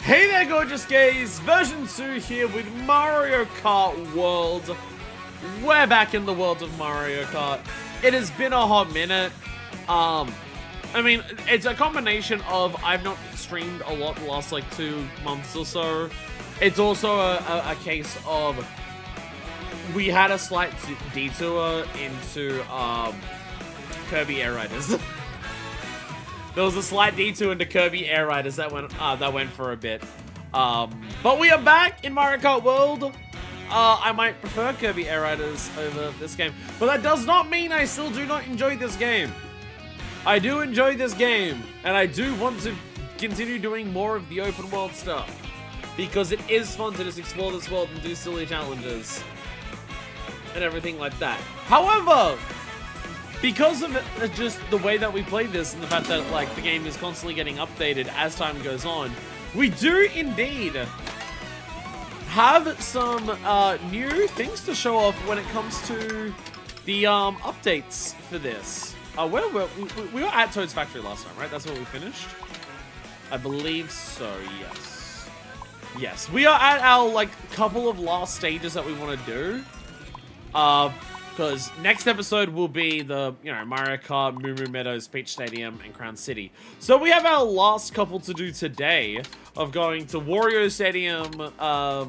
Hey there, gorgeous gays! Version 2 here with Mario Kart World. We're back in the world of Mario Kart. It has been a hot minute. I mean, it's a combination of I've not streamed a lot the last like 2 months or so. It's also a case of we had a slight detour into Kirby Air Riders. There was a slight detour into Kirby Air Riders that went for a bit. But we are back in Mario Kart World. I might prefer Kirby Air Riders over this game, but that does not mean I still do not enjoy this game. I do enjoy this game, and I do want to continue doing more of the open world stuff, because it is fun to just explore this world and do silly challenges and everything like that. However, because of just the way that we play this and the fact that like the game is constantly getting updated as time goes on, we do indeed have some new things to show off when it comes to the updates for this. We were at Toad's Factory last time, right? That's where we finished? I believe so, yes. Yes, we are at our like couple of last stages that we want to do. Because next episode will be the, Mario Kart, Moo Moo Meadows, Peach Stadium, and Crown City. So we have our last couple to do today of going to Wario Stadium. So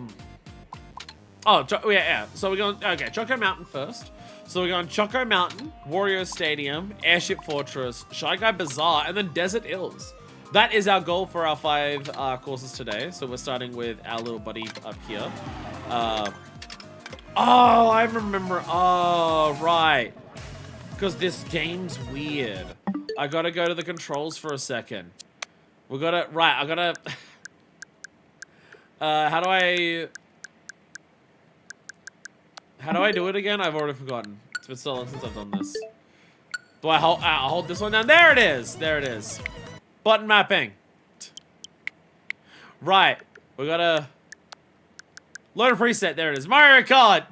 we're going, okay, Choco Mountain first. So we're going Choco Mountain, Wario Stadium, Airship Fortress, Shy Guy Bazaar, and then Desert Hills. That is our goal for our 5 courses today. So we're starting with our little buddy up here. Oh, I remember. Oh, right. Because this game's weird. I gotta go to the controls for a second. We gotta... Right, I gotta... How do I do it again? I've already forgotten. It's been so long since I've done this. Do I hold... I'll hold this one down. There it is. There it is. Button mapping. Right. We gotta... Load a preset, there it is. Mario Kart!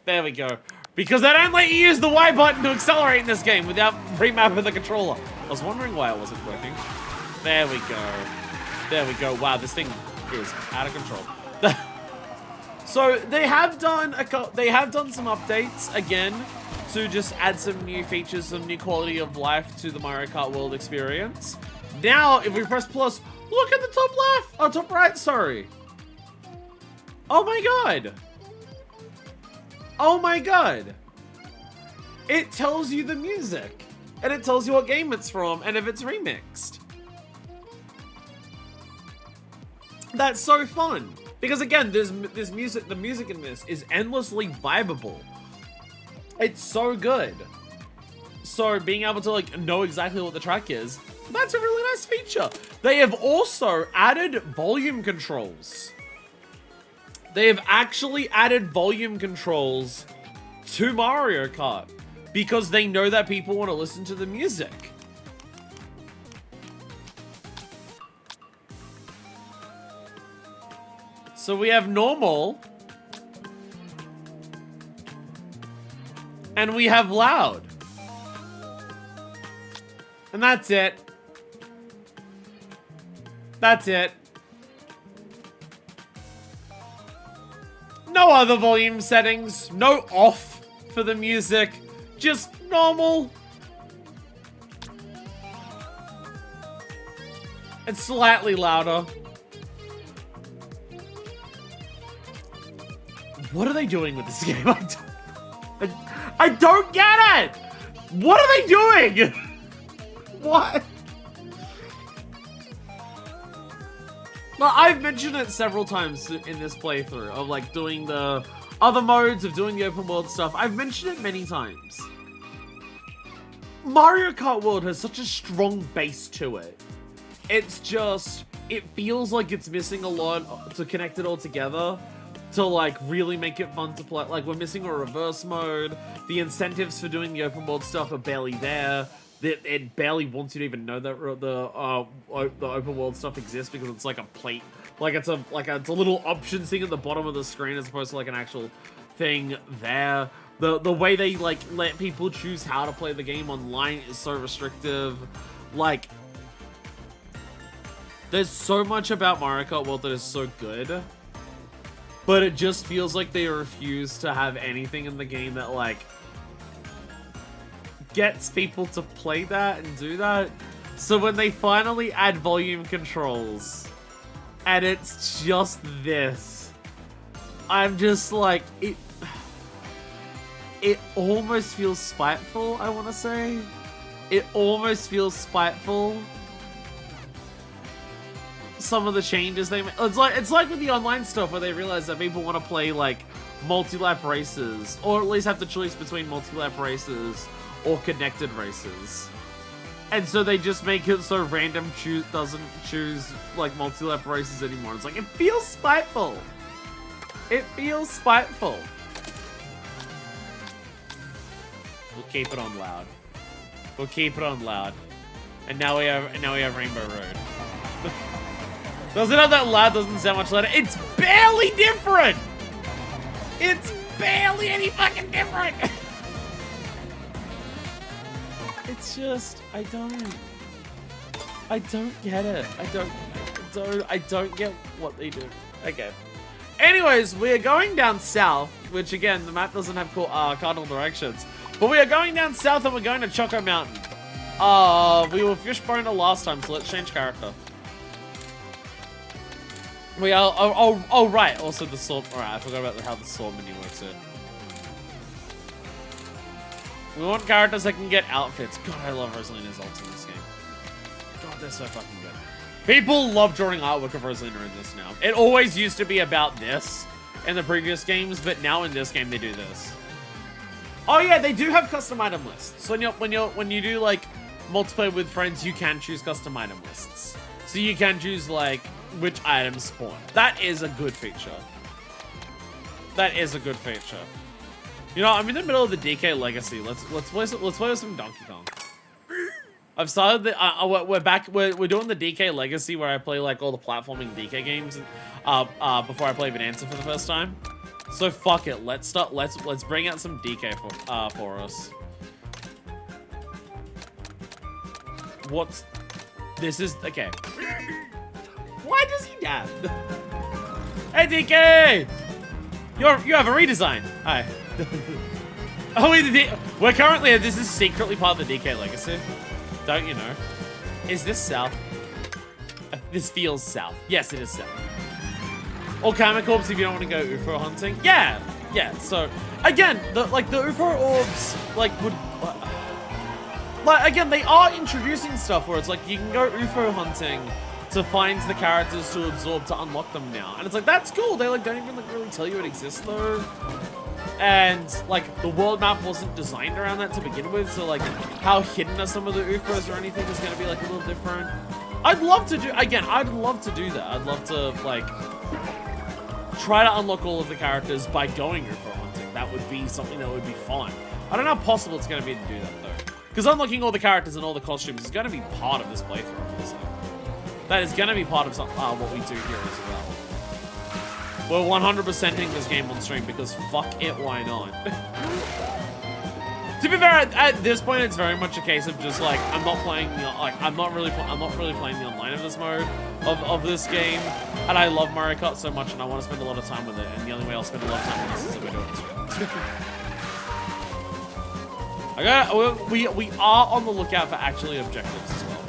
There we go. Because they don't let you use the Y button to accelerate in this game without remapping the controller. I was wondering why it wasn't working. There we go. There we go. Wow, this thing is out of control. So they have done some updates again to just add some new features, some new quality of life to the Mario Kart World experience. Now, if we press plus, look at the top left! Oh, top right, sorry. Oh my god! Oh my god! It tells you the music, and it tells you what game it's from, and if it's remixed. That's so fun! Because again, this music, the music in this is endlessly vibable. It's so good. So being able to like know exactly what the track is, that's a really nice feature. They have also added volume controls. They have actually added volume controls to Mario Kart because they know that people want to listen to the music. So we have normal. And we have loud. And that's it. That's it. No other volume settings, no off for the music, just normal. And slightly louder. What are they doing with this game? I don't get it! What are they doing? What? Well, I've mentioned it several times in this playthrough of like doing the other modes, of doing the open world stuff. I've mentioned it many times. Mario Kart World has such a strong base to it. It's just, it feels like it's missing a lot to connect it all together to like really make it fun to play. Like we're missing a reverse mode. The incentives for doing the open world stuff are barely there. It barely wants you to even know that the open world stuff exists because it's like a plate, like it's a little options thing at the bottom of the screen as opposed to like an actual thing there. The way they like let people choose how to play the game online is so restrictive. Like There's so much about Mario Kart World that is so good, but it just feels like they refuse to have anything in the game that, like, gets people to play that and do that. So when they finally add volume controls, and it's just this, I'm just like, it almost feels spiteful, I want to say. It almost feels spiteful. Some of the changes they make. It's like with the online stuff where they realize that people want to play like multi-lap races, or at least have the choice between multi-lap races or connected races. And so they just make it so random doesn't choose like multi-lap races anymore. It's like, it feels spiteful. It feels spiteful. We'll keep it on loud. We'll keep it on loud. And now we have Rainbow Road. Doesn't have that loud, doesn't sound much louder. It's barely different! It's barely any fucking different! It's just, I don't get it. I don't get what they do. Okay. Anyways, we are going down south, which again, the map doesn't have cardinal directions. But we are going down south and we're going to Choco Mountain. We were Fishboner last time, so let's change character. We are, oh right, also the sword, alright, I forgot about how the sword menu works here. We want characters that can get outfits. God, I love Rosalina's ults in this game. God, they're so fucking good. People love drawing artwork of Rosalina in this now. It always used to be about this in the previous games, but now in this game they do this. Oh yeah, they do have custom item lists. So when you do like multiplayer with friends, you can choose custom item lists. So you can choose like which items spawn. That is a good feature. That is a good feature. You know, I'm in the middle of the DK Legacy. Let's play with some Donkey Kong. I've started the we're doing the DK Legacy where I play like all the platforming DK games before I play Bonanza for the first time. So fuck it. Let's bring out some DK for us. This is okay. Why does he dab? Hey DK! You have a redesign. Hi. Oh, we're currently, this is secretly part of the DK Legacy. Don't you know? Is this south? This feels south. Yes, it is south. Or Chemicorps if you don't want to go UFO hunting. Yeah, so, again, the UFO orbs, again, they are introducing stuff where it's like, you can go UFO hunting to find the characters to absorb to unlock them now. And it's like, that's cool. They don't even really tell you it exists though. And like the world map wasn't designed around that to begin with. So like how hidden are some of the UFOs or anything is going to be like a little different. I'd love to do that. I'd love to like try to unlock all of the characters by going UFO hunting. That would be something that would be fun. I don't know how possible it's going to be to do that though. Because unlocking all the characters and all the costumes is going to be part of this playthrough, obviously. That is going to be part of what we do here as well. We're 100%ing this game on stream because fuck it, why not? To be fair, at this point, it's very much a case of just like I'm not really playing the online of this mode of this game, and I love Mario Kart so much, and I want to spend a lot of time with it. And the only way I'll spend a lot of time with this is if we do it. We are on the lookout for actually objectives as well.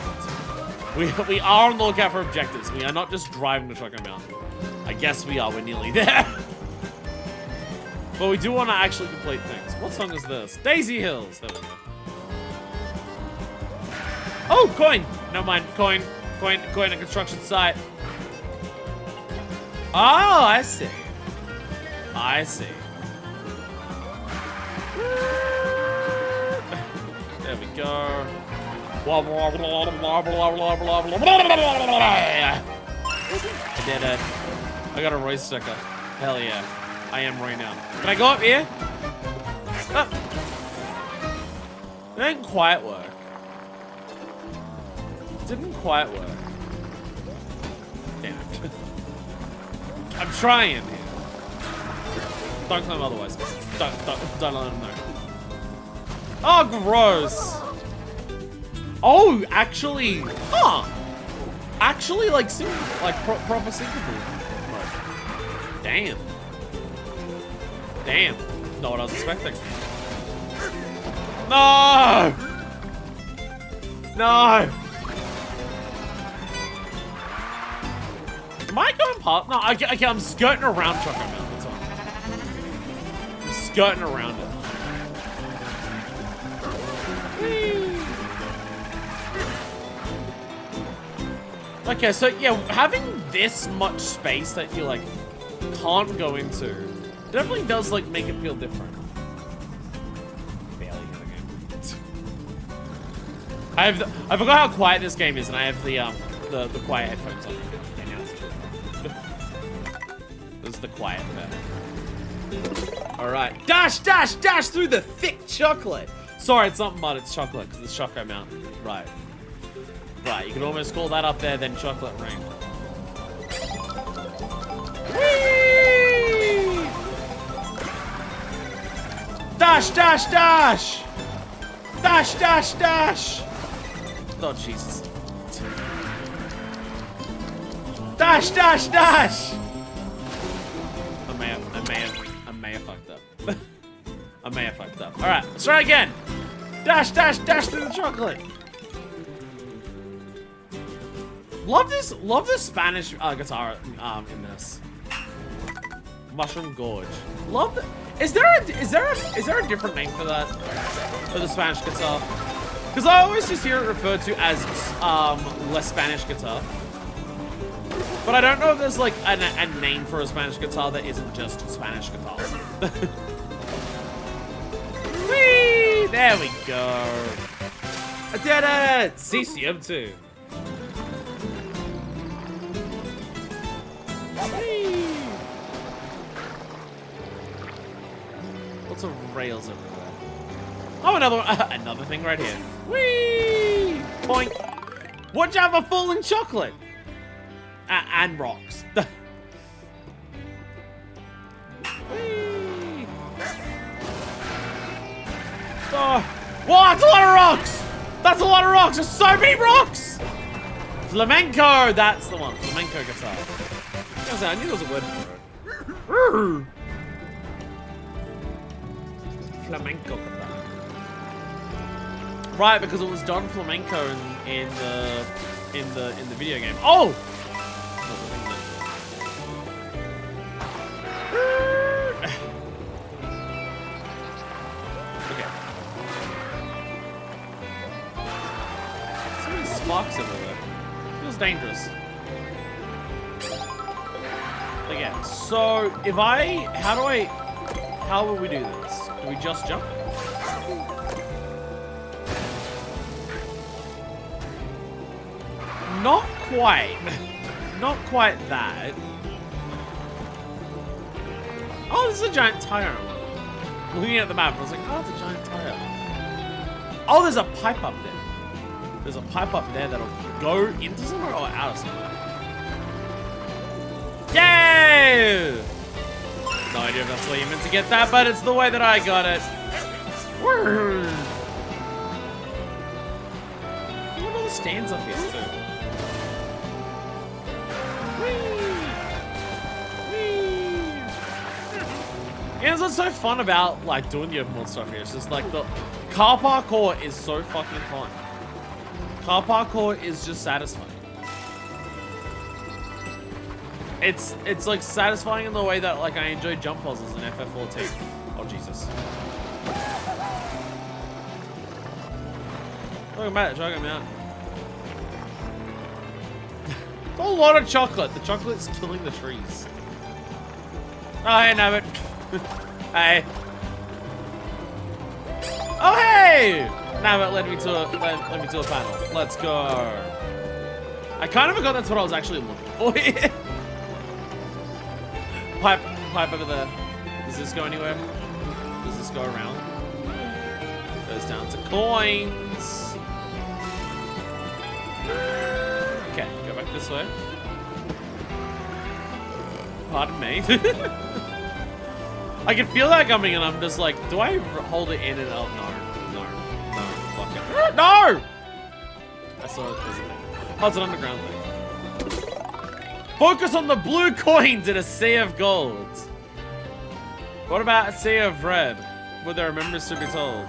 We are on the lookout for objectives. We are not just driving to Choco Mountain. I guess we are. We're nearly there. But we do want to actually complete things. What song is this? Daisy Hills. There we go. Oh, coin. No mind. Coin. A construction site. Oh, I see. There we go. I did it. I got a Roy sticker. Hell yeah. I am Roy now. Can I go up here? Oh. It didn't quite work. Damn it. I'm trying here. Don't climb otherwise. Don't let him know. Oh, gross. Oh, actually, huh. actually like proper syncable mode. Damn. Damn. Not what I was expecting. No! No! Am I going past? No, okay, I'm skirting around Choco Mountain. That's all. I'm skirting around it. Whee! Okay, so yeah, having this much space that you like can't go into definitely does like make it feel different. Barely gonna go. I forgot how quiet this game is, and I have the quiet headphones on. This is the quiet bit. Alright. Dash, dash, dash through the thick chocolate. Sorry, it's not mud, it's chocolate, because it's Choco Mountain. Right. Right, you can almost call that up there, then chocolate rain. Whee! Dash, dash, dash! Dash, dash, dash! Oh, Jesus. Dash, dash, dash! I may have fucked up. I may have fucked up. Alright, let's try again. Dash, dash, dash through the chocolate. Love this Spanish guitar in this. Mushroom Gorge. Love it. Is there a different name for that? For the Spanish guitar? Because I always just hear it referred to as less Spanish guitar. But I don't know if there's like a name for a Spanish guitar that isn't just Spanish guitar. Whee! There we go. I did it! CCM2. Whee! Lots of rails everywhere. Oh, another thing right here. Whee! Point. Watch out for falling chocolate. And rocks. Oh. Whoa, that's a lot of rocks! That's a lot of rocks! There's so many rocks! Flamenco! That's the one. Flamenco guitar. I knew there was a word for it. Flamenco guitar. Right, because it was done flamenco in the video game. Oh! Okay. So many sparks everywhere. Feels dangerous. Again, so if how will we do this? Do we just jump? Not quite. Not quite that. Oh, this is a giant tire. Looking at the map, I was like, oh, it's a giant tire. Oh, there's a pipe up there. There's a pipe up there that'll go into somewhere or out of somewhere. Yay! No idea if that's where you meant to get that, but it's the way that I got it. Woo! Look at all the stands up here, too. Yeah, that's what's so fun about like doing the open world stuff here. It's just like the car parkour is so fucking fun. Car parkour is just satisfying. It's like satisfying in the way that like I enjoy jump puzzles in FF14. Oh Jesus! Look at that, Choco Mountain. It's a lot of chocolate. The chocolate's killing the trees. Oh, hey, Nabbit. Hey. Oh, hey! Nabbit led me to a panel. Let's go. I kind of forgot that's what I was actually looking for here. Pipe over there. Does this go anywhere? Does this go around? Goes down to coins. Okay, go back this way. Pardon me. I can feel that coming and I'm just like, do I hold it in and out? No, fuck it. No! I saw it. Oh, it's an underground thing. Focus on the blue coins in a sea of gold. What about a sea of red? Would there remembrance to be told?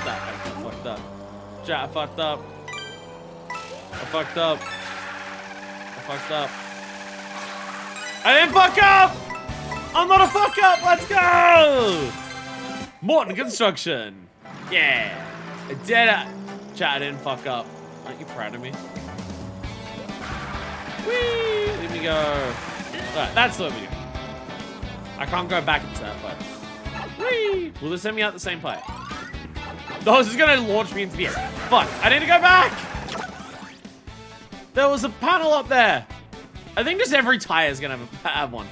I fucked up. Chat, I fucked up. I fucked up. I fucked up. I didn't fuck up! I'm not a fuck up! Let's go! Morton Construction. Yeah. I did it. Chat, I didn't fuck up. Aren't you proud of me? Whee! Let me go. Alright, that's the way we go. I can't go back into that fight. Whee! Will this send me out the same fight? No, this is gonna launch me into the air. Fuck, I need to go back! There was a panel up there. I think just every tire is gonna have one.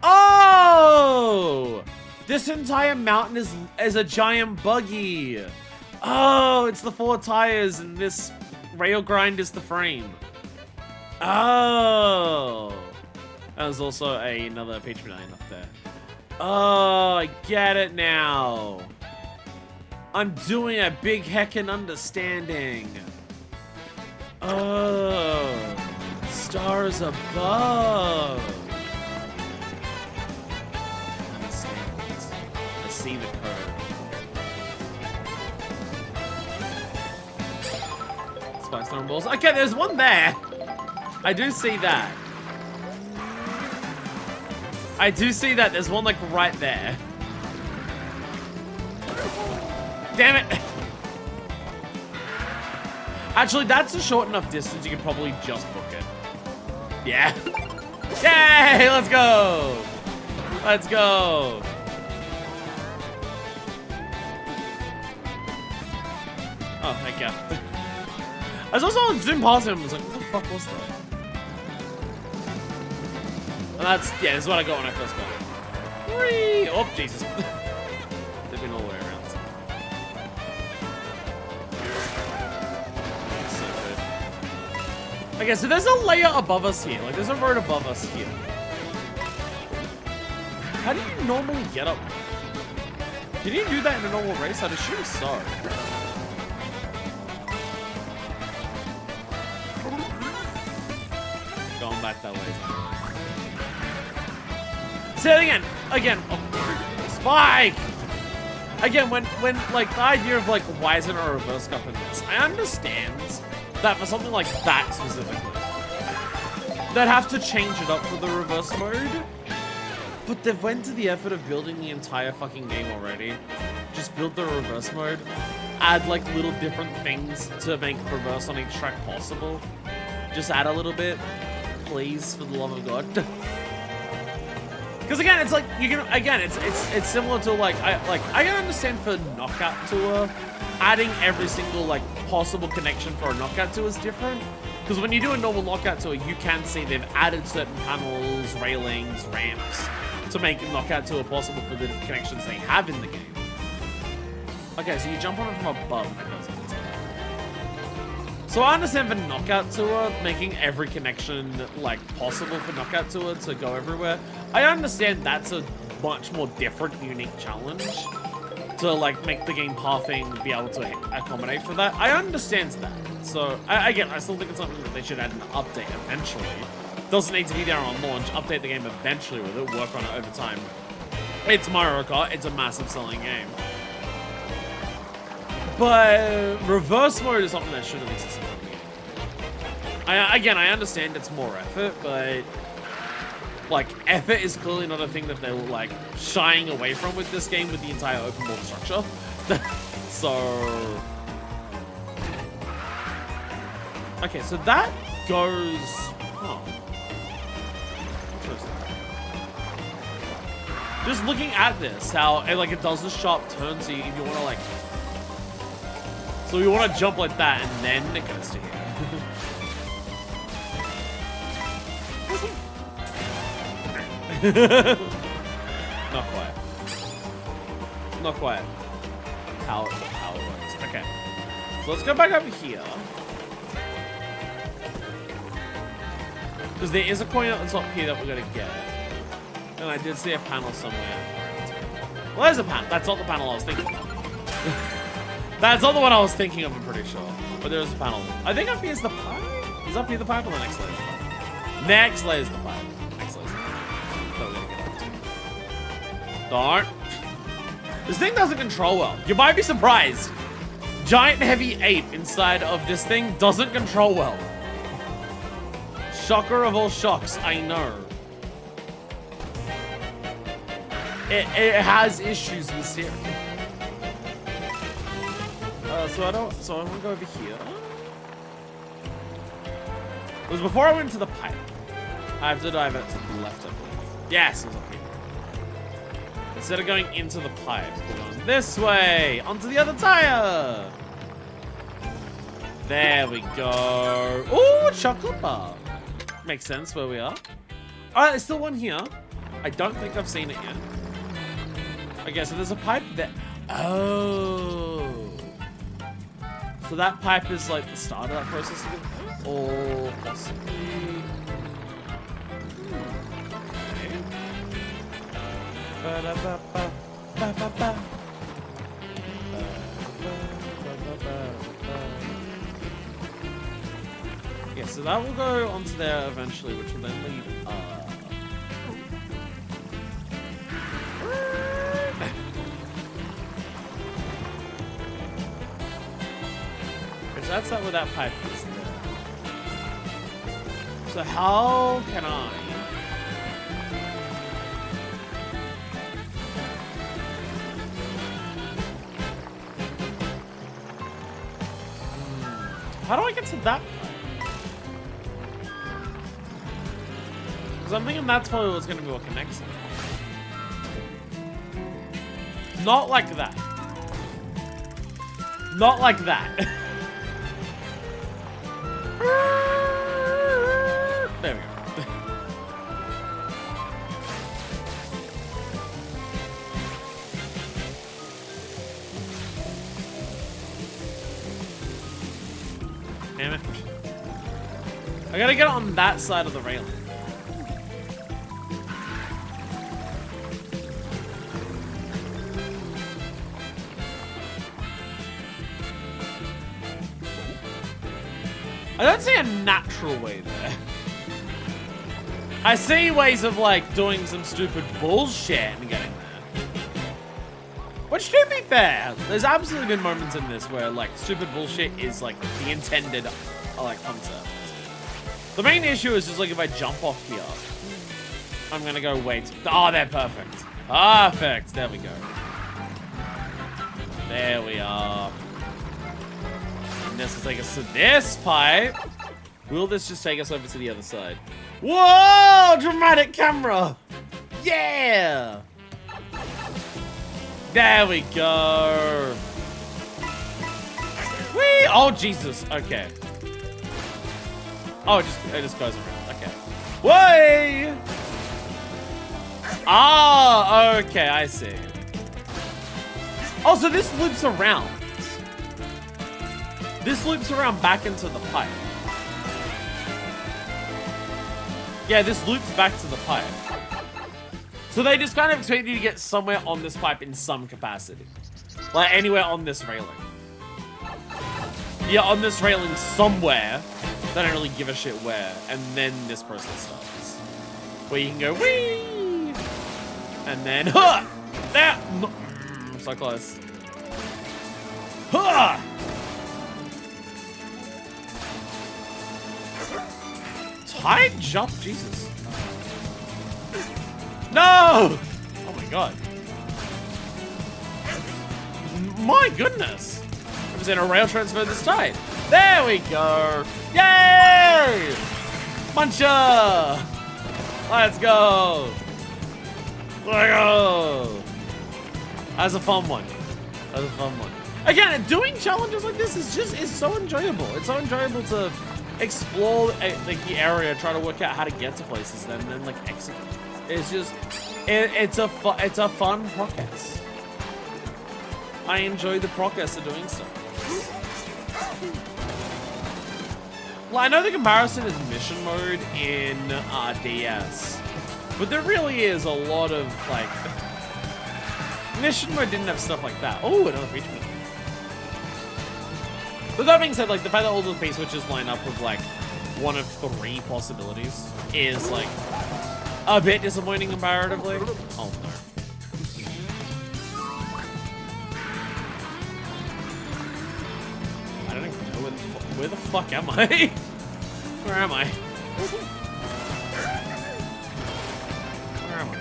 Oh! This entire mountain is a giant buggy. Oh, it's the 4 tires and this rail grind is the frame. Oh. There's also another Peach Medallion up there. Oh, I get it now. I'm doing a big heckin' understanding. Oh. Stars above. I understand. I see the curve. Spikes throwing balls. Okay, there's one there. I do see that. I do see that. There's one like right there. Damn it. Actually, that's a short enough distance you can probably just book it. Yeah. Yay! Let's go. Let's go. Oh, thank you. I saw someone zoom past him and was like, what the fuck was that? And that's, yeah, this is what I got when I first got it. Whee! Oh, Jesus. They've been all the way around. So good. Okay, so there's a layer above us here. Like, there's a road above us here. How do you normally get up? Can you do that in a normal race? I'd assume so. Going back that way. Say it again. Oh, Spike! Again, when like the idea of like why isn't a reverse cup in this? I understand that for something like that specifically, they'd have to change it up for the reverse mode. But they've went to the effort of building the entire fucking game already. Just build the reverse mode, add like little different things to make reverse on each track possible. Just add a little bit, please, for the love of God. Because again, it's like you can it's similar to like I can understand for Knockout Tour, adding every single like possible connection for a Knockout Tour is different. Because when you do a normal Knockout Tour, you can see they've added certain panels, railings, ramps to make Knockout Tour possible for the connections they have in the game. Okay, so you jump on it from above and it goes into that. So I understand for Knockout Tour, making every connection like possible for Knockout Tour to go everywhere. I understand that's a much more different, unique challenge to like make the game pathing be able to accommodate for that. I understand that. So again, I still think it's something that they should add an update eventually. Doesn't need to be there on launch. Update the game eventually with it. Work on it over time. It's Mario Kart. It's a massive selling game. But reverse mode is something that should have existed from the game. Again, I understand it's more effort, but like effort is clearly not a thing that they're like shying away from with this game with the entire open world structure. So okay, so that goes. Oh. Just looking at this, how like it does the sharp turn, so if you want to like. So you want to jump like that, and then it goes to here. Not quite. Not quite. How it works. Okay. So let's go back over here. Because there is a coin at the top here that we're going to get. And I did see a panel somewhere. Well, there's a panel. That's not the panel I was thinking of. That's not the one I was thinking of, I'm pretty sure. But there is a panel. I think up here is the pipe. Is up here the pipe or the next layer is the pipe? Next layer is the pipe. Next layer is the pipe. So we're gonna get up to. Don't. This thing doesn't control well. You might be surprised. Giant heavy ape inside of this thing doesn't control well. Shocker of all shocks, I know. It has issues with steering. So I'm gonna go over here. Because before I went to the pipe, I have to dive out to the left, I believe. Yes, it was up here. Instead of going into the pipe, we're going this way, onto the other tire. There we go. Ooh, chocolate bar. Makes sense where we are. Alright, there's still one here. I don't think I've seen it yet. Okay, so there's a pipe there. Oh. So that pipe is like the start of that process again? Or possibly... Okay. Ba-da-ba-ba, ba-ba-ba. Yeah, so that will go onto there eventually, which will then lead That's not where that pipe is there. So how can I... How do I get to that pipe? Because I'm thinking that's probably what's going to be what connects it. Not like that. Not like that. There we go. Damn it. I gotta get on that side of the railing. I don't see a natural way there. I see ways of like doing some stupid bullshit and getting there. Which, to be fair, there's absolutely good moments in this where like stupid bullshit is like the intended like concept. The main issue is just like if I jump off here, I'm gonna go wait. Oh, they're perfect. Perfect. There we go. There we are. And this will take us to this pipe. Will this just take us over to the other side? Whoa! Dramatic camera! Yeah! There we go. Whee! Oh, Jesus. Okay. Oh, it just goes around. Okay. Way! Ah, okay, I see. Oh, so this loops around. This loops around back into the pipe. Yeah, this loops back to the pipe. So they just kind of expect you to get somewhere on this pipe in some capacity. Like anywhere on this railing. Yeah, on this railing somewhere. They don't really give a shit where. And then this process starts. Where you can go, whee! And then, huh! There! So close. Huh! High jump, Jesus. No! Oh my god. My goodness. I was in a rail transfer this tight. There we go. Yay! Muncher! Let's go. Let's go. That's a fun one. That's a fun one. Again, doing challenges like this is so enjoyable. It's so enjoyable to explore like the area, try to work out how to get to places, then like execute. It's just it's a fun process. I enjoy the process of doing stuff. Well, I know the comparison is mission mode in DS, but there really is a lot of like mission mode didn't have stuff like that. Oh, another feature. But that being said, like, the fact that all the P-switches line up with, like, one of 3 possibilities is, like, a bit disappointing comparatively. Oh, no. I don't even know where the fuck am I? Where am I? Where am I?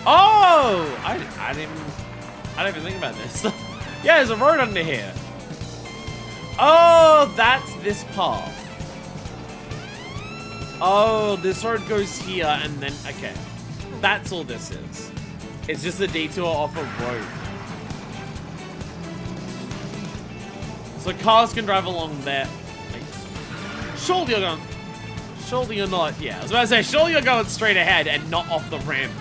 Oh! I didn't even think about this. Yeah, there's a road under here. Oh, that's this path. Oh, this road goes here and then, okay. That's all this is. It's just a detour off a road. So cars can drive along there. Wait. Surely you're going, surely you're not, yeah. I was about to say, surely you're going straight ahead and not off the ramp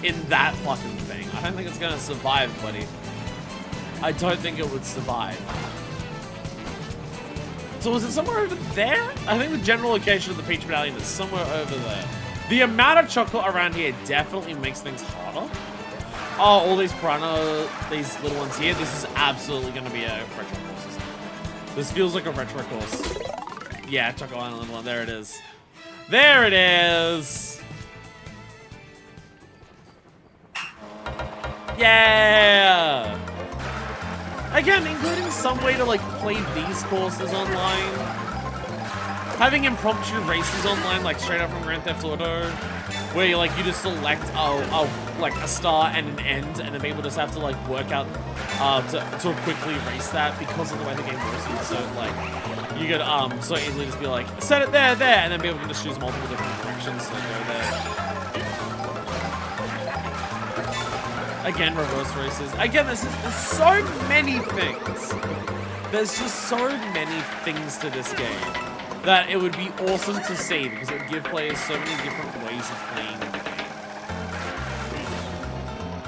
in that fucking thing. I don't think it's gonna survive, buddy. I don't think it would survive. So is it somewhere over there? I think the general location of the Peach Medallion is somewhere over there. The amount of chocolate around here definitely makes things harder. Oh, all these piranha, these little ones here. This is absolutely going to be a retro course. This feels like a retro course. Yeah, Choco Island one. There it is. There it is. Yeah. Again, including some way to, like, play these courses online. Having impromptu races online, like, straight up from Grand Theft Auto, where you, like, you just select, like, a start and an end, and then people just have to, like, work out, to quickly race that because of the way the game works. So, like, you could, so easily just be like, set it there, and then people can just choose multiple different directions and go there. Again, reverse races. Again, there's so many things. There's just so many things to this game that it would be awesome to see because it would give players so many different ways of playing the game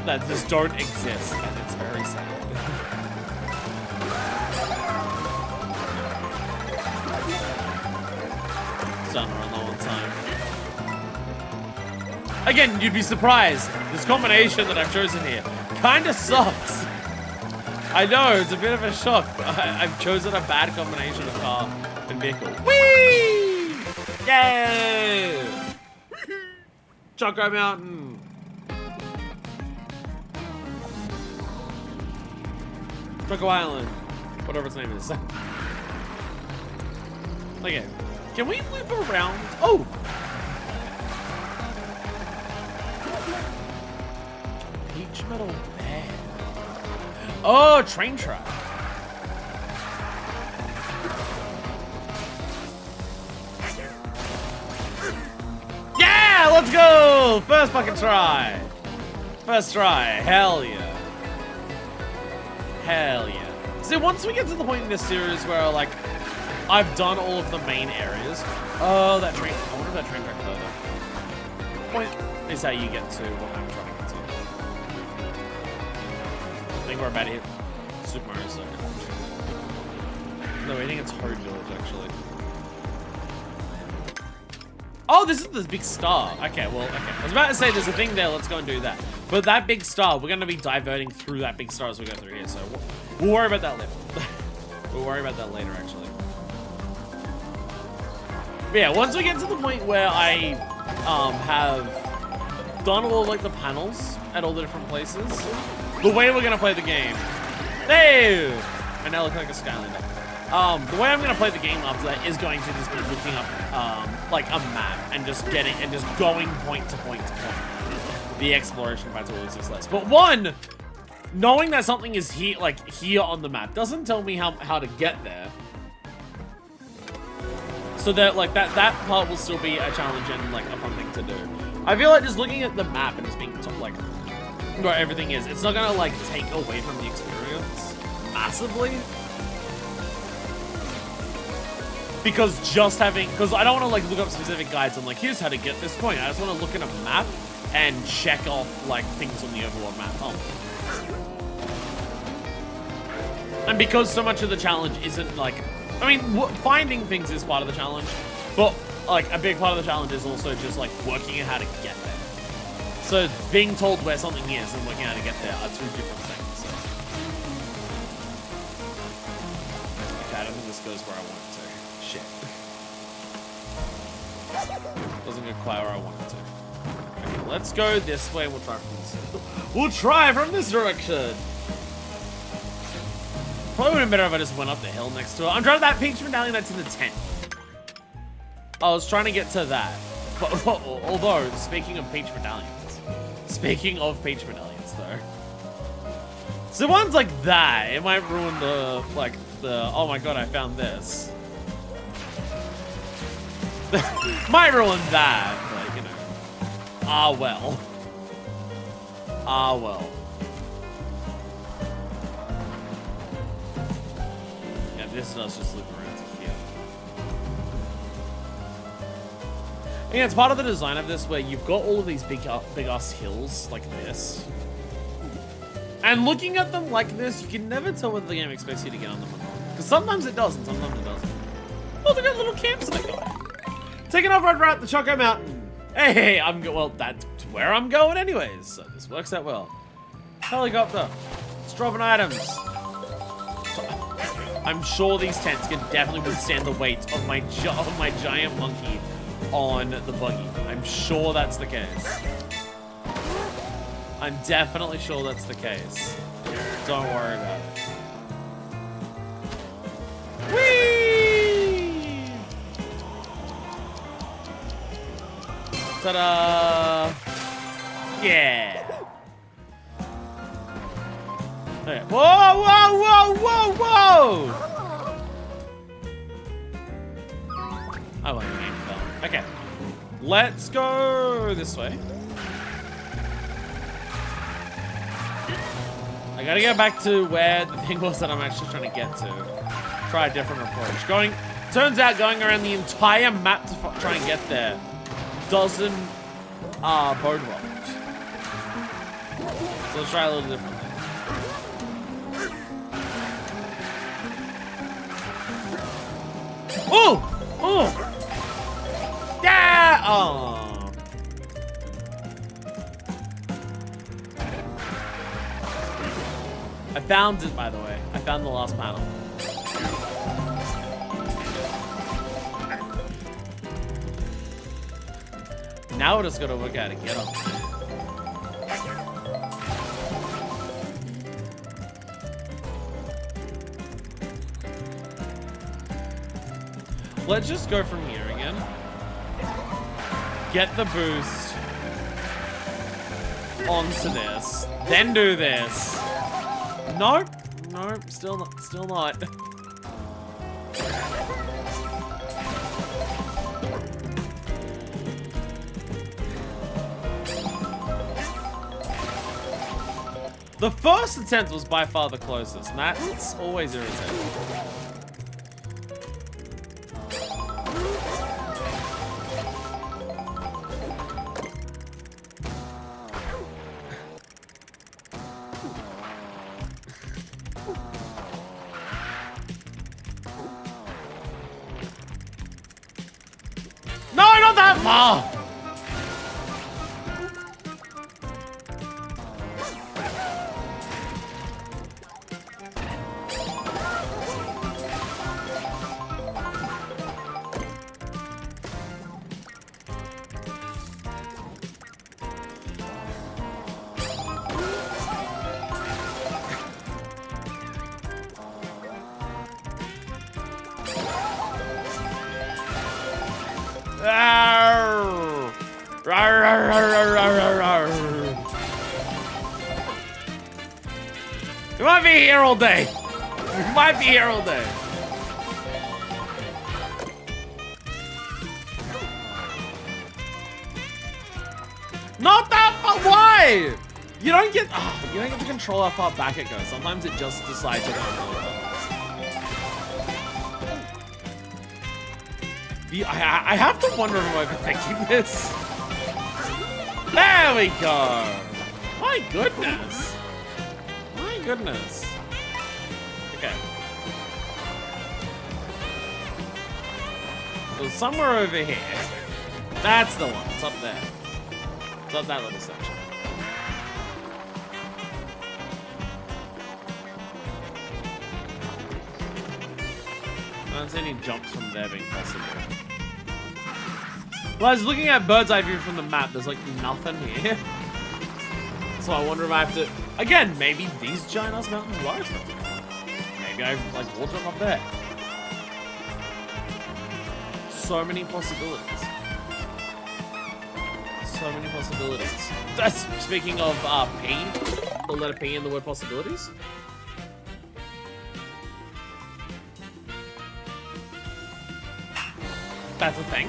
that just don't exist, and it's very sad. Starting to run low on time. Again, you'd be surprised. This combination that I've chosen here kinda sucks. I know, it's a bit of a shock, but I've chosen a bad combination of car and vehicle. Whee! Yay! Choco Mountain. Choco Island. Whatever its name is. Okay. Can we loop around? Oh! Peach Metal Van. Oh, train track. Yeah, let's go! First fucking try. First try. Hell yeah. Hell yeah. See, once we get to the point in this series where, like, I've done all of the main areas. Oh, that train. I wonder if that train track further. Point is how you get to what I'm trying to get to. I think we're about to hit Super Mario Circuit. No, I think it's Toad Village, actually. Oh, this is the big star. Okay, well, okay. I was about to say there's a thing there. Let's go and do that. But that big star, we're going to be diverting through that big star as we go through here. So we'll worry about that later. We'll worry about that later, actually. But yeah, once we get to the point where I have done all, like, the panels at all the different places, the way we're going to play the game... Hey! I now look like a Skylander. The way I'm going to play the game after that is going to just be looking up, like, a map and just getting, and just going point to point to point. The exploration battle is just less. But one, knowing that something is here, like, here on the map doesn't tell me how to get there. So that, like, that part will still be a challenge and, like, a fun thing to do. I feel like just looking at the map and just being, like, where everything is, it's not gonna, like, take away from the experience massively. Because just having, because I don't want to, like, look up specific guides and, like, here's how to get this point. I just want to look at a map and check off, like, things on the overall map. Oh. And because so much of the challenge isn't, like, I mean, finding things is part of the challenge, but, like, a big part of the challenge is also just, like, working out how to get there. So being told where something is and working out how to get there are two different things. So. just goes where I want it to. Shit. Doesn't go quite where I want it to. Okay, let's go this way and we'll try from this. We'll try from this direction. Probably would have been better if I just went up the hill next to it. I'm trying to that peach medallion that's in the tent. I was trying to get to that. But, although, speaking of peach medallions though. So ones like that, it might ruin the, like, oh my god, I found this. Might ruin that, but, you know. Ah, well. Ah, well. Yeah, this does just loop around to here. And yeah, it's part of the design of this where you've got all of these big ass hills like this. And looking at them like this, you can never tell whether the game expects you to get on them or not. Because sometimes it does, and sometimes it doesn't. Oh, they got little camps in the guy. Taking off right up the Choco Mountain. Hey, well, that's where I'm going anyways, so this works out well. Helicopter. It's dropping items. I'm sure these tents can definitely withstand the weight of my giant monkey on the buggy. I'm sure that's the case. I'm definitely sure that's the case. Don't worry about it. Whee! Ta-da! Yeah! Okay. Whoa, whoa, whoa, whoa, whoa! I like the game film. Okay. Let's go this way. I gotta get back to where the thing was that I'm actually trying to get to. Try a different approach. Turns out going around the entire map to try and get there doesn't bode well. So let's try a little differently. Oh! Oh! Yeah! Oh! I found it, by the way. I found the last panel. Now we're just gonna work out how to get up. Let's just go from here again. Get the boost onto this, then do this. Nope, nope, still not. The first attempt was by far the closest, and that's always irritating. No, not that far! We might be here all day. We might be here all day. Not that far. Why? You don't get to control how far back it goes. Sometimes it just decides to go really fast. I have to wonder if I'm overthinking this. There we go. My goodness. My goodness. Okay. So somewhere over here. That's the one. It's up there. It's up that little section. don't see any jumps from there being possible. Well, I was looking at bird's eye view from the map. There's like nothing here. So I wonder if I have to... Again, maybe these giant ass mountains were expected. Maybe I like wall jump up there. So many possibilities. So many possibilities. Speaking of P, the letter P in the word possibilities. That's a thing.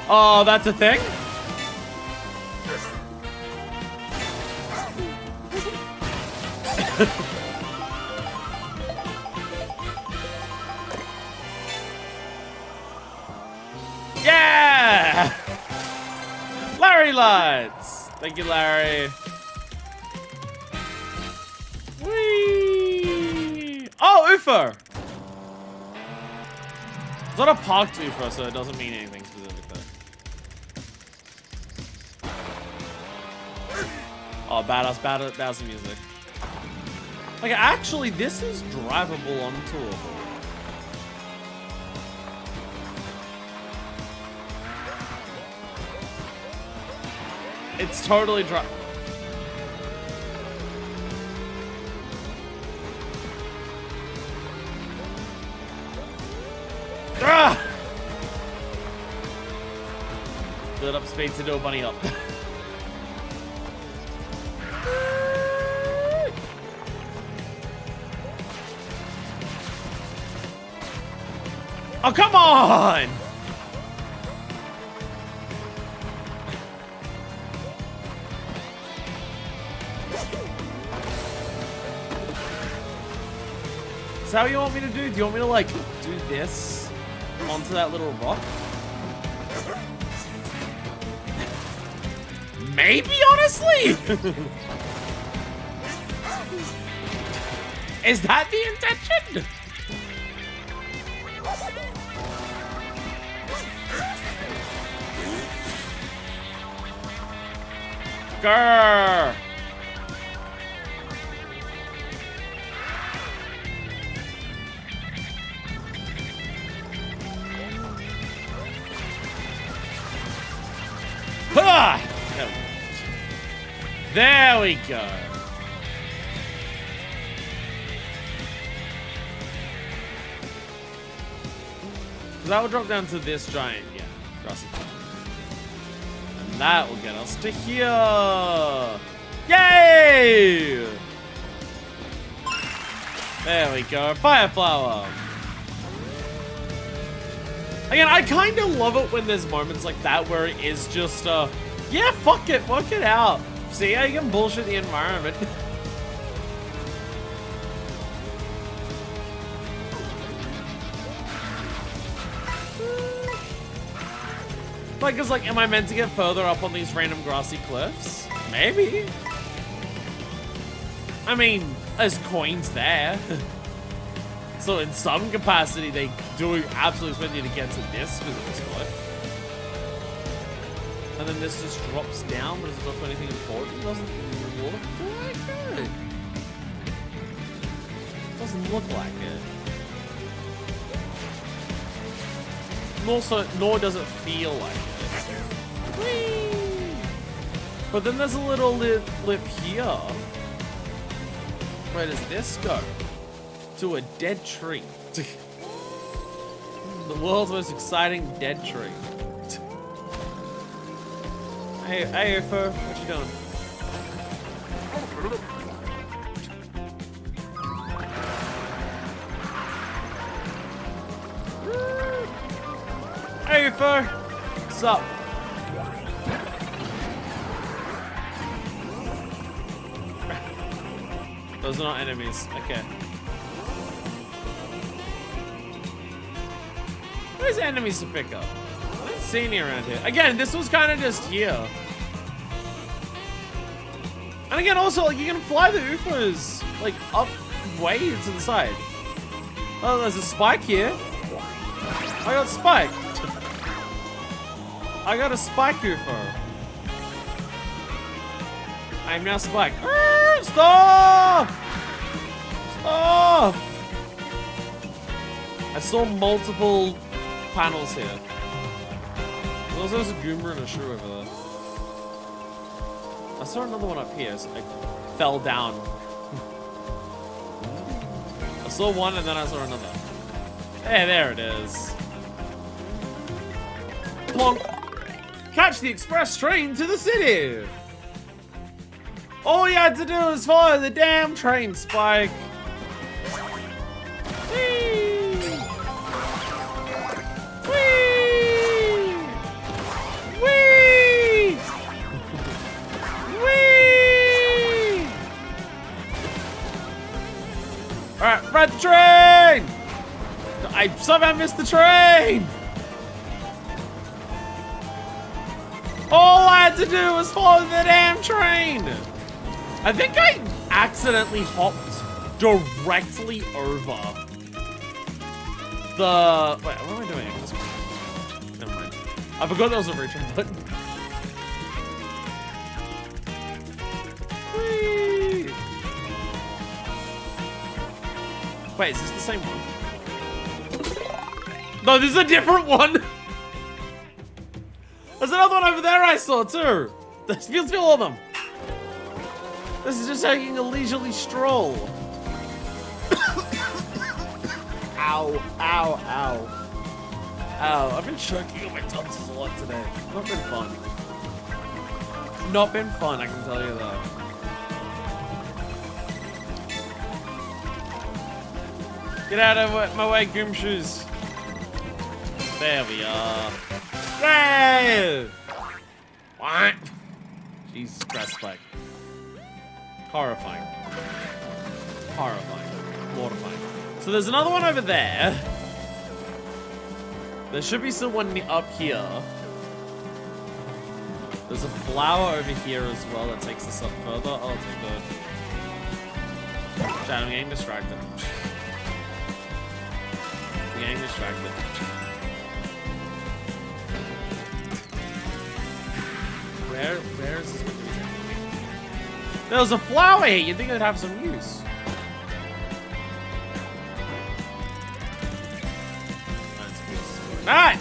Oh, that's a thing? Yeah! Larry lights! Thank you, Larry. Whee! Oh, UFO! It's not a parked UFO, so it doesn't mean anything specific though. Oh, badass music. Like, actually, this is drivable on tourable. It's totally dry. Ah! Build up speed to do a bunny hop. Oh, come on! Is that what you want me to do? Do you want me to, like, do this onto that little rock? Maybe, honestly? Is that the intention? Grrr! Ha! There we go. That will drop down to this giant, yeah, grassy plant. And that will get us to here. Yay! There we go, fire flower. Again, I kind of love it when there's moments like that where it is just, yeah, fuck it, work it out. See how you can bullshit the environment. Like, it's like, am I meant to get further up on these random grassy cliffs? Maybe. I mean, there's coins there. So in some capacity, they do absolutely expect you to get to this specific spot. And then this just drops down, but does it drop anything important? It doesn't look like it. Doesn't look like it. Nor does it feel like it. Whee! But then there's a little lip here. Where does this go? To a dead tree. The world's most exciting dead tree. Hey, UFO, what you doing? Hey, UFO, what's up? Those are not enemies. Okay. Where's enemies to pick up? I haven't seen any around here. Again, this was kind of just here. And again, also, like, you can fly the UFOs, like, up way to the side. Oh, there's a spike here. I got spiked. I got a spike UFO. I'm now spiked. Stop! Stop! I saw multiple panels here. There's also a Goomba and a shoe over there. I saw another one up here, so I fell down. I saw one and then I saw another. Hey, there it is. Plonk. Catch the express train to the city. All you had to do was follow the damn train, Spike. Whee! Whee! Whee! Whee! Alright, ride the train! I somehow missed the train! All I had to do was follow the damn train! I think I accidentally hopped directly over the... Wait, what am I doing? Never mind. I forgot there was a return button. Whee! Wait, is this the same one? No, this is a different one! There's another one over there I saw too! There's all of them! This is just taking a leisurely stroll. Ow, ow, ow. Ow, I've been choking on my tonsils a lot today. Not been fun. Not been fun, I can tell you that. Get out of my way, Goom Shoes. There we are. Hey! What? Jesus Christ, Spike. Horrifying. Horrifying. Mortifying. So there's another one over there. There should be someone up here. There's a flower over here as well that takes us up further. Oh, too good. Chat, I'm getting distracted. I'm getting distracted. Where is this? There was a flower here. You'd think it'd have some use. Alright!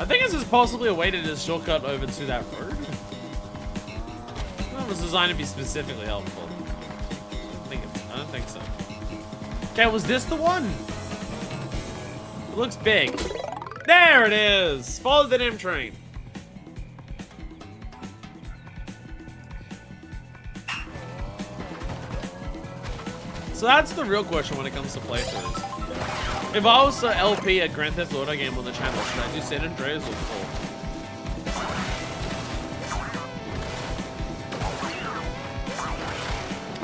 I think this is possibly a way to just shortcut over to that road. It was designed to be specifically helpful. I don't think so. Okay, was this the one? It looks big. There it is! Follow the damn train. So that's the real question when it comes to playthroughs. If I was to LP a Grand Theft Auto game on the channel, should I do San Andreas or 4?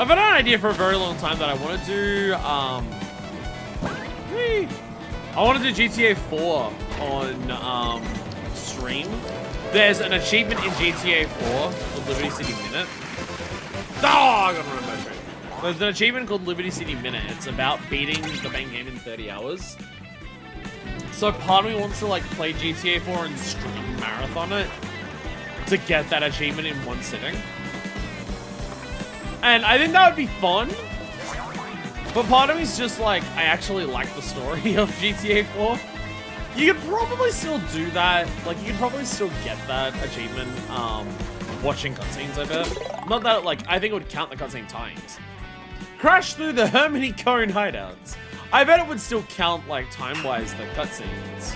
I've had an idea for a very long time that I want to do, I want to do GTA 4 on stream. There's an achievement in GTA 4 called Liberty City Minute. Oh, I got to run my train. There's an achievement called Liberty City Minute. It's about beating the main game in 30 hours. So part of me wants to like play GTA 4 and stream marathon it to get that achievement in one sitting. And I think that would be fun. But part of me is just like, I actually like the story of GTA 4. You could probably still do that. Like, you could probably still get that achievement watching cutscenes, I bet. Not that, like, I think it would count the cutscene times. Crash through the Hermione Cone hideouts. I bet it would still count, like, time-wise, the cutscenes.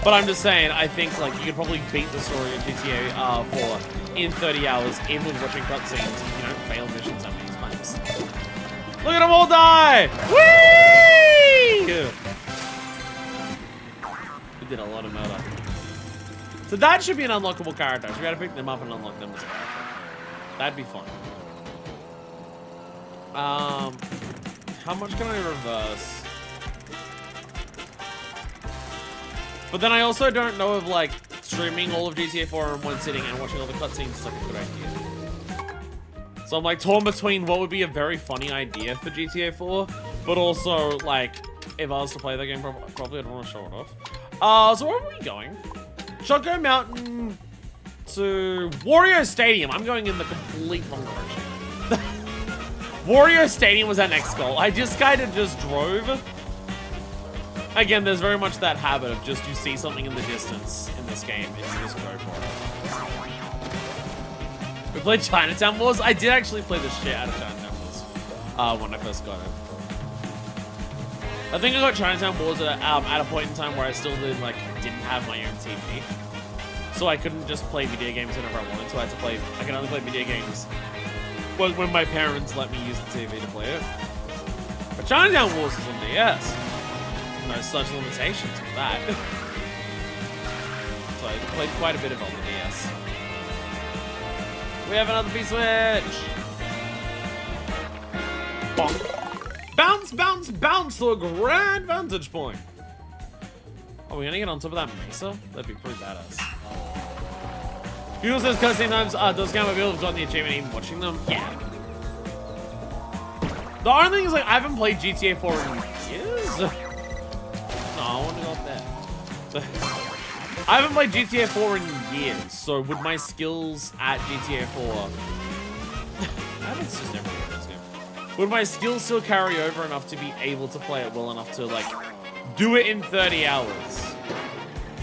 But I'm just saying, I think, like, you could probably beat the story of GTA 4 in 30 hours, even with watching cutscenes, if you don't fail missions that many times. Look at them all die! Whee! We did a lot of murder. So that should be an unlockable character. So we gotta pick them up and unlock them as a character. That'd be fun. How much can I reverse? But then I also don't know if like streaming all of GTA 4 in one sitting and watching all the cutscenes is like a good idea. So I'm like torn between what would be a very funny idea for GTA 4, but also like if I was to play the game probably I'd want to show it off. So where are we going? Choco Mountain to Wario Stadium. I'm going in the complete wrong direction. Wario Stadium was our next goal. I just kind of just drove. Again, there's very much that habit of just you see something in the distance in this game and you just go for it. We played Chinatown Wars. I did actually play the shit out of Chinatown Wars when I first got it. I think I got Chinatown Wars at a point in time where I still didn't have my own TV. So I couldn't just play video games whenever I wanted to. I could only play video games when my parents let me use the TV to play it. But Chinatown Wars is on DS. No such limitations with that. So I played quite a bit of it on the DS. We have another P-switch! Bonk. Bounce, bounce, bounce to a grand vantage point. Are we gonna get on top of that mesa? That'd be pretty badass. People says cutscene times does count my people have gotten the achievement even watching them. Yeah. The only thing is I haven't played GTA 4 in years. No, I want to go up there. I haven't played GTA 4 in years, so would my skills at GTA 4... It's just everywhere in this game. Would my skills still carry over enough to be able to play it well enough to, do it in 30 hours?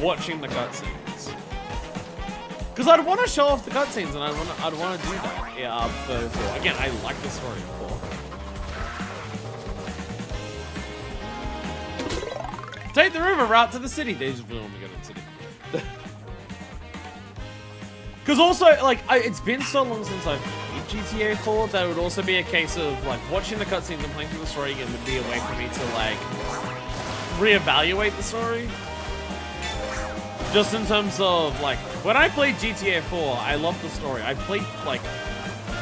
Watching the cutscenes. Because I'd want to show off the cutscenes, and I'd want to do that. Yeah, for 4. Again, I like the story of 4. Take the river route to the city. They just really want to go to the city. Because also, it's been so long since I've played GTA 4 that it would also be a case of, watching the cutscenes and playing through the story again would be a way for me to, reevaluate the story. Just in terms of, when I played GTA 4, I loved the story. I played,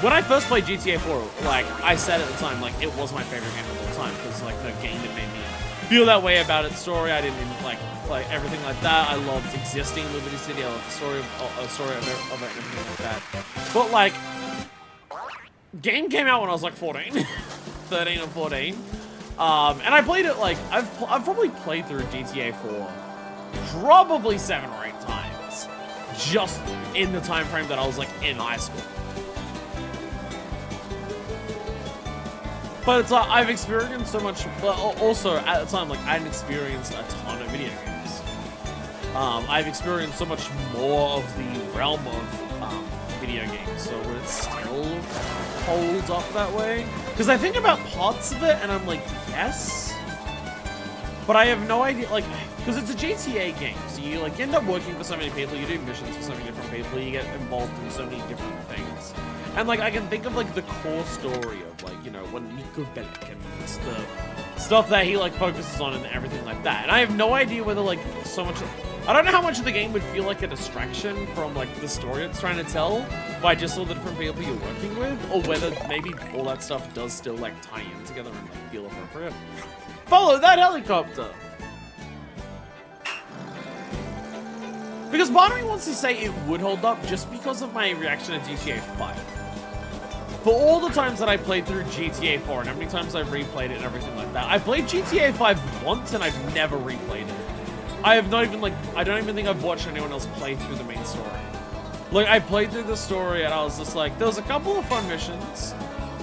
when I first played GTA 4, I said at the time, it was my favorite game of all time, because, the game that made me feel that way about its story. I didn't like everything like that. I loved existing in Liberty City. I loved the story of it and everything like that. But, game came out when I was, 14, 13 or 14. And I played it, I've probably played through GTA 4 probably 7 or 8 times, just in the time frame that I was in high school. But it's I've experienced so much, but also at the time I hadn't experienced a ton of video games. I've experienced so much more of the realm of video games, so would it still hold up that way? Because I think about parts of it and I'm yes. But I have no idea, because it's a GTA game, so you, end up working for so many people, you do missions for so many different people, you get involved in so many different things. And, I can think of, the core story of, when Nico Bellic and the stuff that he, focuses on and everything like that. And I have no idea whether, so much... I don't know how much of the game would feel like a distraction from, the story it's trying to tell by just all the different people you're working with, or whether maybe all that stuff does still, tie in together and, feel appropriate. Follow that helicopter! Because part of me wants to say it would hold up just because of my reaction to GTA 5. For all the times that I played through GTA 4 and how many times I've replayed it and everything like that, I played GTA 5 once and I've never replayed it. I have not even, I don't even think I've watched anyone else play through the main story. I played through the story and I was just there was a couple of fun missions.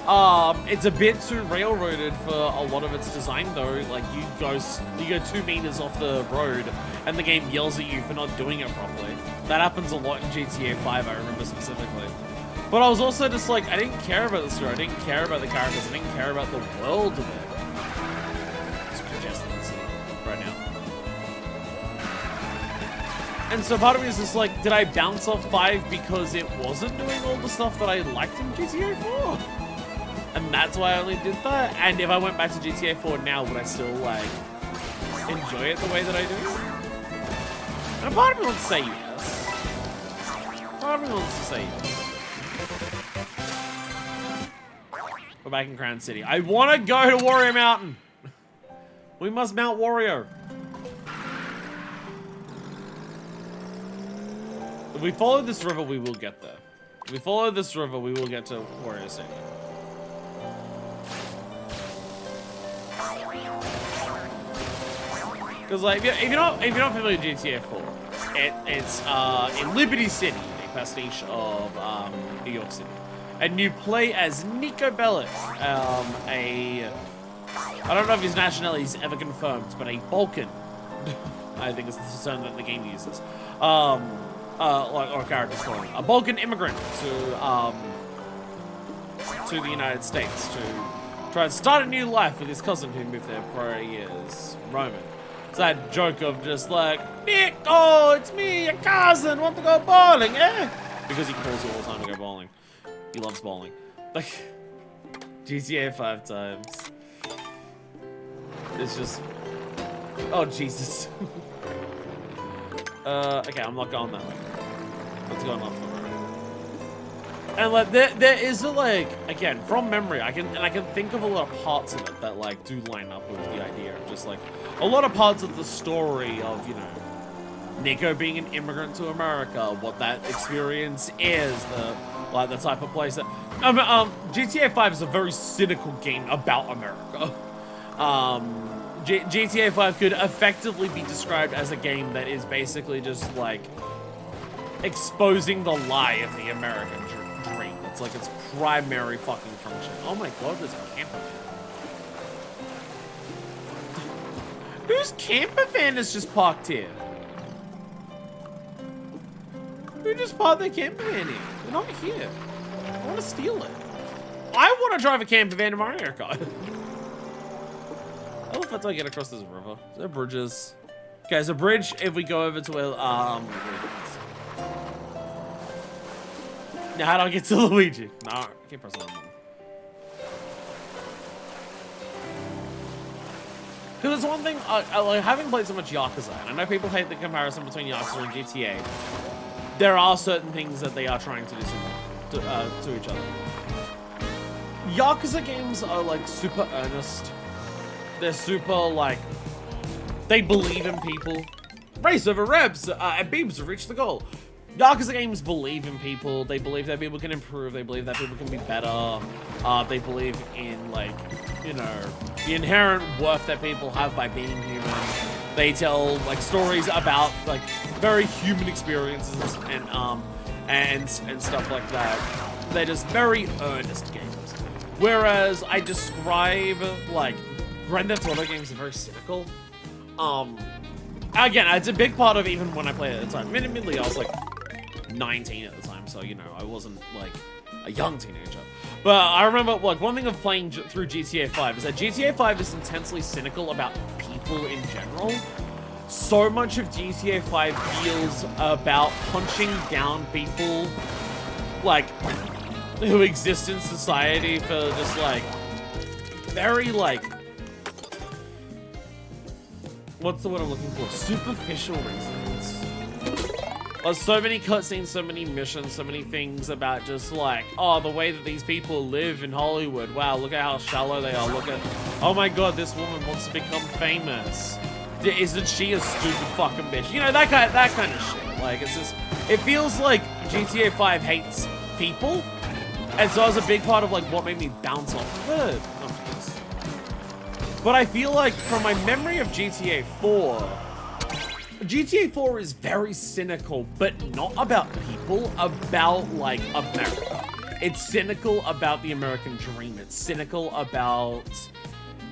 It's a bit too railroaded for a lot of its design though. You go 2 meters off the road and the game yells at you for not doing it properly. That happens a lot in GTA 5, I remember specifically. But I was also just I didn't care about the story, I didn't care about the characters, I didn't care about the world of it. It's congested in the city right now. And so part of me is just did I bounce off 5 because it wasn't doing all the stuff that I liked in GTA 4? And that's why I only did that? And if I went back to GTA 4 now, would I still, enjoy it the way that I do? And a part of me wants to say yes. Part of me wants to say yes. We're back in Crown City. I want to go to Warrior Mountain. We must mount Wario. If we follow this river, we will get there. If we follow this river, we will get to Warrior City. Because if you're not familiar with GTA 4, it's in Liberty City, a pastiche of New York City. and you play as Nico Bellic, I don't know if his nationality is ever confirmed, but a Balkan, I think is the term that the game uses, or characters calling a Balkan immigrant to the United States to try and start a new life with his cousin who moved there prior years, Roman. It's that joke of just like, Nick, oh, it's me, your cousin, want to go bowling, eh? Because he calls you all the time to go bowling. He loves bowling. Like, GTA 5 times. It's just, oh, Jesus. Okay, I'm not going that way. Let's go off the road. And like, there is a, like, again, from memory, I can think of a lot of parts of it that like do line up with the idea of just like a lot of parts of the story of, you know, Nico being an immigrant to America, what that experience is, the type of place that GTA 5 is a very cynical game about America. GTA 5 could effectively be described as a game that is basically just like exposing the lie of the American dream. It's like its primary fucking function. Oh my god, there's a camper van. Whose camper van is just parked here? Who just parked their camper van here? They're not here. I want to steal it. I want to drive a camper van to Mario Kart. How the fuck do I get across this river? Is there bridges? Okay, there's a bridge if we go over to where, now how do I get to Luigi? No, I can't press that one. Because there's one thing, like, having played so much Yakuza, and I know people hate the comparison between Yakuza and GTA, there are certain things that they are trying to do to each other. Yakuza games are, like, super earnest. They're super, like, they believe in people. Race over Rebs, and Beams have reached the goal. Yakuza games believe in people. They believe that people can improve. They believe that people can be better. They believe in, like, you know, the inherent worth that people have by being human. They tell, like, stories about, like, very human experiences and stuff like that. They're just very earnest games. Whereas I describe, like, Grand Theft Auto games are very cynical. Again, it's a big part of even when I played at the time. Admittedly, I was like 19 at the time, so, you know, I wasn't like a young teenager. But I remember, like, one thing of playing through GTA 5 is that GTA 5 is intensely cynical about people in general. So much of GTA 5 feels about punching down people, like, who exist in society for just, like, very, like, what's the word I'm looking for? Superficial reasons. There's so many cutscenes, so many missions, so many things about just like, oh, the way that these people live in Hollywood. Wow, look at how shallow they are. Look at, oh my god, this woman wants to become famous. Isn't she a stupid fucking bitch? You know, that kind of shit. Like, it's just, it feels like GTA 5 hates people. And so it's a big part of like what made me bounce off of it. But I feel like from my memory of GTA 4, GTA 4 is very cynical, but not about people, about, like, America. It's cynical about the American dream. It's cynical about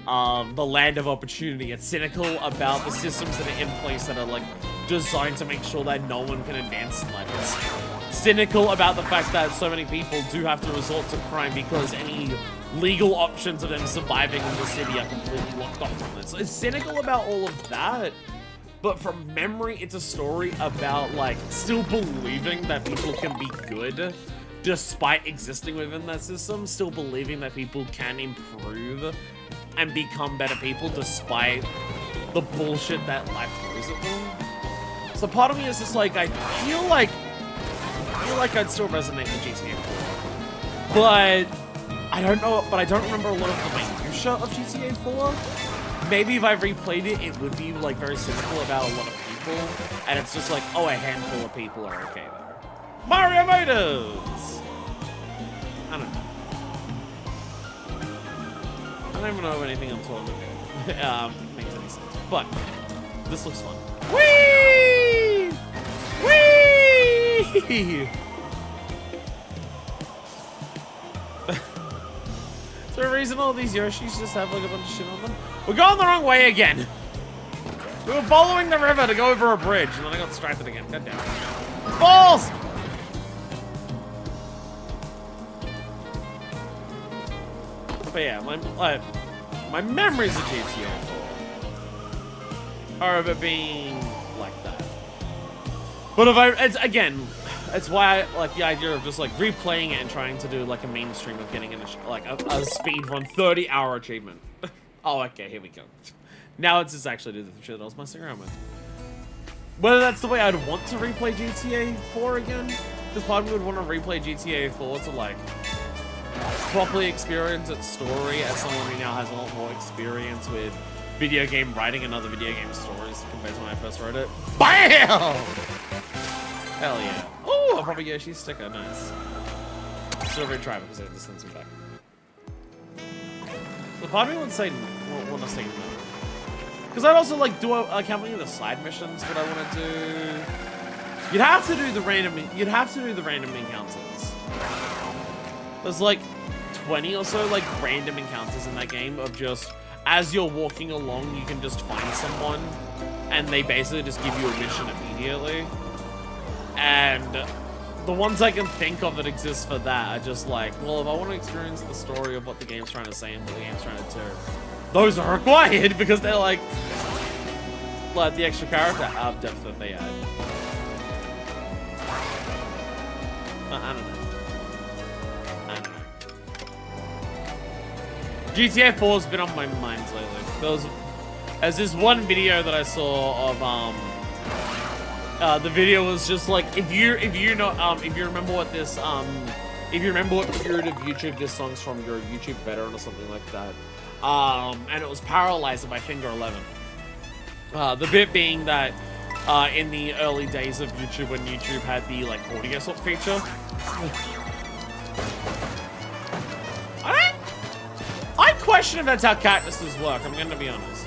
the land of opportunity. It's cynical about the systems that are in place that are, like, designed to make sure that no one can advance in life. It's cynical about the fact that so many people do have to resort to crime because any legal options of them surviving in the city are completely locked off from it. So it's cynical about all of that. But from memory, it's a story about, like, still believing that people can be good despite existing within that system, still believing that people can improve and become better people despite the bullshit that life throws at them. So part of me is just like, I feel like I'd still resonate with GTA 4. But I don't know, but I don't remember a lot of the minutia of GTA 4. Maybe if I replayed it, it would be, like, very cynical about a lot of people. And it's just like, oh, a handful of people are okay there. Mario Motors! I don't know. I don't even know if anything I'm talking about makes any sense. But this looks fun. Whee! Whee! Is there a reason all these Yoshis just have like a bunch of shit on them? We're going the wrong way again. We were following the river to go over a bridge, and then I got distracted again. God damn it. Balls! But yeah, my memories of GTA 4 are of it being like that. But if it's why I like the idea of just like replaying it and trying to do like a mainstream of getting in a speed run 30-hour achievement. Oh, okay, here we go. Now it's just actually do the shit that I was messing around with. Whether that's the way I'd want to replay GTA 4 again, because part of me would want to replay GTA 4 to like properly experience its story as someone who now has a lot more experience with video game writing and other video game stories compared to when I first wrote it. BAM! Hell yeah. Oh, I'll probably Yoshi sticker, nice. Still retry because it just sends me back. So part of me would say, want to say no. Because I'd also like how many of the side missions would I want to do? You'd have to do the random encounters. There's like 20 or so like random encounters in that game of just as you're walking along, you can just find someone and they basically just give you a mission immediately. And the ones I can think of that exist for that are just like, well, if I want to experience the story of what the game's trying to say and what the game's trying to do, those are required because they're like the extra character depth that they add. I don't know. GTA 4's been on my mind lately. There's this one video that I saw of the video was just like if you remember what this if you remember what period of YouTube this song's from, you're a YouTube veteran or something like that. And it was Paralyzer by Finger 11. The bit being that in the early days of YouTube, when YouTube had the like audio swap feature. I question if that's how cactuses work, I'm gonna be honest.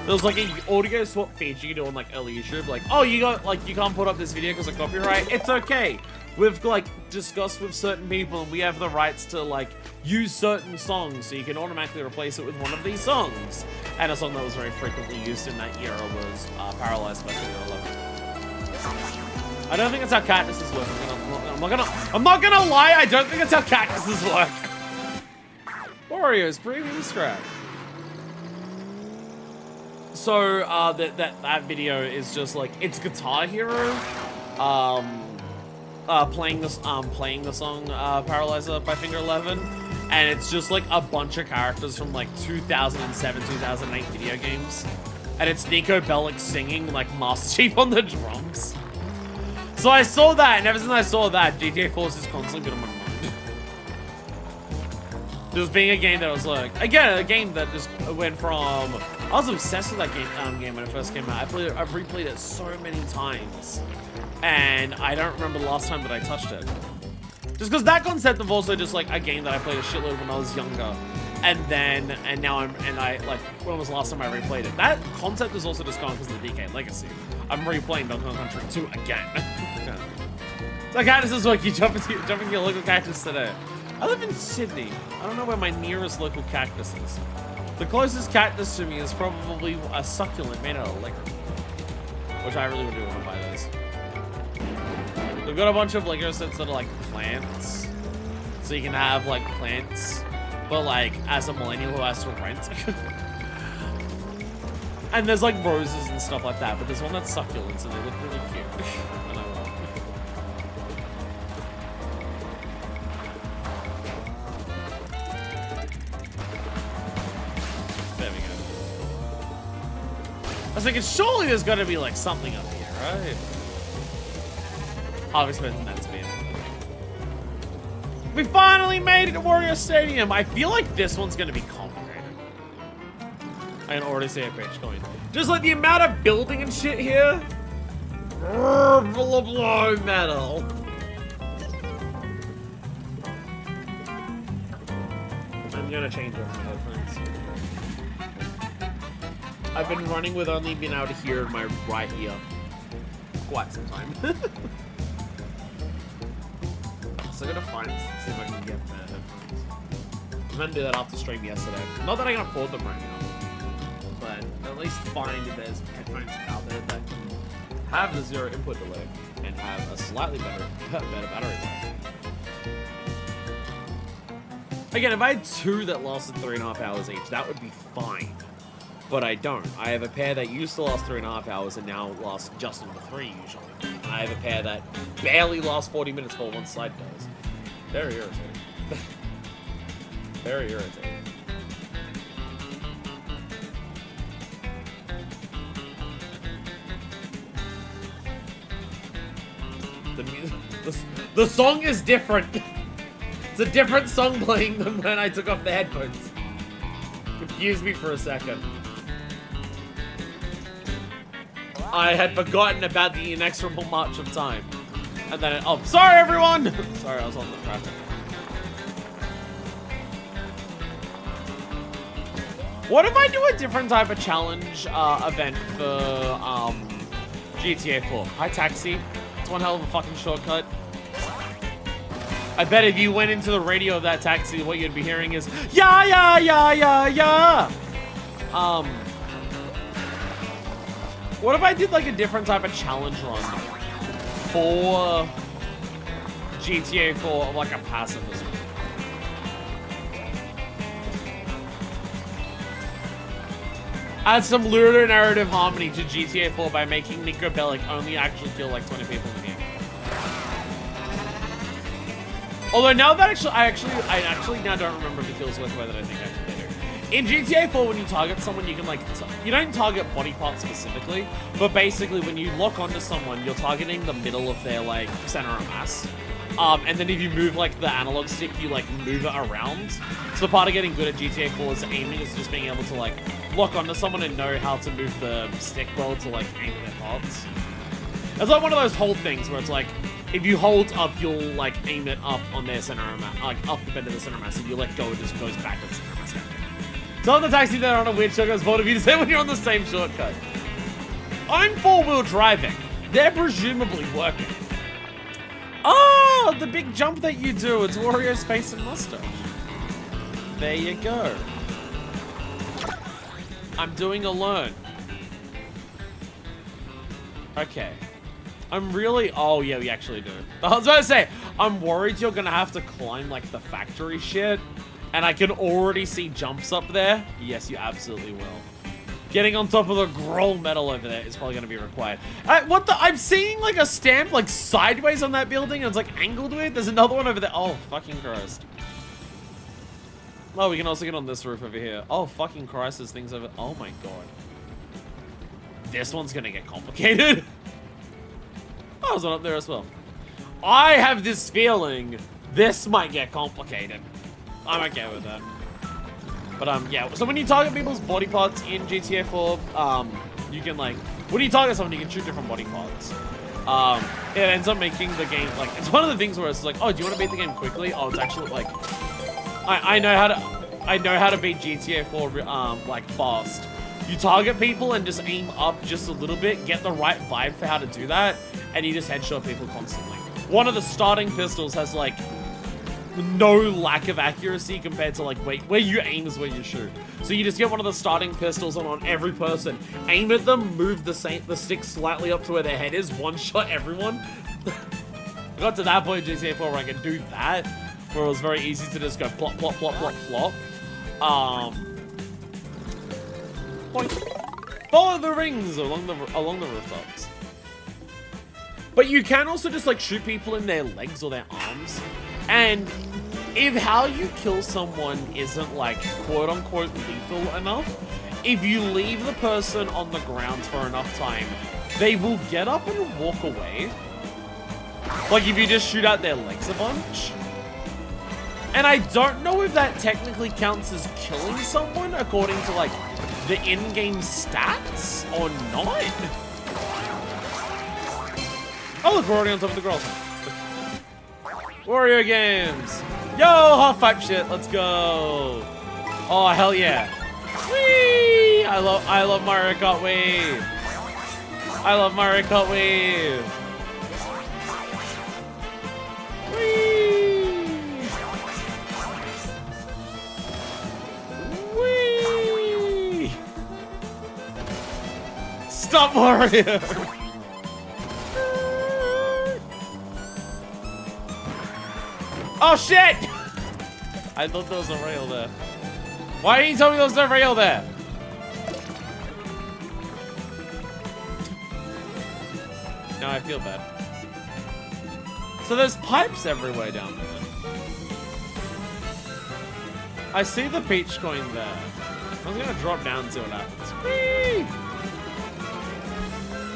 There was like an audio swap feature you do on like early YouTube, like, oh, you can't put up this video because of copyright. It's okay. We've like discussed with certain people and we have the rights to like use certain songs, so you can automatically replace it with one of these songs. And a song that was very frequently used in that era was Paralyzed by Finger 11. I don't think that's how cactuses work. I'm not gonna lie, I don't think that's how cactuses work. Warriors, premium scrap. So that video is just like, it's Guitar Hero playing the song Paralyzer by Finger 11, and it's just like a bunch of characters from like 2007, 2008 video games, and it's Nico Bellic singing like Master Chief on the drums. So I saw that, and ever since I saw that, GTA 4 has constantly been on my mind. Just being a game that was like, again, a game that just went from, I was obsessed with that game when it first came out. I've replayed it so many times, and I don't remember the last time that I touched it. Just because that concept of also just like a game that I played a shitload when I was younger, and now when was the last time I replayed it? That concept is also just gone because of the DK Legacy. I'm replaying Donkey Kong Country 2 again. So cactuses work, you jump into your local cactus today. I live in Sydney. I don't know where my nearest local cactus is. The closest cactus to me is probably a succulent made out of liquor, which I really do want to buy those. They've got a bunch of Lego sets that are like plants, so you can have like plants, but like as a millennial who has to rent. And there's like roses and stuff like that, but there's one that's succulents and they look really cute. And I want them. There we go. I was thinking, surely there's got to be like something up here, right? I was expecting that to be it. We finally made it to Warrior Stadium. I feel like this one's going to be complicated. I can already see a page going. Just like the amount of building and shit here. Full of low metal. I'm gonna change over my headphones. I've been running with only being able to hear my right ear quite some time. So I gotta see if I can get better headphones. I was meant to do that after stream yesterday. Not that I can afford them right now, but at least find if there's headphones out there that can have the 0 input delay and have a slightly better battery life. Again, if I had 2 that lasted 3.5 hours each, that would be fine. But I don't. I have a pair that used to last 3.5 hours and now last just under 3 usually. And I have a pair that barely lasts 40 minutes while one side does. Very irritating. Very irritating. The song is different. It's a different song playing than when I took off the headphones. Confused me for a second. I had forgotten about the inexorable march of time. And then, oh, sorry everyone! Sorry, I was on the traffic. What if I do a different type of challenge event for GTA 4? Hi, taxi. It's one hell of a fucking shortcut. I bet if you went into the radio of that taxi, what you'd be hearing is, yeah, yeah, yeah, yeah, yeah. What if I did like a different type of challenge run for GTA 4, like a pacifist? Add some lunar narrative harmony to GTA 4 by making Nico Bellic only actually kill like 20 people in the game. Although now that I actually now don't remember the kills with that I think actually they do. In GTA 4, when you target someone, you can like, you don't target body parts specifically, but basically when you lock onto someone, you're targeting the middle of their like center of mass. And then if you move like the analog stick, you like move it around. So part of getting good at GTA 4 is aiming, is just being able to like lock onto someone and know how to move the stick well to like aim their parts. It's like one of those hold things where it's like, if you hold up, you'll like aim it up on their center of mass, like up the bend of the center of mass. If you let go, it just goes back to the center of mass. So on the taxi, they're on a weird shortcut. It's bold of you to say when you're on the same shortcut. I'm 4-wheel driving. They're presumably working. Oh, the big jump that you do. It's Wario's face and mustache. There you go. I'm doing a learn. Okay. I'm really... Oh, yeah, we actually do. I was about to say, I'm worried you're going to have to climb, like, the factory shit. And I can already see jumps up there. Yes, you absolutely will. Getting on top of the Groll metal over there is probably going to be required. What the? I'm seeing, like, a stamp, like, sideways on that building. And it's, like, angled weird. There's another one over there. Oh, fucking Christ. Oh, we can also get on this roof over here. Oh, fucking Christ, there's things over... Oh, my God. This one's going to get complicated. Oh, there's one up there as well. I have this feeling this might get complicated. I'm okay with that. But, yeah. So when you target people's body parts in GTA 4, you can, like... When you target someone, you can shoot different body parts. It ends up making the game, like... It's one of the things where it's like, oh, do you want to beat the game quickly? Oh, it's actually, like... I know how to beat GTA 4, like, fast. You target people and just aim up just a little bit, get the right vibe for how to do that, and you just headshot people constantly. One of the starting pistols has, like, no lack of accuracy compared to, like, where you aim is where you shoot. So you just get one of the starting pistols on every person, aim at them, move the stick slightly up to where their head is, one-shot everyone. I got to that point in GTA 4 where I could do that, where it was very easy to just go plop, plop, plop, plop, plop. Point. Follow the rings along the rooftops. But you can also just like shoot people in their legs or their arms. And if how you kill someone isn't like quote unquote lethal enough, if you leave the person on the ground for enough time, they will get up and walk away. Like if you just shoot out their legs a bunch. And I don't know if that technically counts as killing someone according to like the in-game stats or not. Oh look, we're already on top of the girls. Wario games. Yo, half pipe shit, let's go. Oh hell yeah. Whee! I love Mario Kart Wave. I love Mario Kart Wave. Whee! Stop, Mario! Oh shit! I thought there was a rail there. Why didn't you tell me there was no rail there? Now I feel bad. So there's pipes everywhere down there. I see the peach coin there. I was gonna drop down and see what happens. Whee!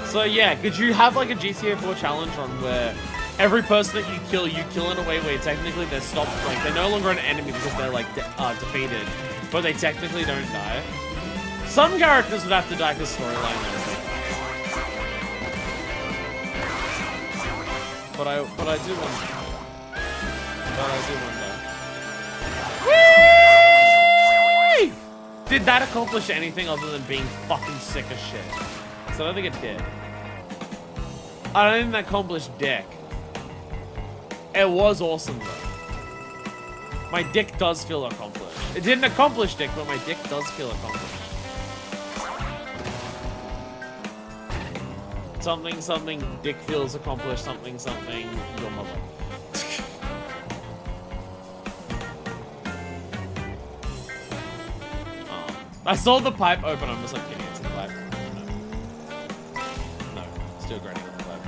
So yeah, could you have like a GTA 4 challenge on where every person that you kill in a way where technically they're stopped, like they're no longer an enemy because they're like defeated, but they technically don't die. Some characters would have to die because storyline and everything. But I do wonder. Whee! Did that accomplish anything other than being fucking sick as shit? So I don't think it did. I don't think that accomplished dick. It was awesome though. My dick does feel accomplished. It didn't accomplish dick, but my dick does feel accomplished. Something, something, dick feels accomplished, something, something, your mother. I saw the pipe open, I'm just like, getting into the pipe. No, still grinding on the pipe.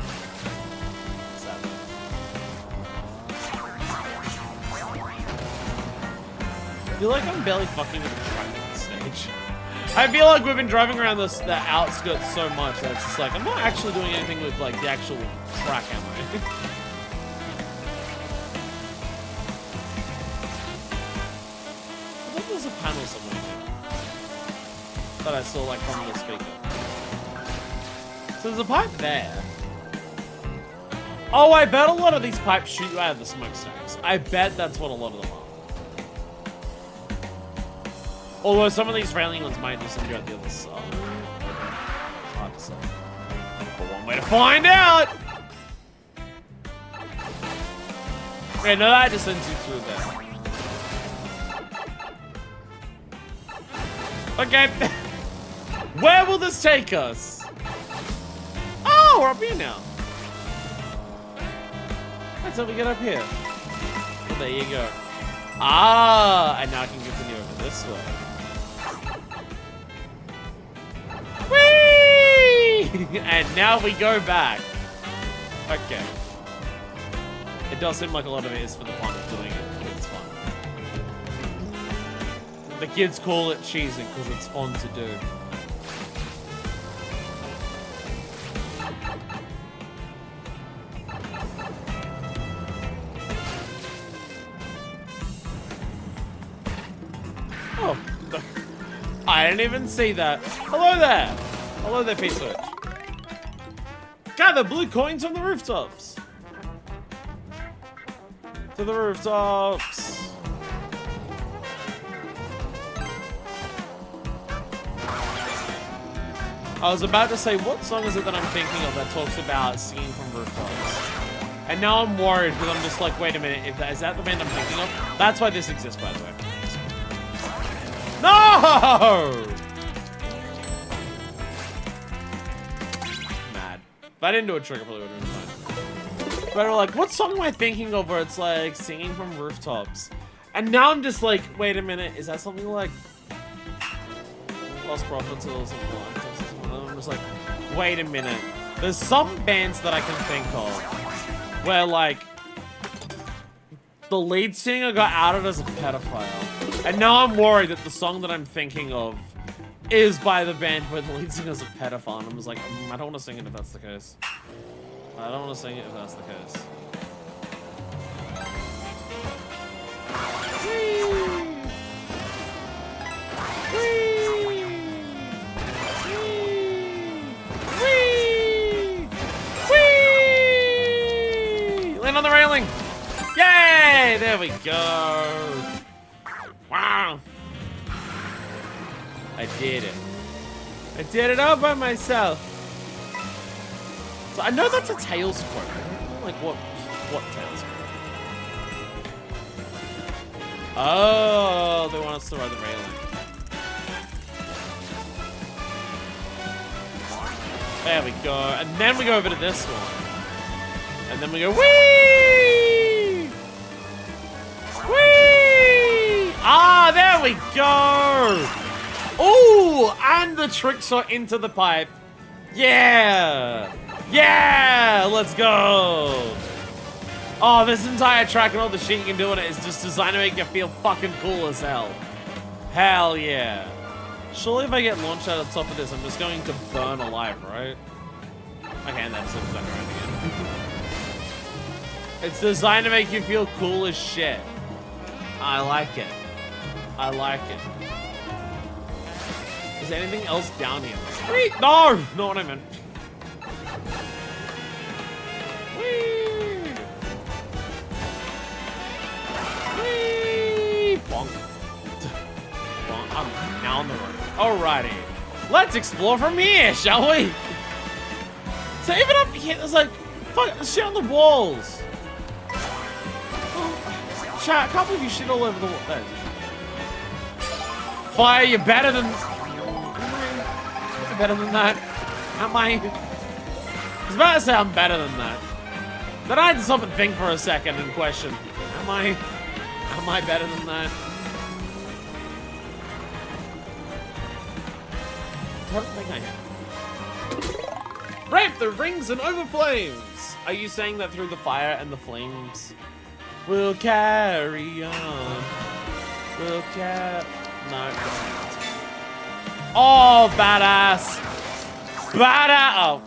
Sadly. I feel like I'm barely fucking with the track on this stage. I feel like we've been driving around the outskirts so much that it's just like, I'm not actually doing anything with like the actual track, am I? I thought there was a panel somewhere that I saw like from the speaker. So there's a pipe there. Oh, I bet a lot of these pipes shoot you out of the smokestacks. I bet that's what a lot of them are. Although some of these railing ones might just send you out the other side. It's hard to say. But one way to find out! Okay, no, that just sends you through there. Okay. Where will this take us? Oh, we're up here now. That's how we get up here. Well, there you go. Ah, and now I can continue over this way. Whee! And now we go back. Okay. It does seem like a lot of it is for the fun of doing it, because it's fun. The kids call it cheesing because it's fun to do. Oh, I didn't even see that. Hello there. Hello there, Pete Switch. Gather blue coins from the rooftops. To the rooftops. I was about to say, what song is it that I'm thinking of that talks about singing from rooftops? And now I'm worried because I'm just like, wait a minute, is that the band I'm thinking of? That's why this exists, by the way. No! Mad. If I didn't do a trick, I probably would have been fine. But we're like, what song am I thinking of where it's like singing from rooftops? And now I'm just like, wait a minute, is that something like Lost Prophets or something like that? I'm just like, wait a minute. There's some bands that I can think of where like the lead singer got outed as a pedophile. And now I'm worried that the song that I'm thinking of is by the band where the lead singer's a pedophile. And I'm just like, I don't want to sing it if that's the case. I don't want to sing it if that's the case. Whee! Whee! Whee! Whee! Land on the railing! Yay! There we go! Wow! I did it. I did it all by myself. So I know that's a Tails quote. I don't know, like what Tails quote? Oh, they want us to ride the railing. There we go. And then we go over to this one. And then we go, whee! Whee! Ah, there we go. Ooh, and the trick shot into the pipe. Yeah. Yeah, let's go. Oh, this entire track and all the shit you can do in it is just designed to make you feel fucking cool as hell. Hell yeah. Surely if I get launched out of the top of this, I'm just going to burn alive, right? Okay, and that's back around again. It's designed to make you feel cool as shit. I like it. I like it. Is there anything else down here? Wait, no! Not what I meant. Whee! Whee! Bonk. Bonk. I'm now on the road. Alrighty. Let's explore from here, shall we? So even up here, there's like, fuck, there's shit on the walls. Oh, chat, I can't believe you shit all over the wall. There. Fire, you're better than... You're better than that. Am I? I was about to say I'm better than that. Then I had to stop and think for a second and question, am I better than that? I don't think I am. Brave the rings and over flames! Are you saying that through the fire and the flames will carry on? Will no. Oh, badass! Badass! Oh.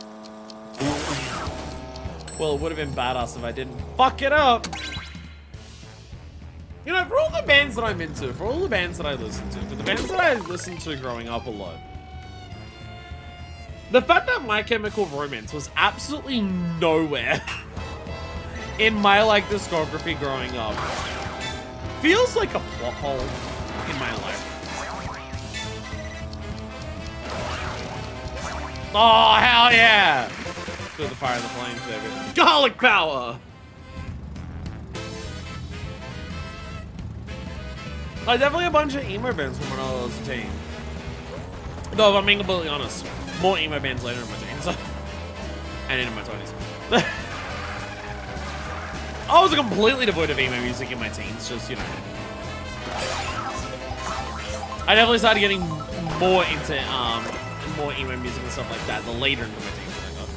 Well, it would have been badass if I didn't fuck it up. You know, for all the bands that I'm into, for all the bands that I listen to, for the bands that I listened to growing up a lot, the fact that My Chemical Romance was absolutely nowhere in my, like, discography growing up feels like a plot hole in my life. Oh, hell yeah! Through the fire and the flames, baby. Garlic power! Definitely a bunch of emo bands from when I was a teen. Though, if I'm being completely honest, more emo bands later in my teens. And in my 20s. I was completely devoid of emo music in my teens, just, you know. I definitely started getting more into more emo music and stuff like that the later into my teens than I got.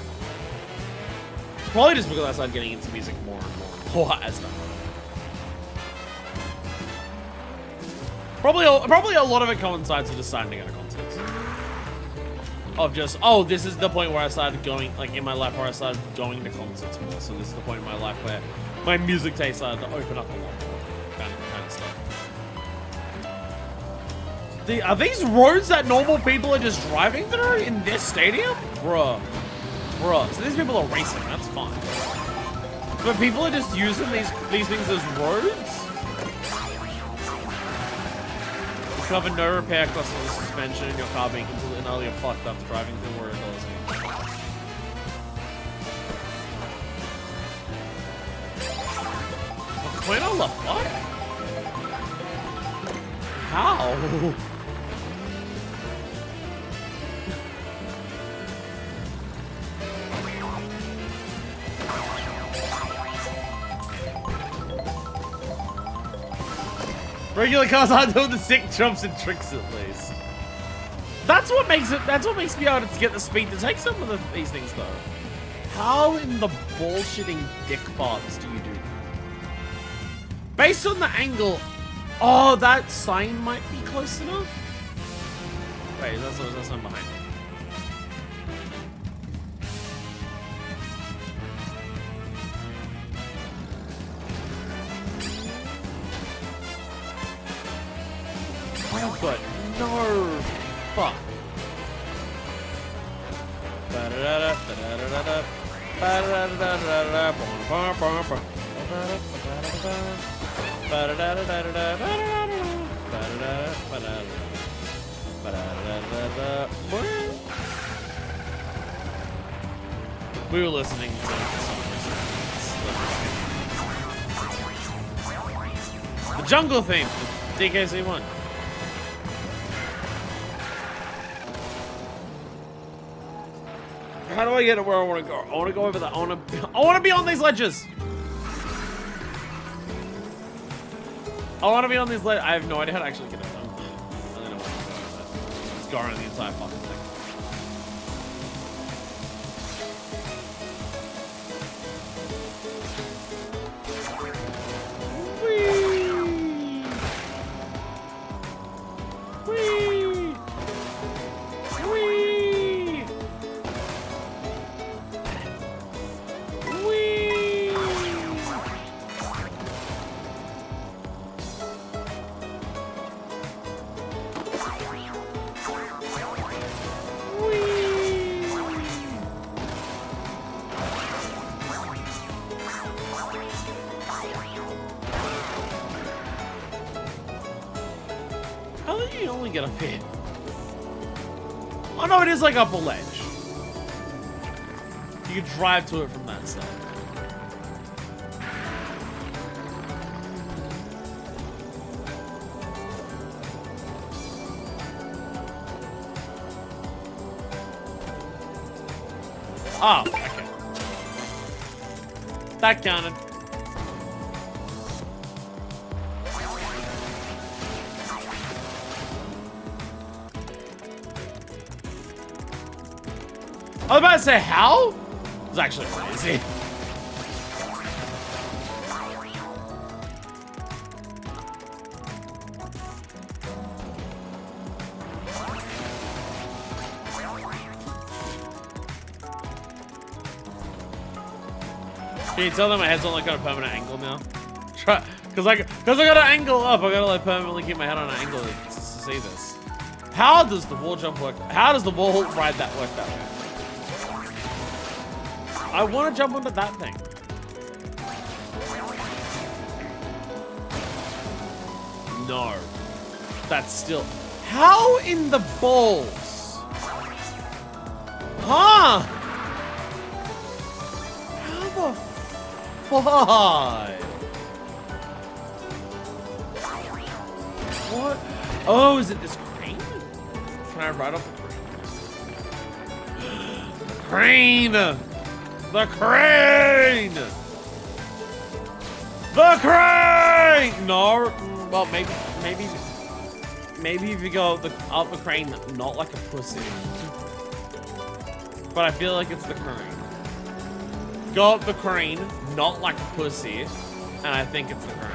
Probably just because I started getting into music more and more as time. Probably a lot of it coincides with deciding to go to concerts. Of just, oh, this is the point where I started going, like, in my life where I started going to concerts more. So this is the point in my life where my music taste started to open up a lot more. Kind of stuff. Are these roads that normal people are just driving through in this stadium? Bruh. So these people are racing, that's fine. But people are just using these things as roads? You have a no repair cost of the suspension in your car being completely and utterly fucked up driving through where it goes. When on the fuck? How? Regular cars aren't doing the sick jumps and tricks at least. That's what makes me able to get the speed to take some of these things though. How in the bullshitting dick farts do you do that? Based on the angle, oh, that sign might be close enough. Wait, that's something behind it. Oh, but no, fuck. We were listening to the jungle theme, DKC1. How do I get to where I want to go? I want to go over there. I want to be on these ledges. I want to be on these ledges. I have no idea how to actually get over them. I don't know what I'm doing with it. Let's go around the entire fucking thing. How did you only get up here? Oh no, it is like up a ledge. You can drive to it from that side. Oh, okay. That counted. I was about to say, how? It's actually crazy. Can you tell that my head's on like on a permanent angle now? Try, cause I got an angle up. I gotta like permanently keep my head on an angle to see this. How does the wall jump work? How does the wall ride that work that way? I want to jump onto that thing. No. That's still... How in the balls? Huh? How the fuck? What? Oh, is it this crane? Can I ride up the crane? Crane! The crane! The crane! No, well, maybe if you go up the crane, not like a pussy. But I feel like it's the crane. Go up the crane, not like a pussy, and I think it's the crane.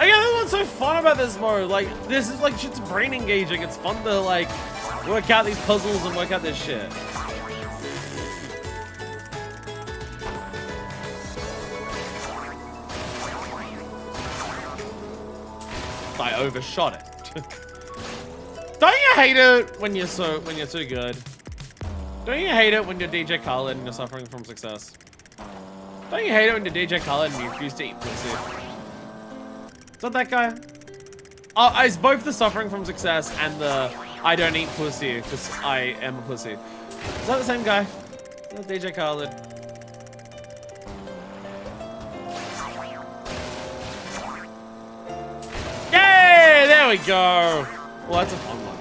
Again, that's what's so fun about this mode. Like, this is like shit's brain engaging. It's fun to like work out these puzzles and work out this shit. I overshot it. Don't you hate it when you're too good? Don't you hate it when you're DJ Khaled and you're suffering from success? Don't you hate it when you're DJ Khaled and you refuse to eat pussy? Is that that guy? Oh, it's both the suffering from success and the I don't eat pussy because I am a pussy. Is that the same guy? Is that DJ Khaled? Yay! There we go. Well, that's a fun one.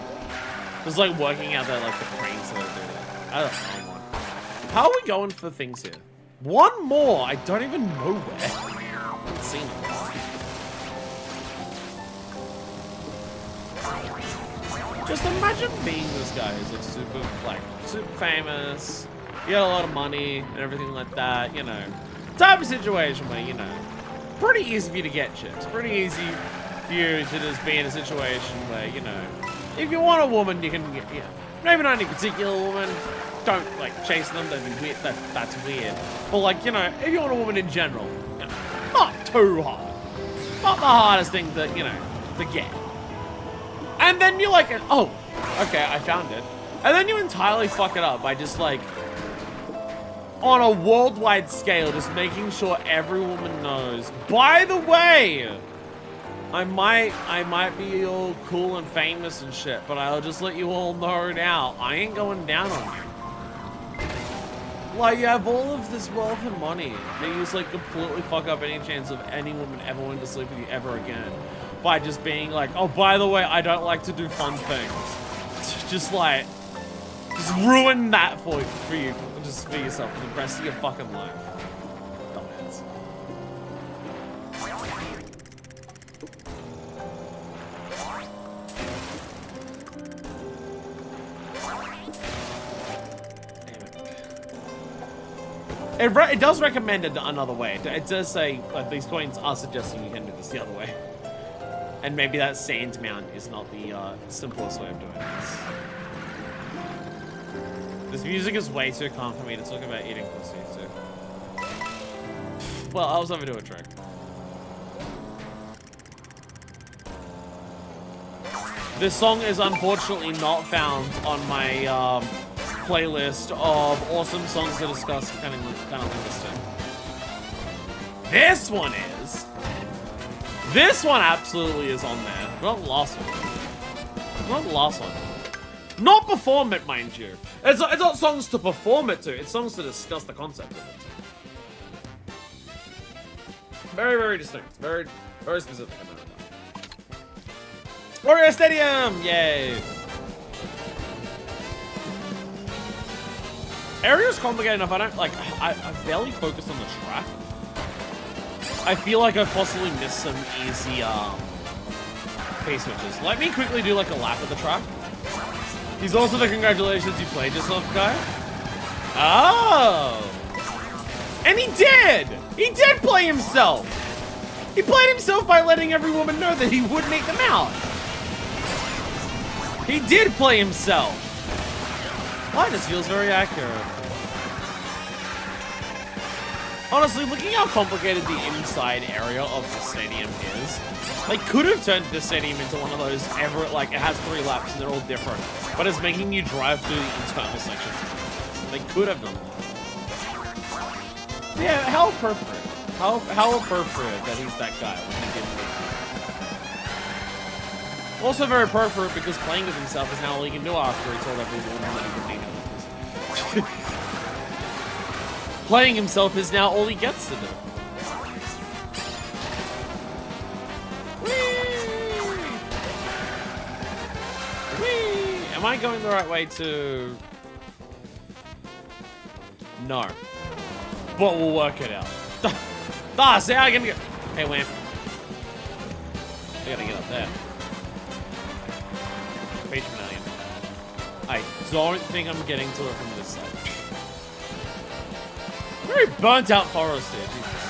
Just like working out that like the cranes that are doing that. That's a fun one. How are we going for things here? One more. I don't even know where. I haven't seen it. Just imagine being this guy who's like super famous, you got a lot of money and everything like that, you know. Type of situation where, you know, pretty easy for you to get chicks. Pretty easy for you to just be in a situation where, you know, if you want a woman, you can get, you know, maybe not any particular woman, don't like chase them, that'd be weird, that's weird. But like, you know, if you want a woman in general, you know, not too hard. Not the hardest thing that, you know, to get. And then you're like, oh, okay, I found it. And then you entirely fuck it up by just like, on a worldwide scale, just making sure every woman knows. By the way, I might be all cool and famous and shit, but I'll just let you all know now, I ain't going down on you. Like, you have all of this wealth and money that you just like completely fuck up any chance of any woman ever wanting to sleep with you ever again. By just being like, oh, by the way, I don't like to do fun things. Just like, Just ruin that for you, just for yourself for the rest of your fucking life. Dumbass. It does recommend another way. It does say these coins are suggesting you can do this the other way. And maybe that sand mount is not the simplest way of doing this. This music is way too calm for me to talk about eating pussy too. Well, I was over to a trick. This song is unfortunately not found on my playlist of awesome songs to discuss kind of linguistic. This one is. This one absolutely is on there. Not the last one. Not the last one. Not perform it, mind you. It's not songs to perform it to. It's songs to discuss the concept of it. Very, very distinct. Very, very specific. Warrior Stadium! Yay! Area's complicated enough. I barely focus on the track. I feel like I've possibly missed some easy pace switches. Let me quickly do like a lap of the track. He's also the congratulations you played yourself guy. Oh! And he did! He did play himself! He played himself by letting every woman know that he wouldn't eat them out. He did play himself. Well, this feels very accurate. Honestly, looking how complicated the inside area of the stadium is, they could have turned the stadium into one of those it has 3 laps and they're all different, but it's making you drive through the internal sections. They could have done that. Yeah, how appropriate. How appropriate that he's that guy when he didn't leave. Also very appropriate because playing with himself is now all he can do after he told every woman that he wouldn't eat others. Playing himself is now all he gets to do. Whee! Whee! Am I going the right way to... No. But we'll work it out. See how I can get... Hey, Wham. I gotta get up there. Page medallion. I don't think I'm getting to it from this side. Very burnt out forest here, Jesus.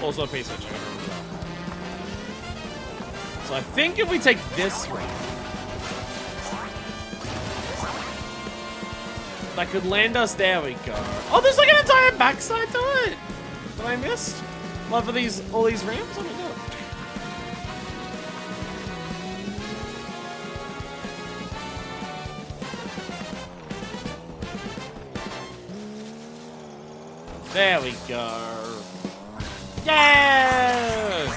Also a pace switch, I gotta remember that. So I think if we take this way, that could land us. There we go. Oh, there's like an entire backside to it that I missed. Love of all these ramps. Oh my god. There we go. Yay!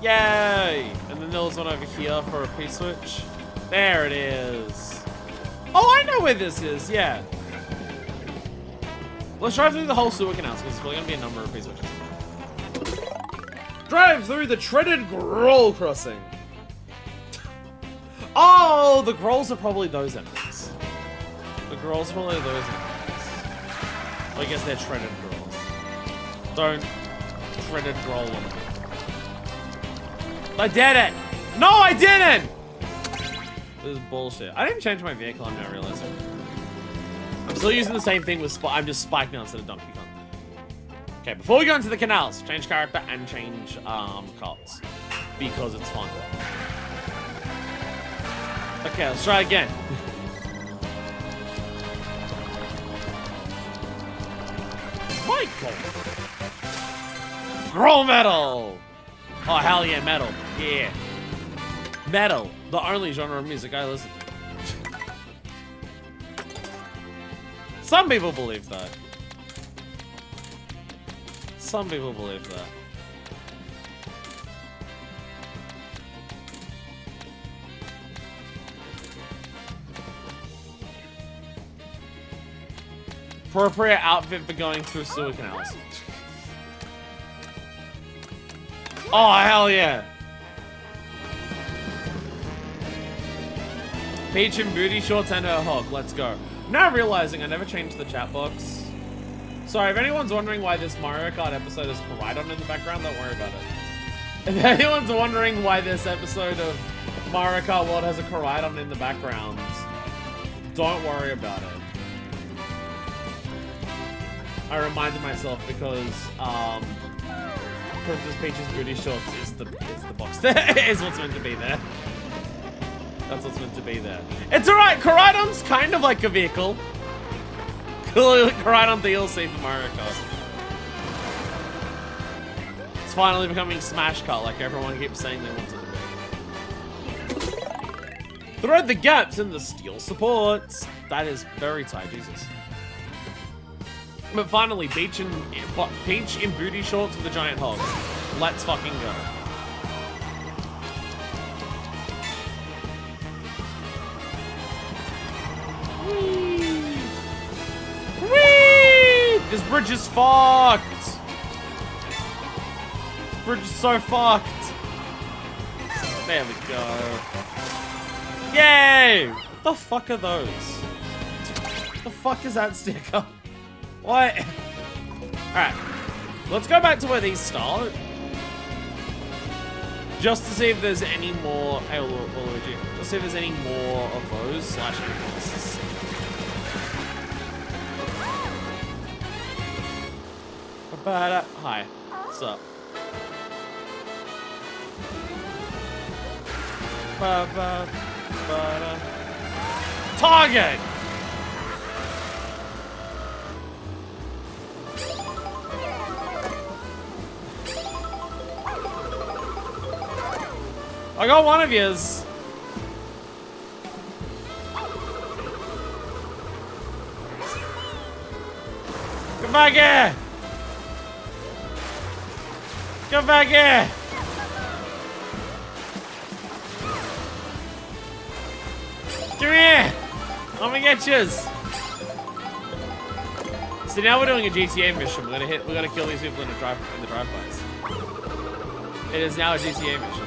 Yay! And then there was one over here for a P-switch. There it is. Oh, I know where this is, yeah. Let's drive through the whole sewer canal, because there's probably going to be a number of P-switches. Drive through the treaded Groll crossing. Oh, the Grolls are probably those enemies. The Grolls are probably those enemies. Well, I guess they're treaded Grolls. Don't treaded Groll them. I did it! No, I didn't! This is bullshit. I didn't change my vehicle, I'm not realizing. I'm still using the same thing with I'm just Spike now instead of Donkey Kong. Okay, before we go into the canals, change character and change carts. Because it's fun. Okay, let's try again. My god! Groll metal! Oh, hell yeah, metal. Yeah. Metal, the only genre of music I listen to. Some people believe that. Some people believe that. Appropriate outfit for going through sewer canals. Oh, hell yeah. Peach in booty shorts and her hog. Let's go. Now realizing I never changed the chat box. Sorry, if anyone's wondering why this Mario Kart episode is Koraidon in the background, don't worry about it. If anyone's wondering why this episode of Mario Kart World has a Koraidon in the background, don't worry about it. I reminded myself because Princess Peach's booty shorts is the box there. Is what's meant to be there. That's what's meant to be there. It's alright, Koraidon's kind of like a vehicle. Koraidon DLC for Mario Kart. It's finally becoming Smash Kart like everyone keeps saying they want it to be. Thread the gaps in the steel supports. That is very tight, Jesus. But finally, Peach in booty shorts with a giant hog. Let's fucking go. Whee! Whee! This bridge is fucked. This bridge is so fucked. There we go. Yay! What the fuck are those? What the fuck is that sticker? What? Alright. Let's go back to where these start. Just to see if there's any more. Hey, Luigi. Just to see if there's any more of those. Actually, this is. Hi. What's up? Target! I got one of yous. Come back here! Come back here! Come here! Let me get yous. So now we're doing a GTA mission. We're gonna kill these people in the drive-bys. It is now a GTA mission.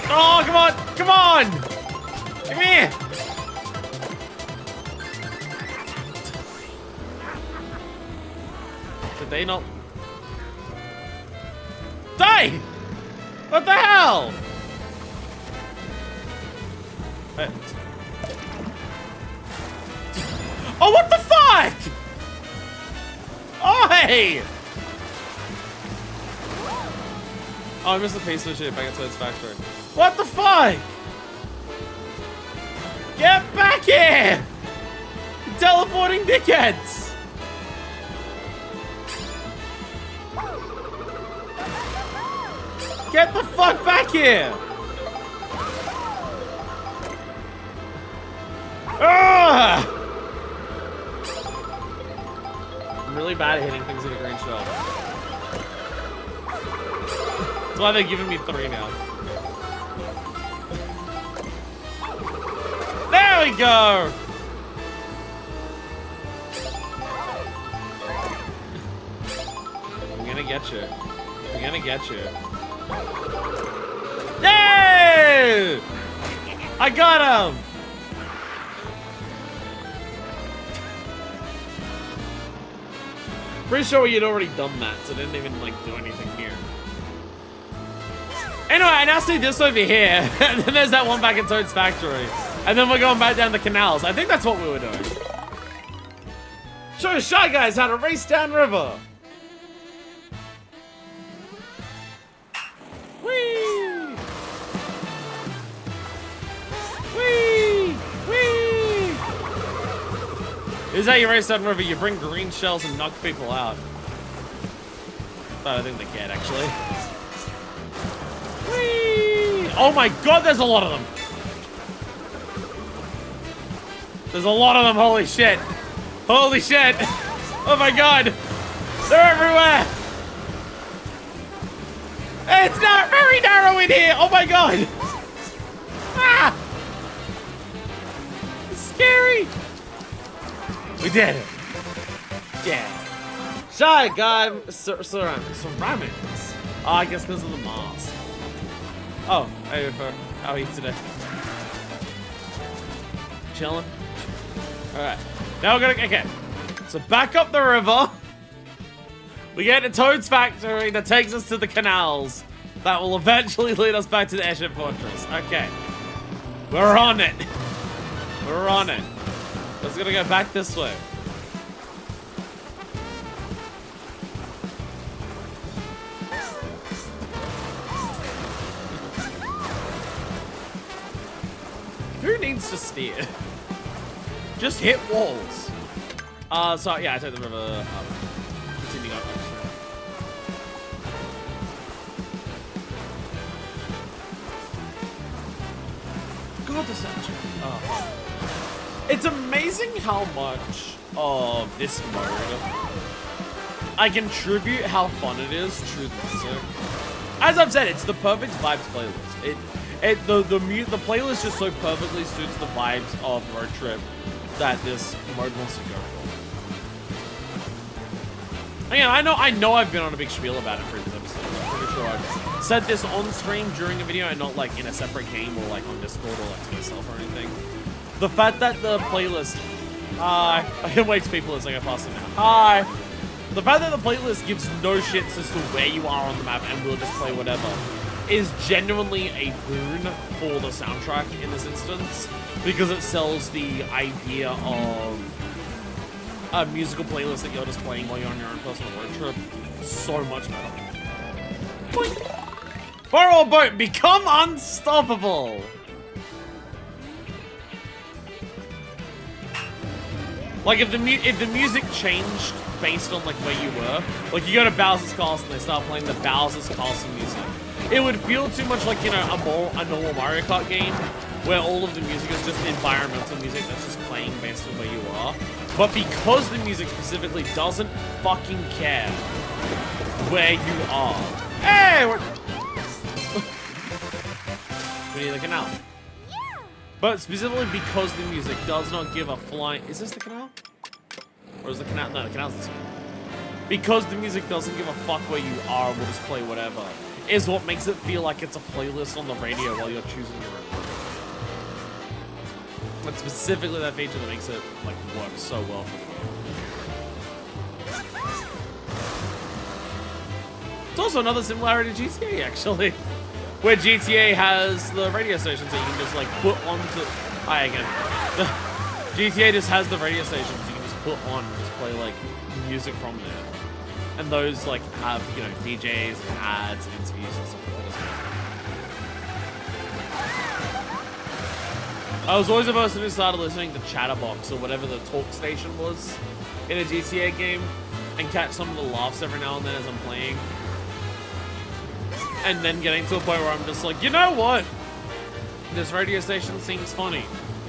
Oh, come on! Come on! Come here! Did they not... Die! What the hell? Oh, what the fuck? Oh, hey! Oh, I missed the pace switch back into its factory. What the fuck? Get back here! You're teleporting dickheads! Get the fuck back here! Ugh! I'm really bad at hitting things with a green shell. That's why they're giving me 3 now. There we go! I'm gonna get you. I'm gonna get you. Yay! I got him! Pretty sure you'd already done that, so I didn't even like do anything here. Anyway, I now see this over here, and then there's that one back in Toad's factory. And then we're going back down the canals. I think that's what we were doing. Show Shy Guys how to race down river. Whee! Whee! Whee! This is how you race down river. You bring green shells and knock people out. I don't think they can, actually. Whee! Oh my god, there's a lot of them. There's a lot of them, holy shit. Holy shit. Oh my god. They're everywhere. It's not very narrow in here. Oh my god. Ah. It's scary. We did it. Yeah. Shy guy, ceramics. Oh, I guess because of the mask. Oh, hey, how are you today? Chilling. All right. Now we're gonna, okay. So back up the river. We get to Toad's factory that takes us to the canals. That will eventually lead us back to the airship fortress. Okay. We're on it. We're on it. Let's gonna go back this way. Who needs to steer? Just hit walls. So yeah, I take the river. Continue up. God, the soundtrack. Oh. It's amazing how much of this mode I contribute how fun it is to the music. As I've said, it's the perfect vibes playlist. The playlist just so perfectly suits the vibes of Road Trip that this mode wants to go for. Again, I know I've been on a big spiel about it in previous episodes. I'm pretty sure I've said this on stream during a video and not like in a separate game or like on Discord or like to myself or anything. The fact that the playlist, I can wait to people as I go past it now. Hi. The fact that the playlist gives no shits as to where you are on the map and will just play whatever is genuinely a boon for the soundtrack in this instance, because it sells the idea of a musical playlist that you're just playing while you're on your own personal road trip so much better. Boink. Borrow a boat, become unstoppable! Like if the music changed based on like where you were, like you go to Bowser's Castle and they start playing the Bowser's Castle music, it would feel too much like, you know, a normal Mario Kart game where all of the music is just environmental music that's just playing based on where you are. But because the music specifically doesn't fucking care where you are. Hey! We need the canal. But specifically because the music does not give a flying... Is this the canal? Or is the canal... No, the canal's this one. Because the music doesn't give a fuck where you are and will just play whatever, is what makes it feel like it's a playlist on the radio while you're choosing your own. But specifically that feature that makes it like work so well for the game. It's also another similarity to GTA actually, where GTA has the radio station so you can just like put onto... Hi again. GTA just has the radio stations you can just put on and just play like music from there. And those like have, you know, DJs and ads and interviews and stuff like that as well. I was always a person who started listening to Chatterbox or whatever the talk station was in a GTA game and catch some of the laughs every now and then as I'm playing. And then getting to a point where I'm just like, you know what? This radio station seems funny.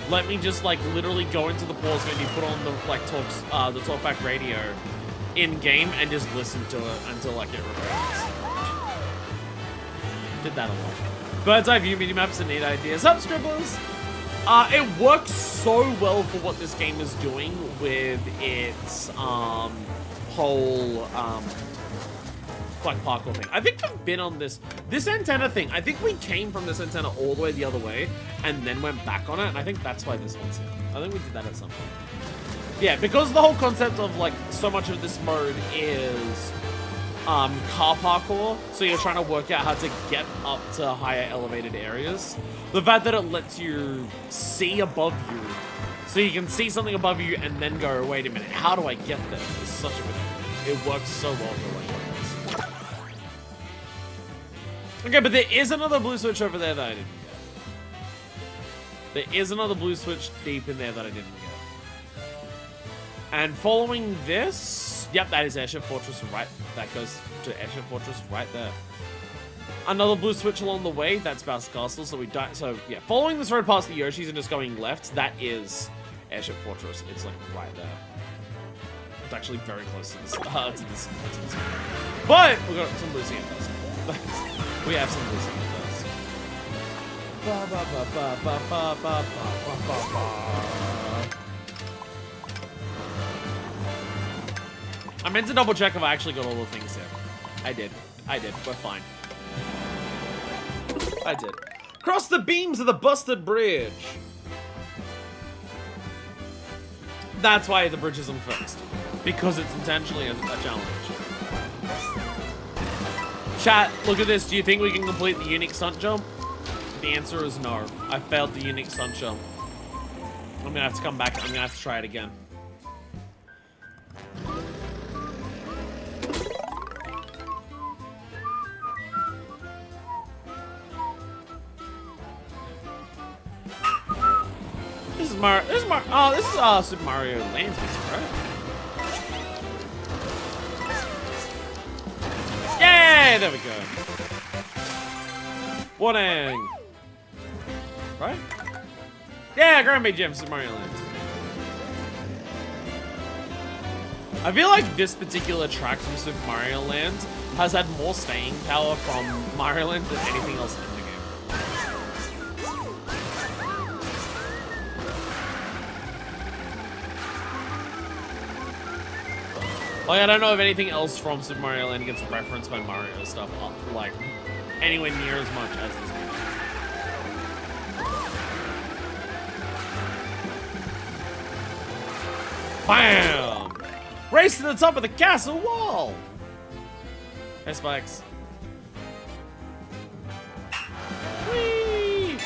Let me just like literally go into the pause menu, put on the like the talkback radio in game and just listen to it until like it reverts. Did that a lot. Bird's eye view minimaps and neat ideas. Up, Scribblers! It works so well for what this game is doing with its whole like parkour thing. I think we've been on this antenna thing. I think we came from this antenna all the way the other way and then went back on it, and I think that's why this one's here. I think we did that at some point. Yeah, because the whole concept of like so much of this mode is car parkour, so you're trying to work out how to get up to higher elevated areas. The fact that it lets you see above you, so you can see something above you and then go, wait a minute, how do I get there? It's such a good idea. It works so well for like what it is. Okay, but there is another blue switch over there that I didn't get. There is another blue switch deep in there that I didn't get. And following this, yep, that is Airship Fortress right. That goes to Airship Fortress right there. Another blue switch along the way, that's Bowser's Castle, so we don't, so yeah, following this road past the Yoshis and just going left, that is Airship Fortress. It's like right there. It's actually very close to this, to this. But we got some Lousy in first. We have some Lousy in first. Ba ba ba ba ba ba ba ba ba ba. I meant to double check if I actually got all the things here. I did. We're fine. I did. Cross the beams of the busted bridge. That's why the bridge isn't fixed. Because it's intentionally a challenge. Chat, look at this. Do you think we can complete the unique stunt jump? The answer is no. I failed the unique stunt jump. I'm gonna have to come back. I'm gonna have to try it again. This is Super Mario Land, right? Yay! There we go. Warning. Right? Yeah, Grand Bay Gym, Super Mario Land. I feel like this particular track from Super Mario Land has had more staying power from Mario Land than anything else in the game. Like, I don't know if anything else from Super Mario Land gets referenced by Mario stuff, like, anywhere near as much as this game. Bam! Race to the top of the castle wall! Hey, Spikes. Whee!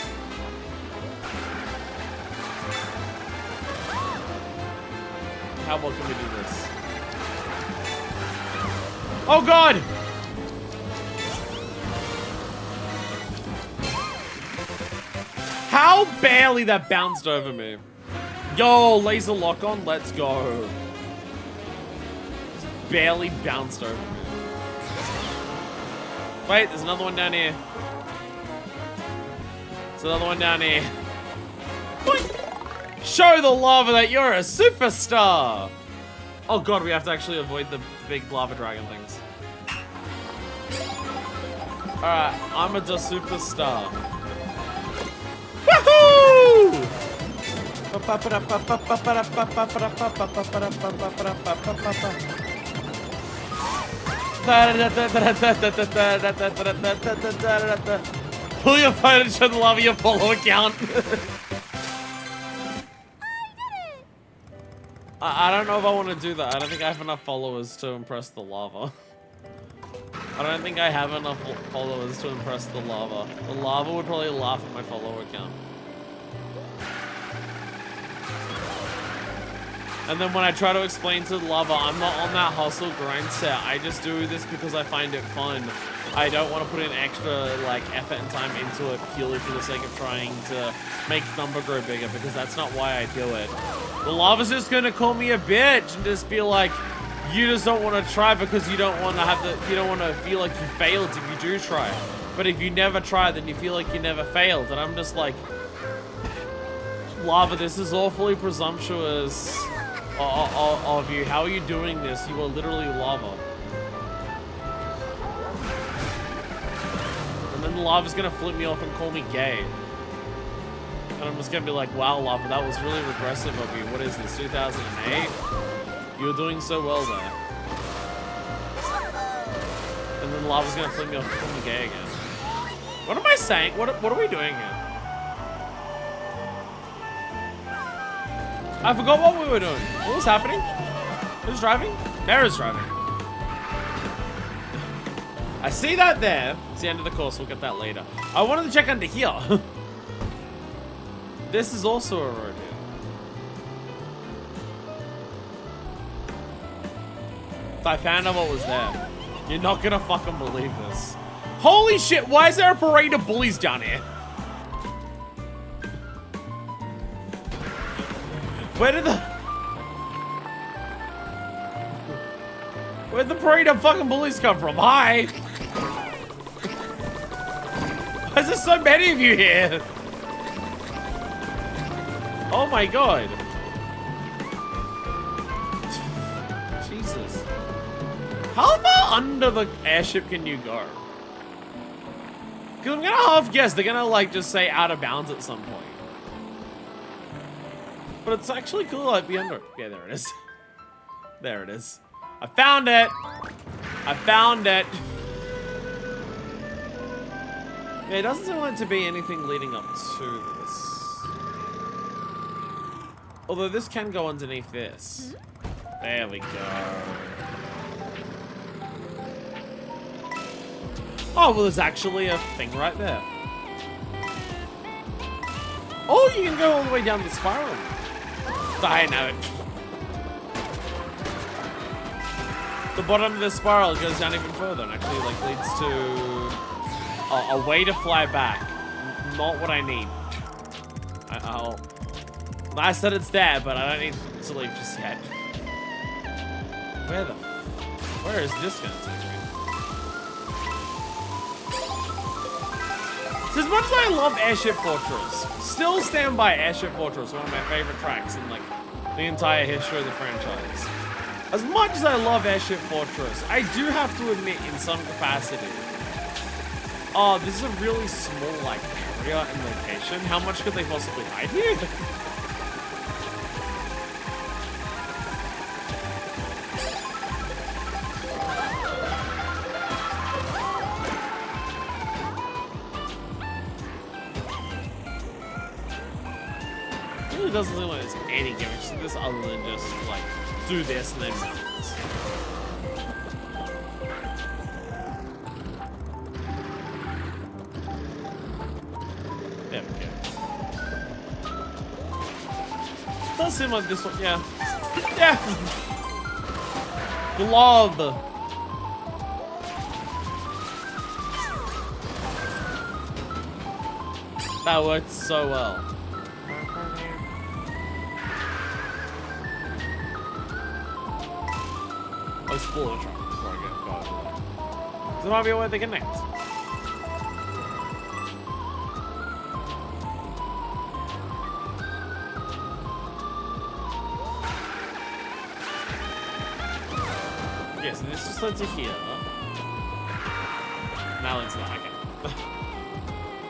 How well can we do this? Oh god! How barely that bounced over me. Yo, laser lock on, let's go. Just barely bounced over me. Wait, there's another one down here. There's another one down here. Boink. Show the lava that you're a superstar. Oh god, we have to actually avoid the big lava dragon things. Alright, I'm a superstar. Woohoo! Pull your phone and show the lava your follow account. I don't know if I want to do that. I don't think I have enough followers to impress the lava. I don't think I have enough followers to impress the lava. The lava would probably laugh at my follower account. And then when I try to explain to the lava, I'm not on that hustle grind set. I just do this because I find it fun. I don't want to put in extra like effort and time into it purely for the sake of trying to make the number grow bigger, because that's not why I do it. The lava's just gonna call me a bitch and just be like, you just don't want to try because you don't want to have the, you don't want to feel like you failed if you do try. But if you never try, then you feel like you never failed. And I'm just like, lava, this is awfully presumptuous of you. How are you doing this? You are literally lava. And then the lava's gonna flip me off and call me gay. And I'm just gonna be like, wow, lava, that was really regressive of you. What is this, 2008? You were doing so well there. And then the lava's gonna flip me off and call me gay again. What am I saying? What are we doing here? I forgot what we were doing. What was happening? Who's driving? Mara's driving. I see that there. It's the end of the course. We'll get that later. I wanted to check under here. This is also a road here. So I found out what was there. You're not gonna fucking believe this. Holy shit, why is there a parade of bullies down here? Where'd the parade of fucking bullies come from? Hi! Why is there so many of you here? Oh my god. Jesus. How far under the airship can you go? Because I'm gonna half guess they're gonna like just say out of bounds at some point. But it's actually cool, like, be under. Yeah, there it is. There it is. I found it. I found it. Yeah, it doesn't seem like to be anything leading up to this. Although this can go underneath this. There we go. Oh, well, there's actually a thing right there. Oh, you can go all the way down the spiral. I know. The bottom of the spiral goes down even further and actually like leads to a way to fly back. Not what I need. I said it's there, but I don't need to leave just yet. Where is this gonna take me? So as much as I love Airship Fortress, still stand by Airship Fortress, one of my favorite tracks in like the entire history of the franchise. As much as I love Airship Fortress, I do have to admit in some capacity, oh, this is a really small like area and location. How much could they possibly hide here? It doesn't seem like there's any gimmicks to this other than just like do this and then mountains. There we go. Does seem like this one, yeah. Yeah! Glove! That worked so well. I'll explore the truck before I go over there. There might be a way they connect. Yeah, so this just led to here. Now leads to that, okay.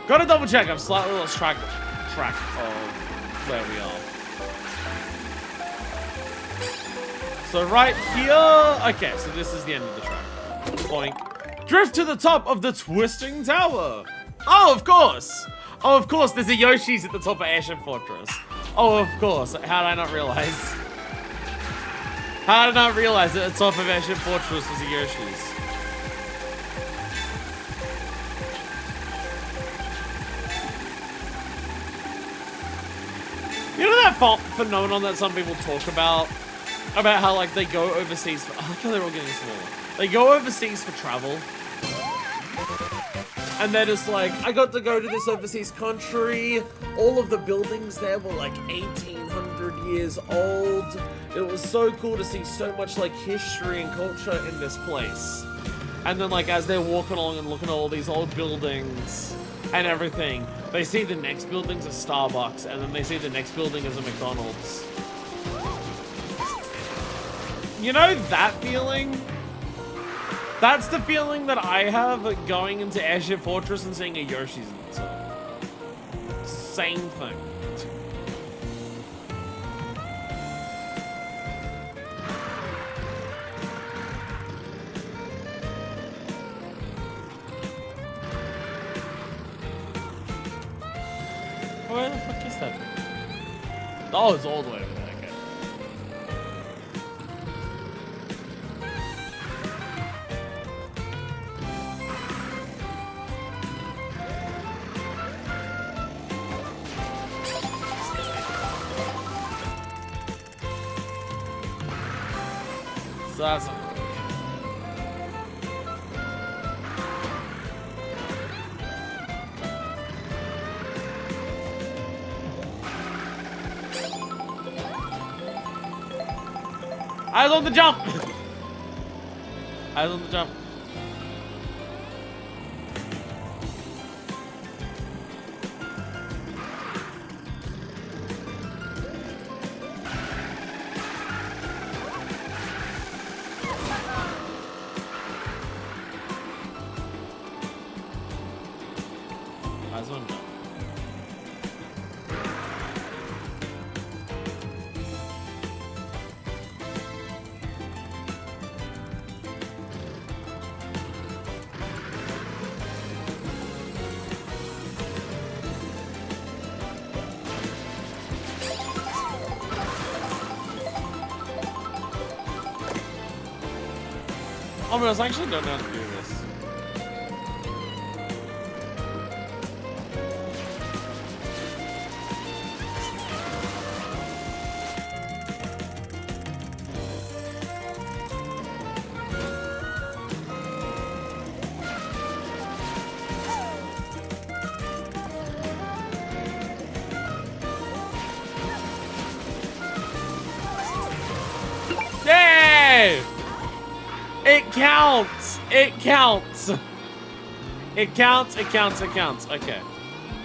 Gotta double check, I've slightly lost track of where we are. So right here, okay, so this is the end of the track. Boink. Drift to the top of the twisting tower. Oh, of course. Oh, of course, there's a Yoshi's at the top of Airship Fortress. Oh, of course. How did I not realize? How did I not realize that at the top of Airship Fortress was a Yoshi's? You know that phenomenon that some people talk about how like they go overseas for, I like how they're all getting smaller. They go overseas for travel. And they're just like, I got to go to this overseas country. All of the buildings there were like 1800 years old. It was so cool to see so much like history and culture in this place. And then like as they're walking along and looking at all these old buildings and everything, they see the next building's a Starbucks, and then they see the next building is a McDonald's. You know that feeling? That's the feeling that I have going into Airship Fortress and seeing a Yoshi's in the top. Same thing. Where the fuck is that thing? Oh, it's all the way over there. Okay. So that's not good. I was on the jump! I was on the jump. I was on the jump. Oh no, I actually don't know how to do this. Yay! It counts! It counts! It counts, it counts, it counts. Okay.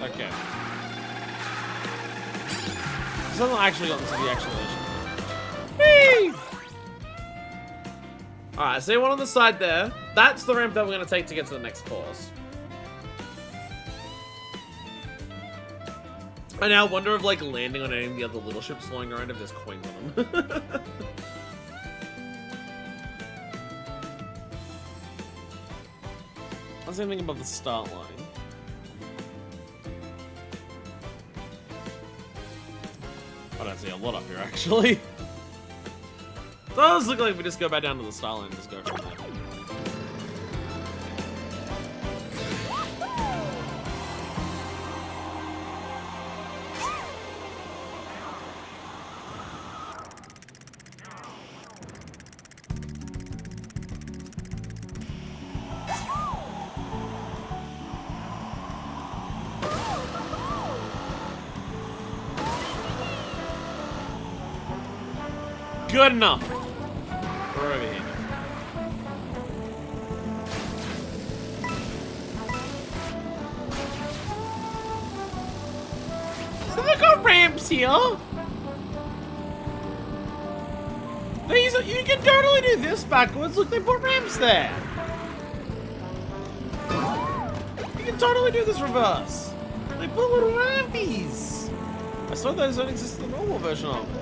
Okay. This hasn't actually gotten to the explanation. Whee! Alright, see one on the side there. That's the ramp that we're going to take to get to the next course. I now wonder if, like, landing on any of the other little ships flying around, if there's coins on them. I was anything above the start line. I don't see a lot up here, actually. It does look like we just go back down to the start line and just go from there. Good enough. We're over here. So they got ramps here. You can totally do this backwards. Look, they put ramps there. You can totally do this reverse. They put little rampies. I swear those don't exist in the normal version of it.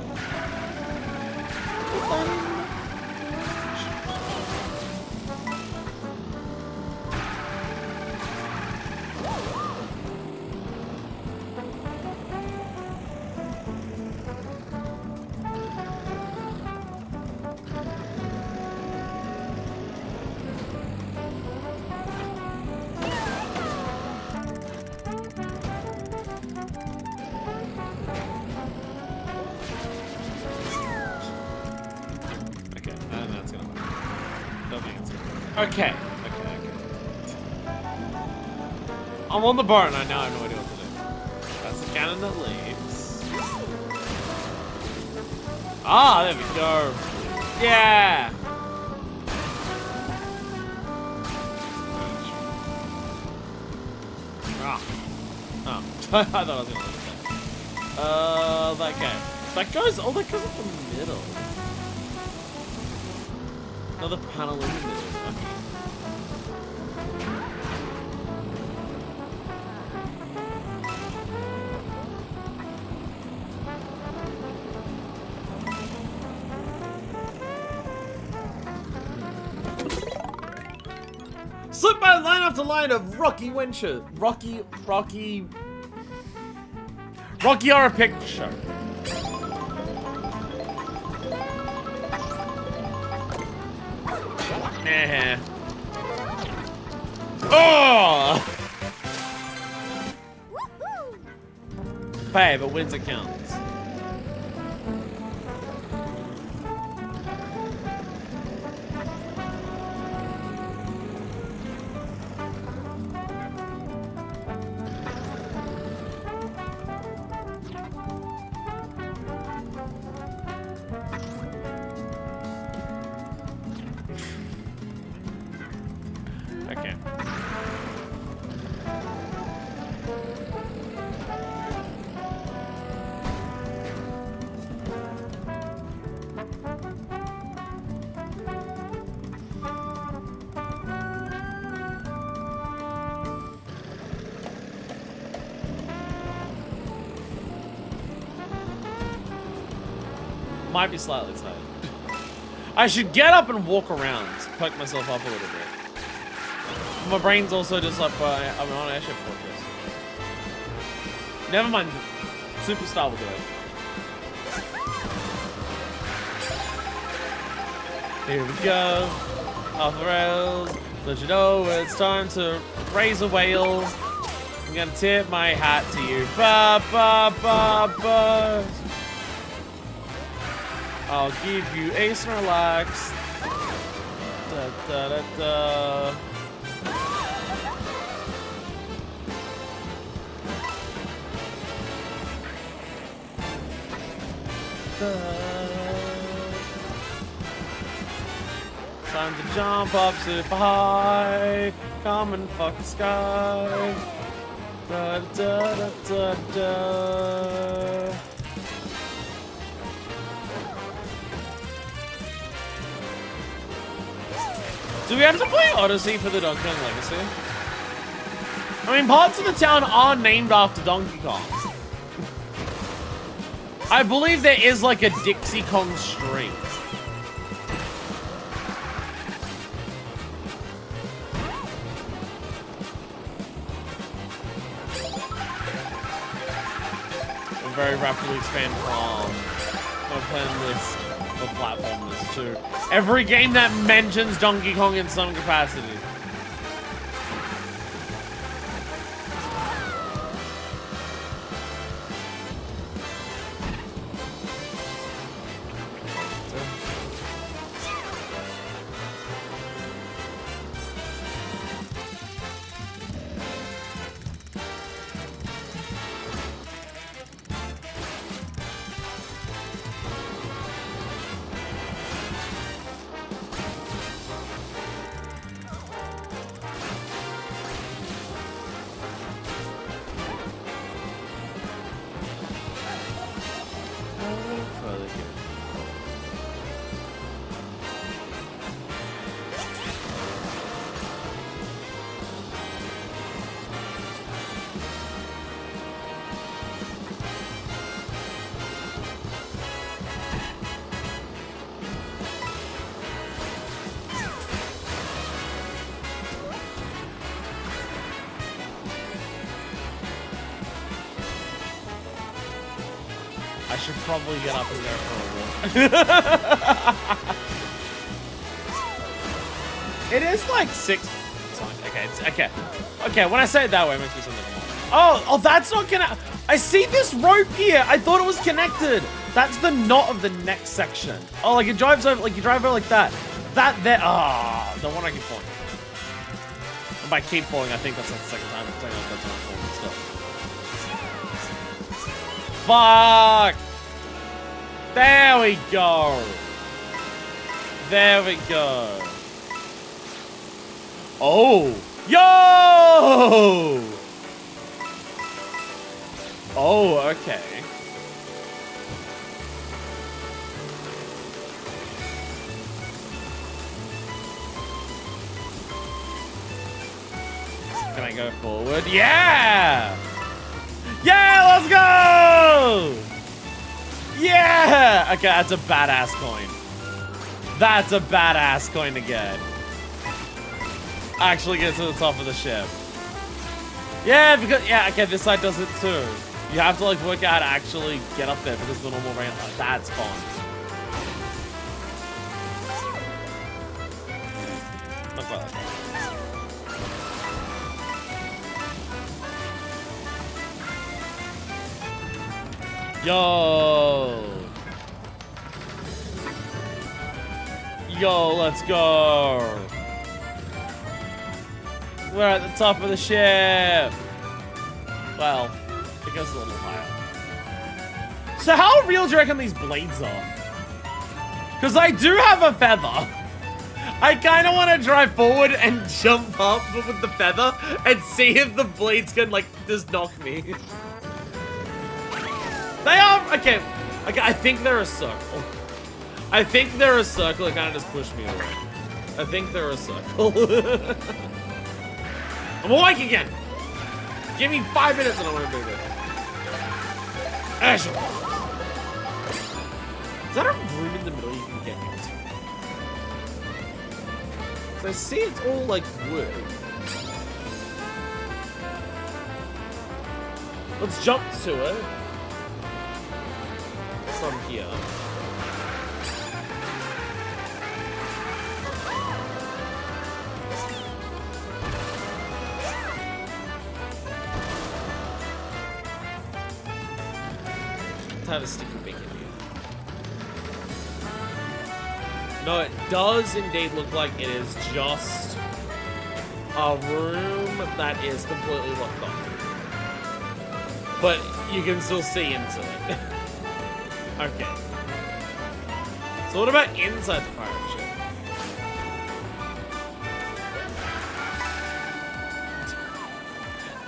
Okay. I'm on the bar and I now have no idea what to do. That's the cannon that leaves. Ah, there we go. Yeah. Ah. Oh. I thought I was gonna lose that. That guy. That goes up the middle. Another panel in the middle. Slip by line after line of Rocky Wincher. Rocky Horror Picture. Nah. Oh! Hey, but wins accounts. Might be slightly tired. I should get up and walk around, poke myself up a little bit. My brain's also just like, I'm on Airship Fortress. Never mind, Superstar will do it. Here we go. off the rails. Let you know it's time to raise a whale. I'm gonna tip my hat to you. Ba ba ba ba. I'll give you a Snorlax. Da da da da. Time to jump up super high. Come and fuck the sky. Da da da da da. Do we have to play Odyssey for the Donkey Kong Legacy? I mean, parts of the town are named after Donkey Kong. I believe there is like a Dixie Kong streak. A very rapidly expanding no plan list of platformers too. Every game that mentions Donkey Kong in some capacity. I should probably get up and go for a walk. It is like 6. Okay, it's okay. Okay, when I say it that way, it makes me sound like oh, that's not gonna. I see this rope here. I thought it was connected. That's the knot of the next section. Oh, like it drives over, like you drive over like that. That there. Ah, the one I keep falling. And by keep falling, I think that's like the second time. That's what I'm falling still. Fuck! There we go. There we go. Oh! Yo! Oh, okay. Can I go forward? Yeah! Yeah, let's go! Yeah! Okay, that's a badass coin. That's a badass coin to get. Actually get to the top of the ship. Yeah, because, yeah, okay, this side does it too. You have to, like, work out how to actually get up there because the normal ramp, like, that's fun. Not quite like that. Yo! Yo, let's go! We're at the top of the ship! Well, it goes a little higher. So how real do you reckon these blades are? Because I do have a feather. I kind of want to drive forward and jump up with the feather and see if the blades can, like, just knock me. They are, okay, I think they're a circle. I think they're a circle, it kind of just pushed me away. I think they're a circle. I'm awake again! Give me 5 minutes and I want to do this. Is that a room in the middle you can get into? So I see it's all like wood. Let's jump to it. From here. to have a sticky beacon here. No, it does indeed look like it is just a room that is completely locked off. But you can still see into it. Okay. So what about inside the pirate ship?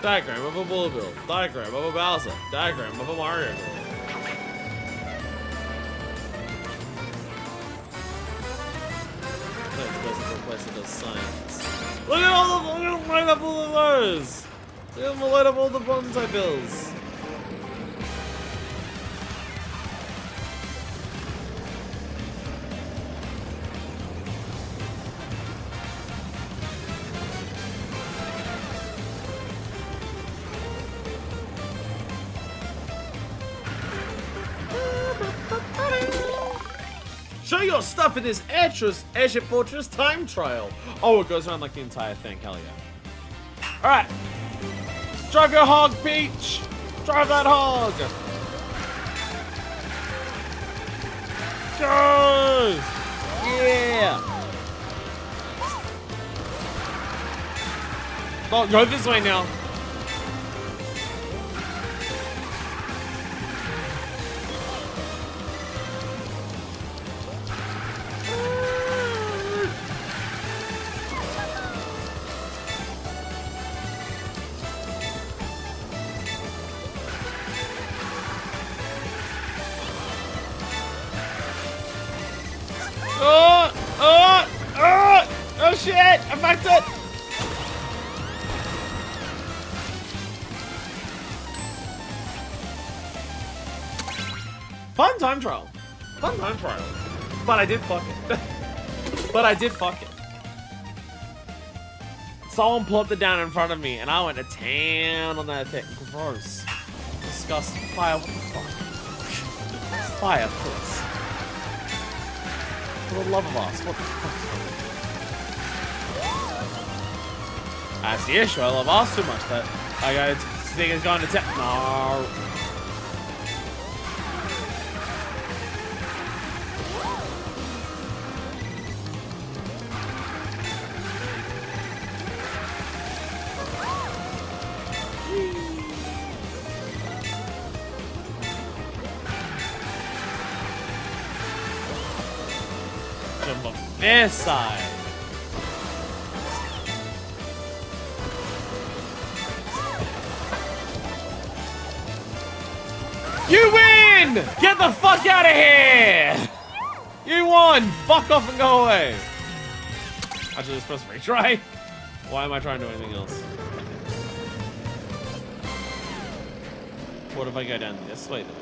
Diagram of a Bullet Bill. Diagram of a Bowser. Diagram of a Mario Bill. Place that does science. Look at all the look at light up all of those! Look at them light up all the bonsai bills. Show your stuff in this Airship Fortress time trial. Oh, it goes around like the entire thing. Hell yeah. Alright. Drive your hog, Peach. Drive that hog. Go. Yeah. Oh, go this way now. Oh shit! I fucked it! Fun time trial. Fun time trial. But I did fuck it. But I did fuck it. Someone plopped it down in front of me and I went to town on that thing. Gross. Disgusting. Fire, what the fuck? Fire, please. For the love of us, what the fuck? That's the issue, I love us too much that I got this thing is going to tap. No. Jump on this side. You win! Get the fuck out of here! You won! Fuck off and go away! Actually, let's press retry. Why am I trying to do anything else? What if I go down this way then?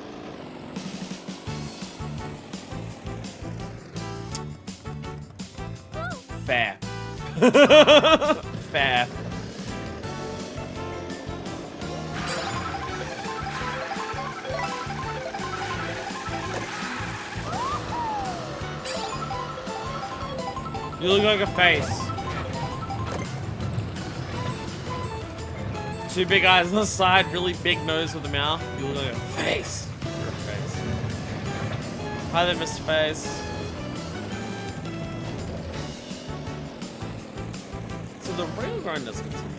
Fair. Fair. You look like a face. Two big eyes on the side, really big nose with a mouth. You look like a face. You're a face. Hi there, Mr. Face. So the rail grind does continue.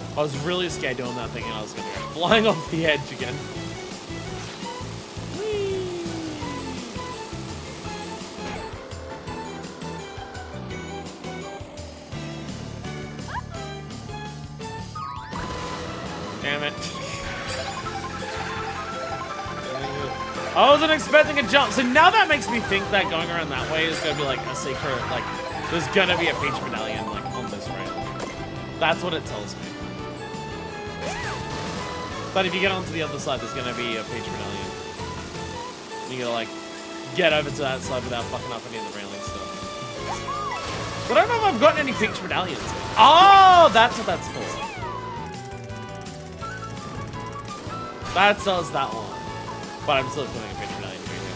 I was really scared doing that thing and I was gonna go flying off the edge again. Damn it. I wasn't expecting a jump. So now that makes me think that going around that way is gonna be like a secret, like there's gonna be a Peach medallion like on this rail. That's what it tells me. But if you get onto the other side, there's gonna be a Peach medallion. You gotta like get over to that side without fucking up any of the railing stuff. But I don't know if I've gotten any Peach medallions. Oh, that's what that's for. That does that one. But I'm still putting a Peach medallion here.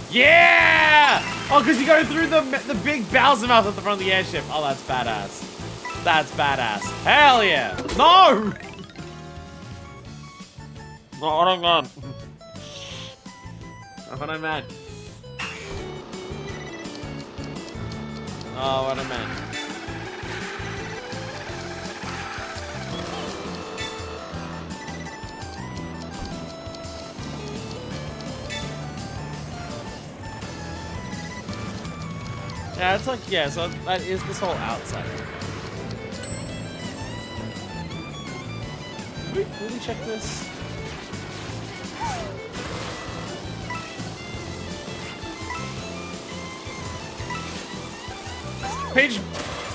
Yeah! Oh, because you go through the big Bowser mouth at the front of the airship. Oh, that's badass. That's badass. Hell yeah. No! No, what am I? What I meant. Oh, what I meant. Yeah, it's like, yeah, so that is this whole outside. Did we fully check this? Peach,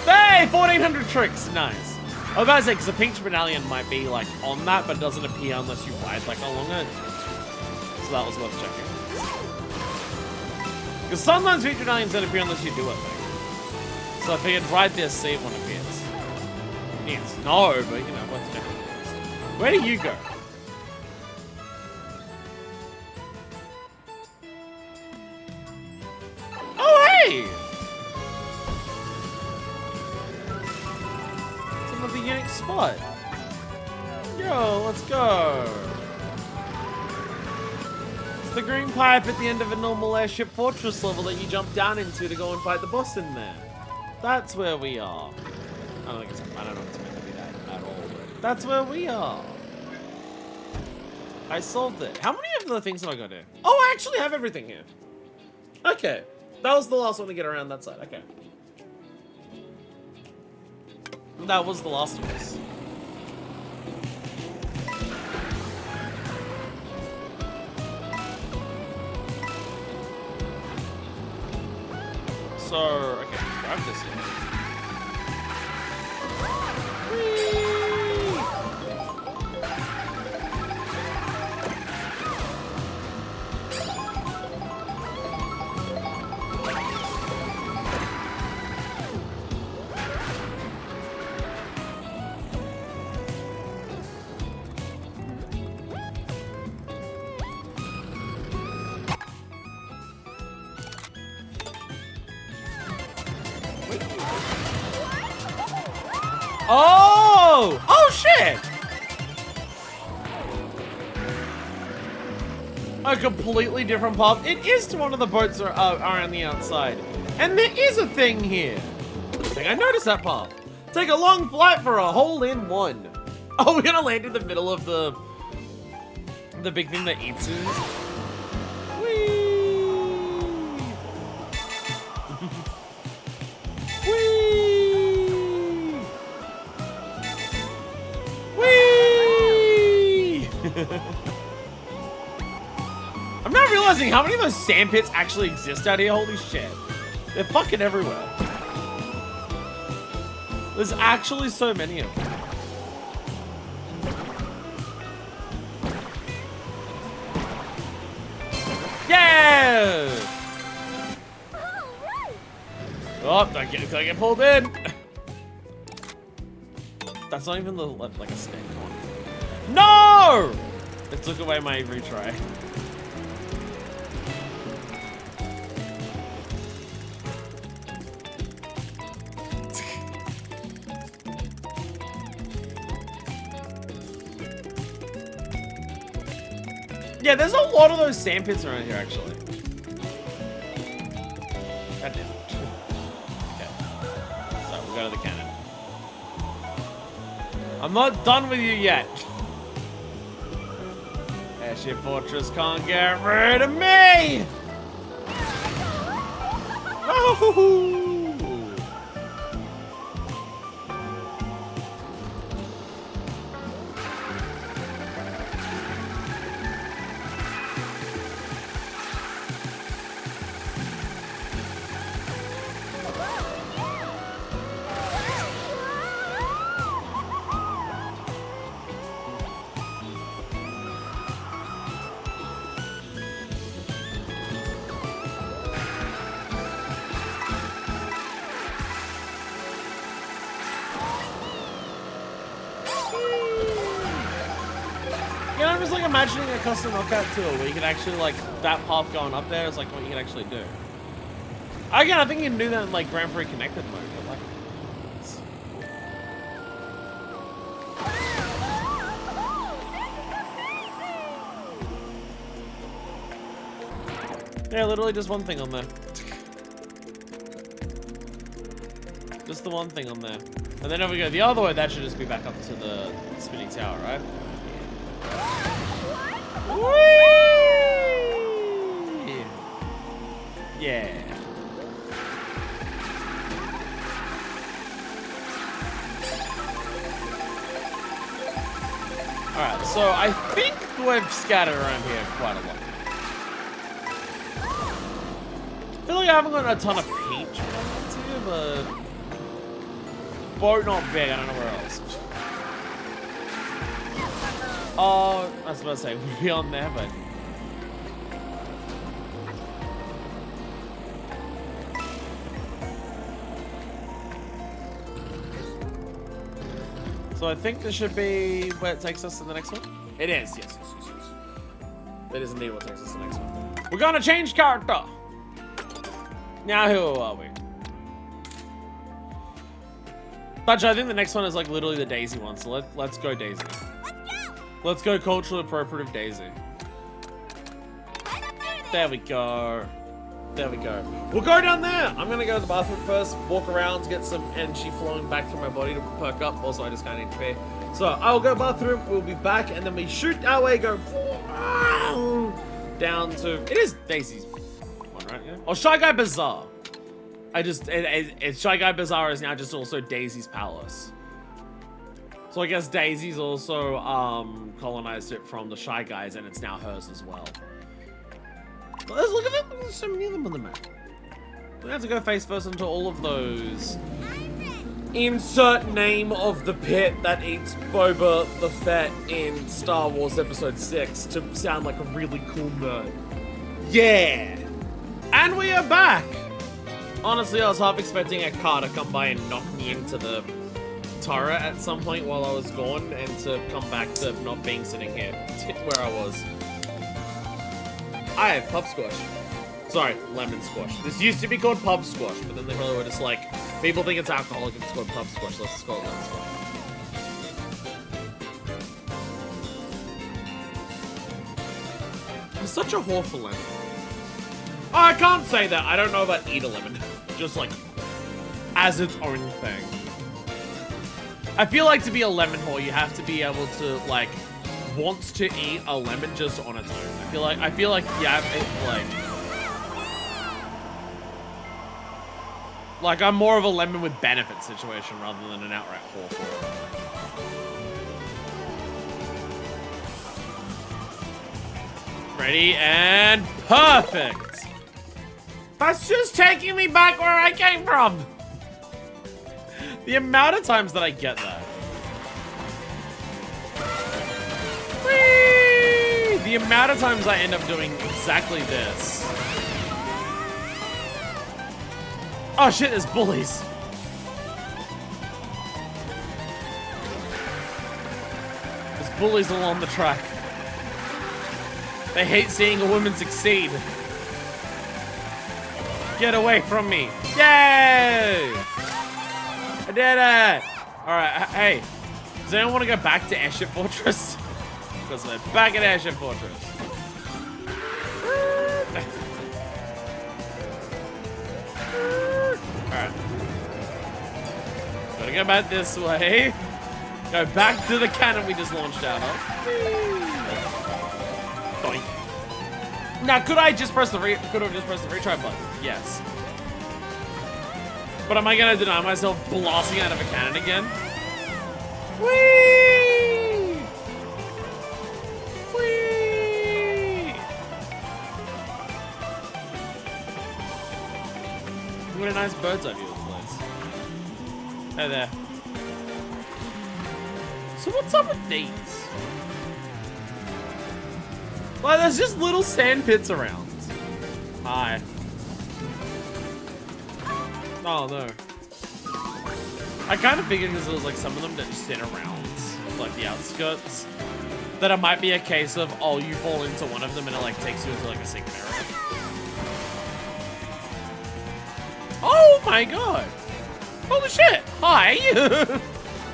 hey, 1400 tricks, nice. I was about to say, because the Peach Medallion might be like on that, but it doesn't appear unless you ride like along it. So that was worth checking. Because sometimes Peach Medallions don't appear unless you do it. Like. So if you ride this, see if one appears. Yes, no, but you know, worth checking. Where do you go? Oh, hey! The unique spot. Yo, let's go. It's the green pipe at the end of a normal airship fortress level that you jump down into to go and fight the boss in there. That's where we are. I don't know if it's meant to be that at all, but that's where we are. I solved it. How many of the things did I go to? Oh, I actually have everything here. Okay. That was the last one to get around that side. Okay. That was the last of us. So, okay, grab this one. Oh! Oh, shit! A completely different path. It is to one of the boats around the outside. And there is a thing here. I think I noticed that path. Take a long flight for a hole-in-one. Oh, we're gonna land in the middle of the big thing that eats us. Whee! I'm not realizing how many of those sand pits actually exist out here. Holy shit. They're fucking everywhere. There's actually so many of them. Yeah! Oh, don't get pulled in. That's not even like a snake one. No! It took away my retry. Yeah, there's a lot of those sand pits around here, actually. God damn it. Okay. So, we'll go to the cannon. I'm not done with you yet. Airship Fortress can't get rid of me! Oh! just like imagining a custom knockout tool where you could actually like that path going up there is like what you can actually do. Again, I think you can do that in like Grand Prix Connected mode, but like. Yeah, literally just one thing on there. Just the one thing on there. And then if we go the other way, that should just be back up to the spinning tower, right? Whee! Yeah. Alright, so I think we've scattered around here quite a lot. I feel like I haven't got a ton of peach ones here, but boat not big, I don't know where else. Oh, I was about to say, we'll be on there, but... So I think this should be where it takes us to the next one. It is, yes. It is indeed what takes us to the next one. We're gonna change character. Now who are we? But I think the next one is like literally the Daisy one, so let's go Daisy. Let's go culturally appropriative Daisy. There we go. There we go. We'll go down there. I'm gonna go to the bathroom first, walk around, get some energy flowing back through my body to perk up. Also, I just kind of need to pee. So I'll go bathroom, we'll be back, and then we shoot our way, go down to, it is Daisy's one, right? Yeah. Oh, Shy Guy Bazaar. Shy Guy Bazaar is now just also Daisy's palace. So I guess Daisy's also colonized it from the Shy Guys, and it's now hers as well. Let's look at them. There's so many of them on the map. We have to go face first into all of those. Insert name of the pit that eats Boba the Fett in Star Wars Episode 6 to sound like a really cool nerd. Yeah! And we are back! Honestly, I was half expecting a car to come by and knock me into the turret at some point while I was gone, and to come back to not being sitting here where I was. I have pub squash. Sorry, lemon squash. This used to be called pub squash, but then they probably were just like, people think it's alcoholic if it's called pub squash, let's just call it lemon squash. I'm such a whore for lemon. Oh, I can't say that. I don't know about eat a lemon. Just like, as its own thing. I feel like to be a lemon whore, you have to be able to, like, wants to eat a lemon just on its own. I feel like yeah, like I'm more of a lemon with benefit situation rather than an outright whore for it. Ready and perfect. That's just taking me back where I came from. The amount of times that I get that. Whee! The amount of times I end up doing exactly this. Oh shit, there's bullies. There's bullies along the track. They hate seeing a woman succeed. Get away from me. Yay! I did it! Alright, hey. Does anyone want to go back to Airship Fortress? Because we're back at Airship Fortress. Alright. Gotta go back this way. Go back to the cannon we just launched out of. Boink. Now, could I just press the retry button? Yes. But am I gonna deny myself blasting out of a cannon again? Whee! Whee! What a nice bird's eye view of the place. Hey there. So what's up with these? Like, there's just little sand pits around. Hi. Oh no. I kind of figured because there was like some of them that just sit around like the outskirts. that it might be a case of, oh, you fall into one of them and it like takes you into like a secret area. Oh my god! Holy shit! Hi!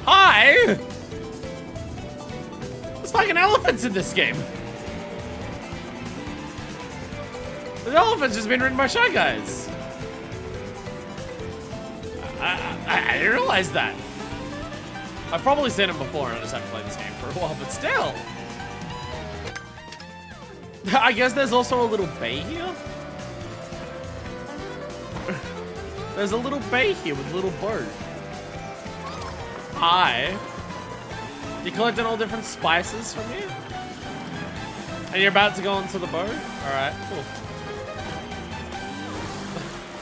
Hi! There's fucking elephants in this game. The elephant's just been ridden by Shy Guys. I didn't realize that. I've probably seen it before and I just haven't played this game for a while, but still. I guess there's also a little bay here. There's a little bay here with a little boat. Hi. You collecting all different spices from here? And you're about to go onto the boat? Alright, cool.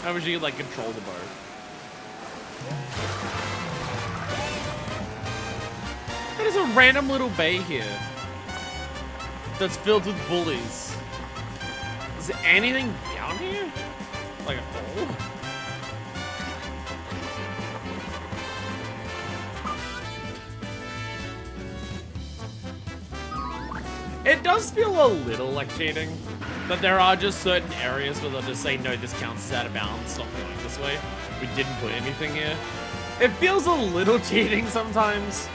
I wish you could like control the boat. There's a random little bay here that's filled with bullies. Is there anything down here? Like a hole? It does feel a little like cheating, but there are just certain areas where they'll just say, no, this counts as out of bounds, stop going this way. We didn't put anything here. It feels a little cheating sometimes.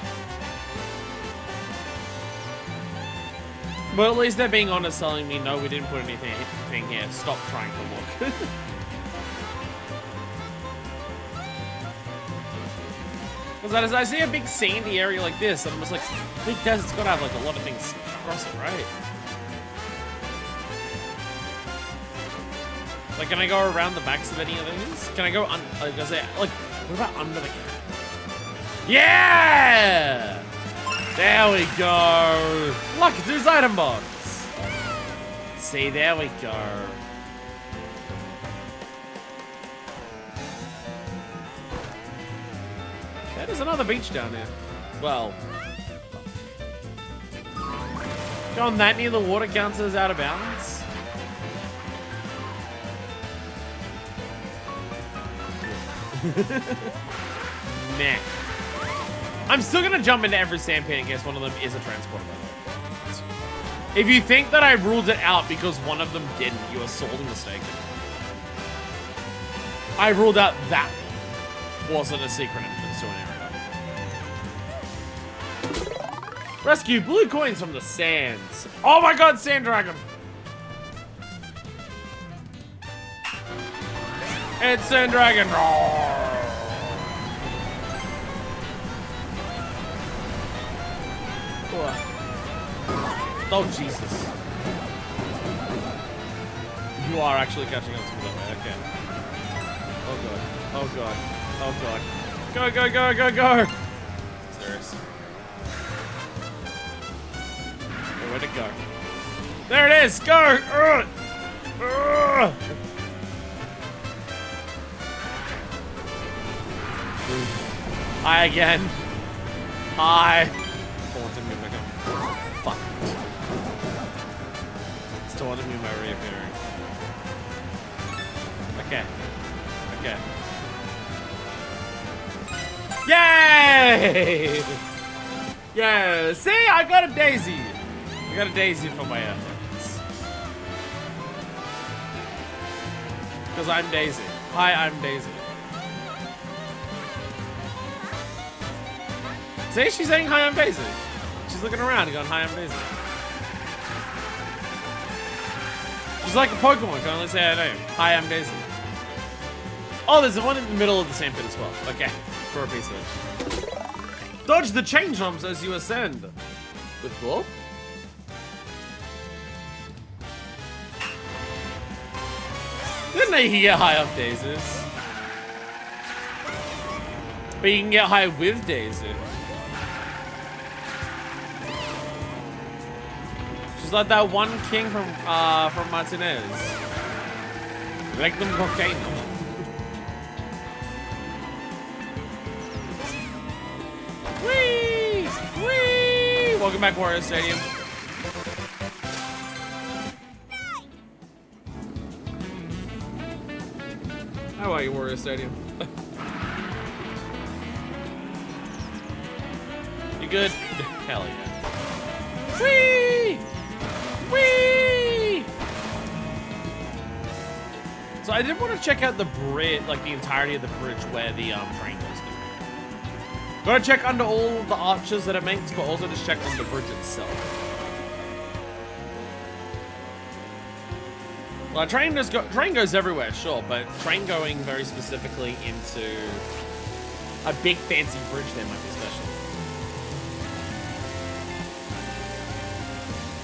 But at least they're being honest, telling me, no, we didn't put anything here. Stop trying to look. Because I see a big sandy area like this, and I'm just like, big desert's got to have like a lot of things across it, right? Like, can I go around the backs of any of these? Can I go like, what about under the cat? Yeah! There we go. Look, it's his item box. See, there we go. Yeah, there's another beach down there. Well, going that near the water counts as out of bounds. Meh. I'm still gonna jump into every sand pit in case one of them is a transporter. If you think that I ruled it out because one of them didn't, you are sorely mistaken. I ruled out that one wasn't a secret entrance to an area. Rescue blue coins from the sands. Oh my god, sand dragon! It's sand dragon. Roar. Oh, Jesus. You are actually catching up to me that way, okay. Oh, God. Oh, God. Oh, God. Go, go, go, go, go! Serious. Oh, where'd it go? There it is! Go! Hi again. Hi. Fuck. Still wanted me my reappearing. Okay. Okay. Yay! Yeah. See, I got a daisy. I got a daisy for my efforts. Because I'm Daisy. Hi, I'm Daisy. See, she's saying hi, I'm Daisy. She's looking around and going, hi, I'm Daisy. She's like a Pokemon, can only say her name. Hi, I'm Daisy. Oh, there's one in the middle of the same pit as well. Okay, for a piece of it. Dodge the chain jumps as you ascend. With cool. Didn't know you can get high off daisies? But you can get high with Daisy. She's like that one king from Martinez. Like them cocaine. Whee! Whee! Welcome back, Warrior Stadium. How are you, Warrior Stadium? You good? Hell yeah. Whee! Whee! So I did want to check out the bridge, like the entirety of the bridge where the train goes through. Gotta check under all the arches that it makes, but also just check on the bridge itself. Well, train goes everywhere, sure, but train going very specifically into a big fancy bridge there might be special.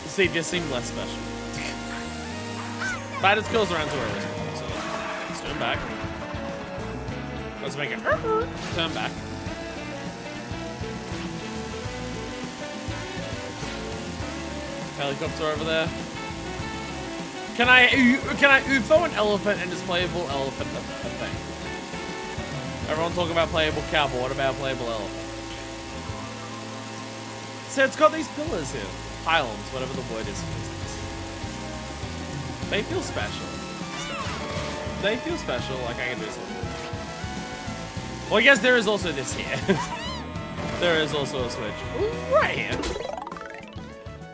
See, this seemed less special. But it goes around to where it is. So let's turn back. Let's make it turn back. Helicopter over there. Can I UFO an elephant and is playable elephant a thing? Everyone talking about playable cow, but what about playable elephant? So it's got these pillars here. Pylons, whatever the word is for this. They feel special. They feel special, like I can do something. Well, I guess there is also this here. There is also a switch. Ooh, right here.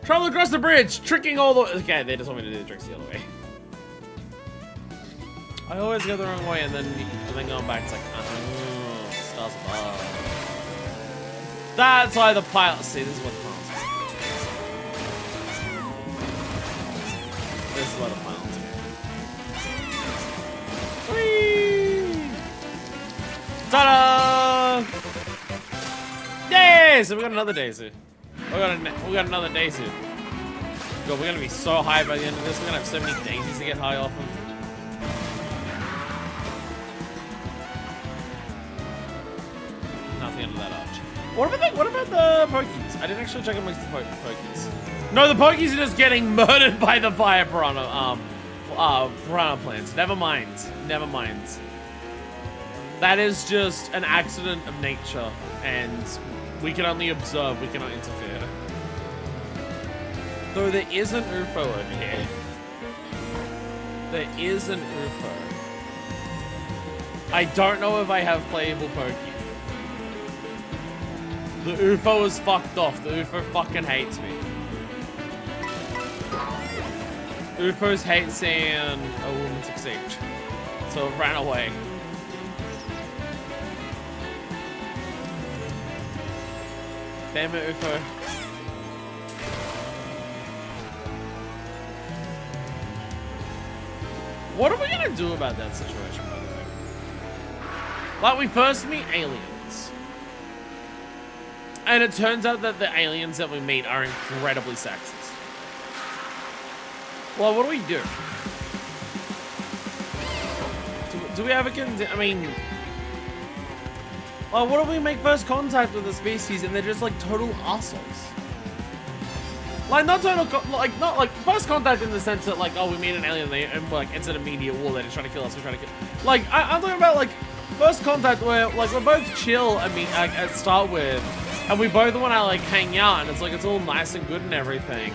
Travel across the bridge, tricking all the... Okay, they just want me to do the tricks the other way. I always go the wrong way, and then going back, it's like, stars above. That's why the pilot... See, this is what the pilot's are. This is what the pilot's are. Whee! Ta-da! Yay! So we got another daisy. We got another daisy. God, we're gonna be so high by the end of this. We're gonna have so many daisies to get high off of. Nothing under that arch. What about the pokies? I didn't actually check amongst the pokies. No, the pokies are just getting murdered by the fire piranha plants. Never mind. Never mind. That is just an accident of nature, and we can only observe, we cannot interfere. Though there is an UFO over here. There is an UFO. I don't know if I have playable Pokey. The UFO is fucked off. The UFO fucking hates me. UFOs hate seeing a woman succeed. So it ran away. Damn it, UFO. What are we gonna do about that situation, by the way? Like, we first meet aliens. And it turns out that the aliens that we meet are incredibly sexist. Well, what do we do? Do we have a I mean... Well, what if we make first contact with the species and they're just like total assholes? Like, not like first contact in the sense that, like, oh, we meet an alien and like it's an immediate war, they're just trying to kill us, we're trying to kill. Like, I'm talking about like first contact where like we're both chill at start with, and we both want to like hang out, and it's like it's all nice and good and everything.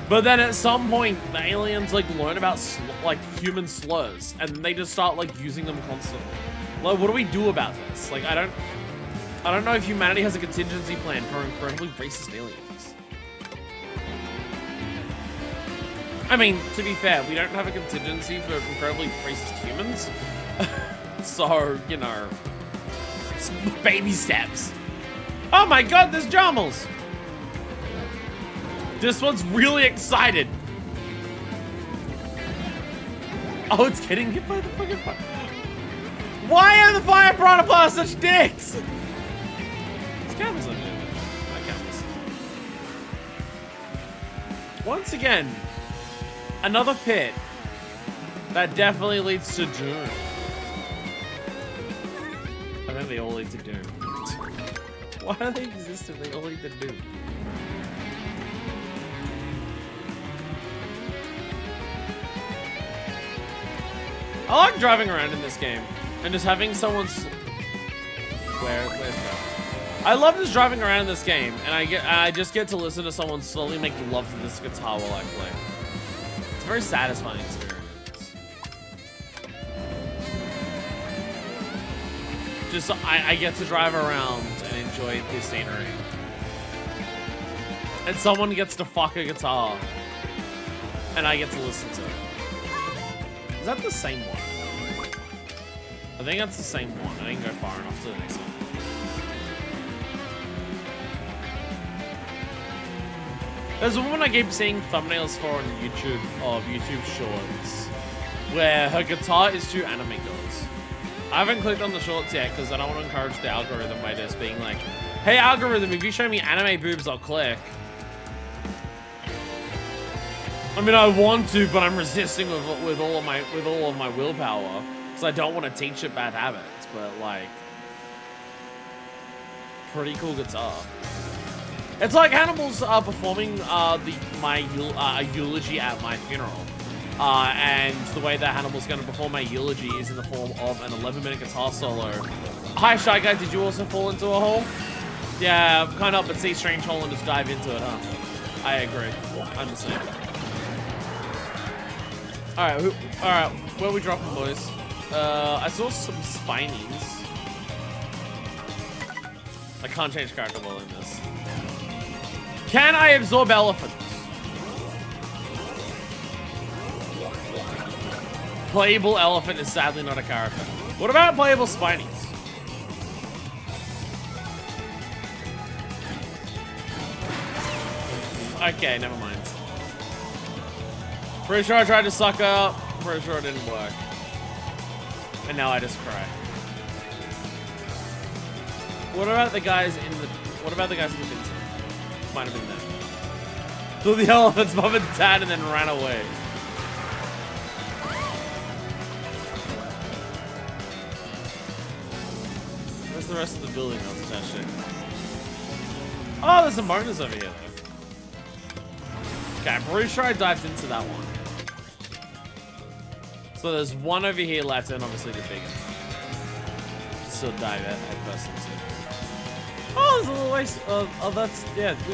But then at some point, the aliens like learn about like human slurs, and they just start like using them constantly. Like, what do we do about this? Like, I don't know if humanity has a contingency plan for incredibly racist aliens. I mean, to be fair, we don't have a contingency for incredibly racist humans. So, you know, baby steps. Oh my god, there's Jarmels! This one's really excited. Oh, it's getting hit by the fucking fire. Why are the fire piranha plants such dicks? This camera's on here. My camera's. Once again, another pit that definitely leads to doom. I think they all lead to doom. Why do they exist if they all lead to doom? I like driving around in this game and just having someone where's that? I love just driving around in this game, and I just get to listen to someone slowly make love to this guitar while I play. It's a very satisfying experience. Just I get to drive around and enjoy the scenery. And someone gets to fuck a guitar. And I get to listen to it. Is that the same one? I think that's the same one. I didn't go far enough to the next one. There's a woman I keep seeing thumbnails for on YouTube of YouTube Shorts where her guitar is to anime girls. I haven't clicked on the shorts yet because I don't want to encourage the algorithm by just being like, hey algorithm, if you show me anime boobs, I'll click. I mean, I want to, but I'm resisting with all of my willpower because I don't want to teach it bad habits. But like, pretty cool guitar. It's like Hannibal's performing my eulogy at my funeral. And the way that Hannibal's going to perform my eulogy is in the form of an 11-minute guitar solo. Hi, Shy Guy, did you also fall into a hole? Yeah, kind of, but see strange hole and just dive into it, huh? I agree. I'm the same. Alright, where are we dropping, boys? I saw some spinies. I can't change character while in this. Can I absorb elephants? Playable elephant is sadly not a character. What about playable spinies? Okay, never mind. Pretty sure I tried to suck up. Pretty sure it didn't work. And now I just cry. What about the guys in the Vincent? Might have been them. So the elephants mom and dad and then ran away. Where's the rest of the building? That's that shit. Oh, there's some bonus over here though. Okay, I'm pretty sure I dived into that one. So there's one over here left and obviously the bigger. Still dive at first into. Oh, there's a little waste. Oh, that's, yeah, we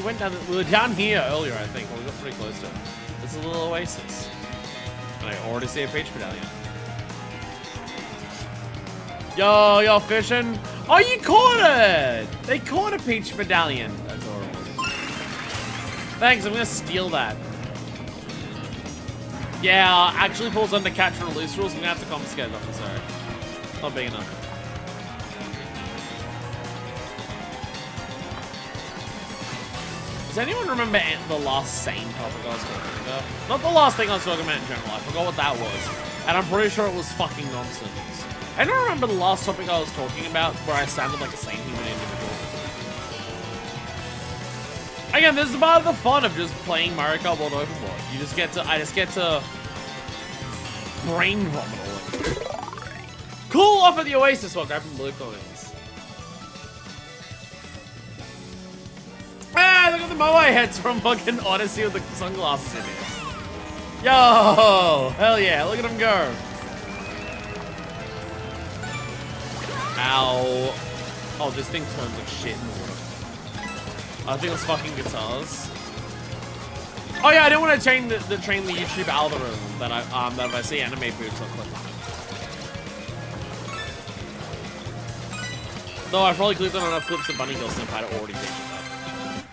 were down here earlier, I think. Well, we got pretty close to it. There's a little oasis. And I already see a peach medallion. Yo, fishing. Oh, you caught it! They caught a peach medallion. Adorable. Thanks, I'm gonna steal that. Yeah, actually falls under catch and release rules. I'm gonna have to confiscate it off the sorry. Not big enough. Does anyone remember the last sane topic I was talking about? Not the last thing I was talking about in general. I forgot what that was. And I'm pretty sure it was fucking nonsense. I don't remember the last topic I was talking about where I sounded like a sane human individual. Again, this is part of the fun of just playing Mario Kart World Overboard. I just get to brain vomit all over. Cool off at the Oasis while grabbing blue coins. Ah, look at the Moai heads from fucking Odyssey with the sunglasses in it. Yo, hell yeah, look at them go. Ow. Oh, this thing turns like shit in the water. I think it's fucking guitars. Oh yeah, I don't want to train the YouTube algorithm that that if I see anime boobs, I'll click on it. Though I probably clicked on enough clips of Bunny Girl Senpai to already think of that.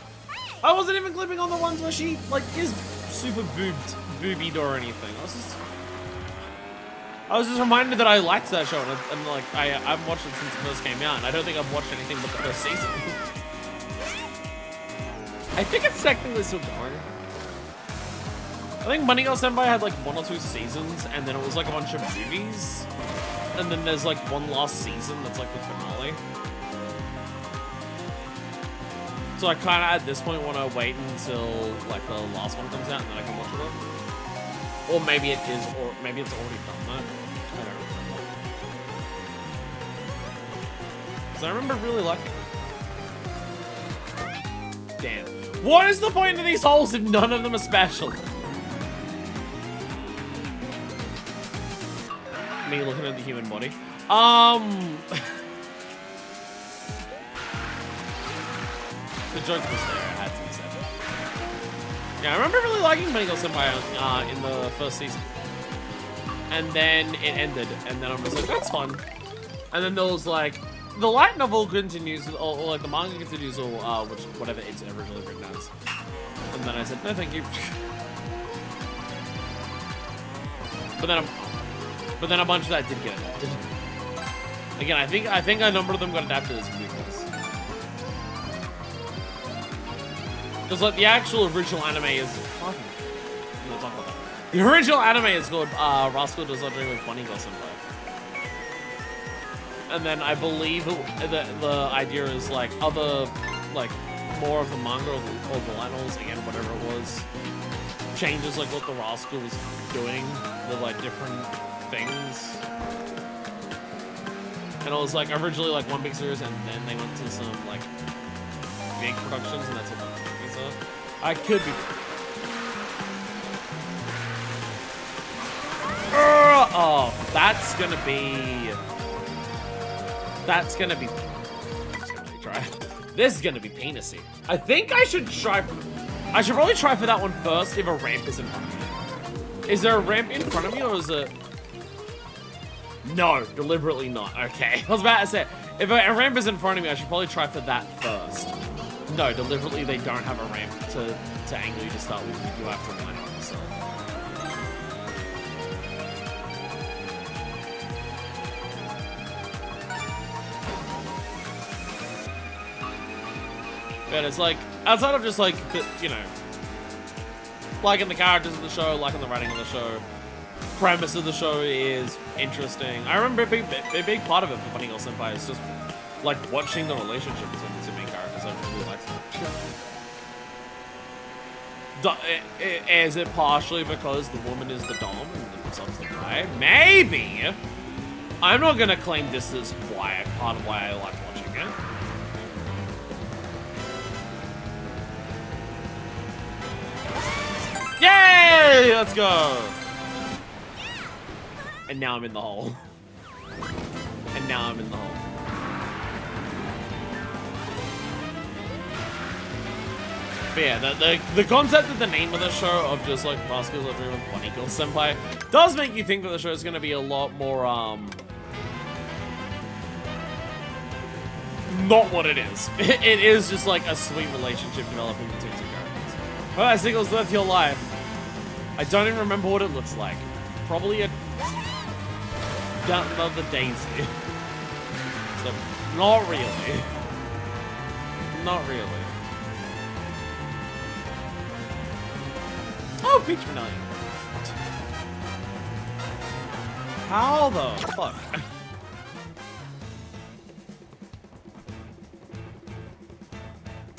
I wasn't even clipping on the ones where she like is super boobied or anything. I was just reminded that I liked that show and like I've watched it since it first came out and I don't think I've watched anything but the first season. I think it's technically still going. I think Bunny Girl Senpai had like 1 or 2 seasons and then it was like a bunch of movies. And then there's like one last season that's like the finale. So I kind of at this point want to wait until like the last one comes out and then I can watch it. Or maybe it is, or maybe it's already done that. I don't remember. Because I remember really liking it. Damn. What is the point of these holes if none of them are special? Me looking at the human body. The joke was there, it had to be said. Yeah, I remember really liking Bunny Girl Senpai in the first season. And then it ended, and then I was like, that's fun. And then there was like, the light novel continues, or like the manga continues, or whatever it's originally written as. And then I said, no, thank you. But then a bunch of that did get adapted. Again, I think a number of them got adapted as movies. Because like the actual original anime is fucking. No, talk about that. The original anime is called Rascal Does Not Dream of Bunny Girl Senpai. And then I believe the idea is like other, like more of the manga or the light novels, again, whatever it was, changes like what the Rascal was doing with like different things. And it was like originally like one big series, and then they went to some like big productions, and that's what the movies are. I could be. Oh, that's gonna be. That's gonna be. Try. This is gonna be penisy. I think I should try. I should probably try for that one first if a ramp is in front of me. Is there a ramp in front of me, or is it? No, deliberately not. Okay, I was about to say, if a ramp is in front of me, I should probably try for that first. No, deliberately they don't have a ramp to angle you to start with. You do have to line up yourself. But it's like, outside of just like, you know, liking the characters of the show, liking the writing of the show, premise of the show is interesting. I remember a big part of it for Bunny Girl Senpai is just like watching the relationship between the two main characters. I really liked it. Is it partially because the woman is the dom and the son's the guy? Maybe. I'm not gonna claim this as part of why I like watching it. Yay! Let's go! And now I'm in the hole. And now I'm in the hole. But yeah, the concept of the name of the show of just like Rascals of Dream of Bunny Girl Senpai does make you think that the show is going to be a lot more, not what it is. It is just like a sweet relationship developing between two characters. Oh, I think it was worth your life. I don't even remember what it looks like. Probably a another Daisy. So, not really. Not really. Oh, Peach Medallion. How the fuck?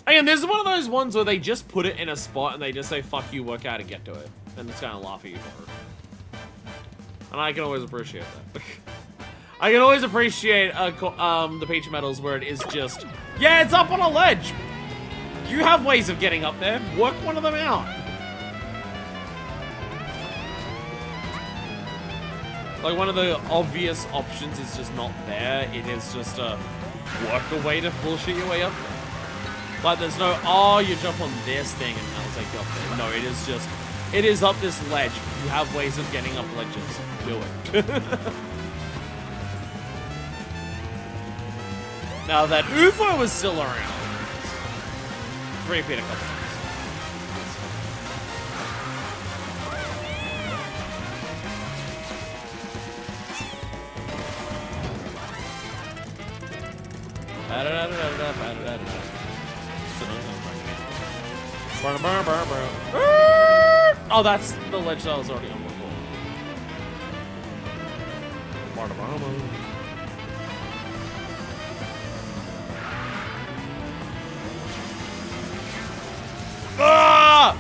Again, this is one of those ones where they just put it in a spot and they just say, fuck you, work out and get to it. And it's gonna laugh at you for it. And I can always appreciate that. I can always appreciate the Peach Medals where it is just, yeah, it's up on a ledge. You have ways of getting up there. Work one of them out. Like, one of the obvious options is just not there. It is just a work a way to bullshit your way up there. Like, there's no, oh, you jump on this thing and that'll take you up there. No, it is just, it is up this ledge. You have ways of getting up ledges. Do it. Now that UFO was still around. Repeat a couple times. Oh, that's the ledge that I was already on before. Ah!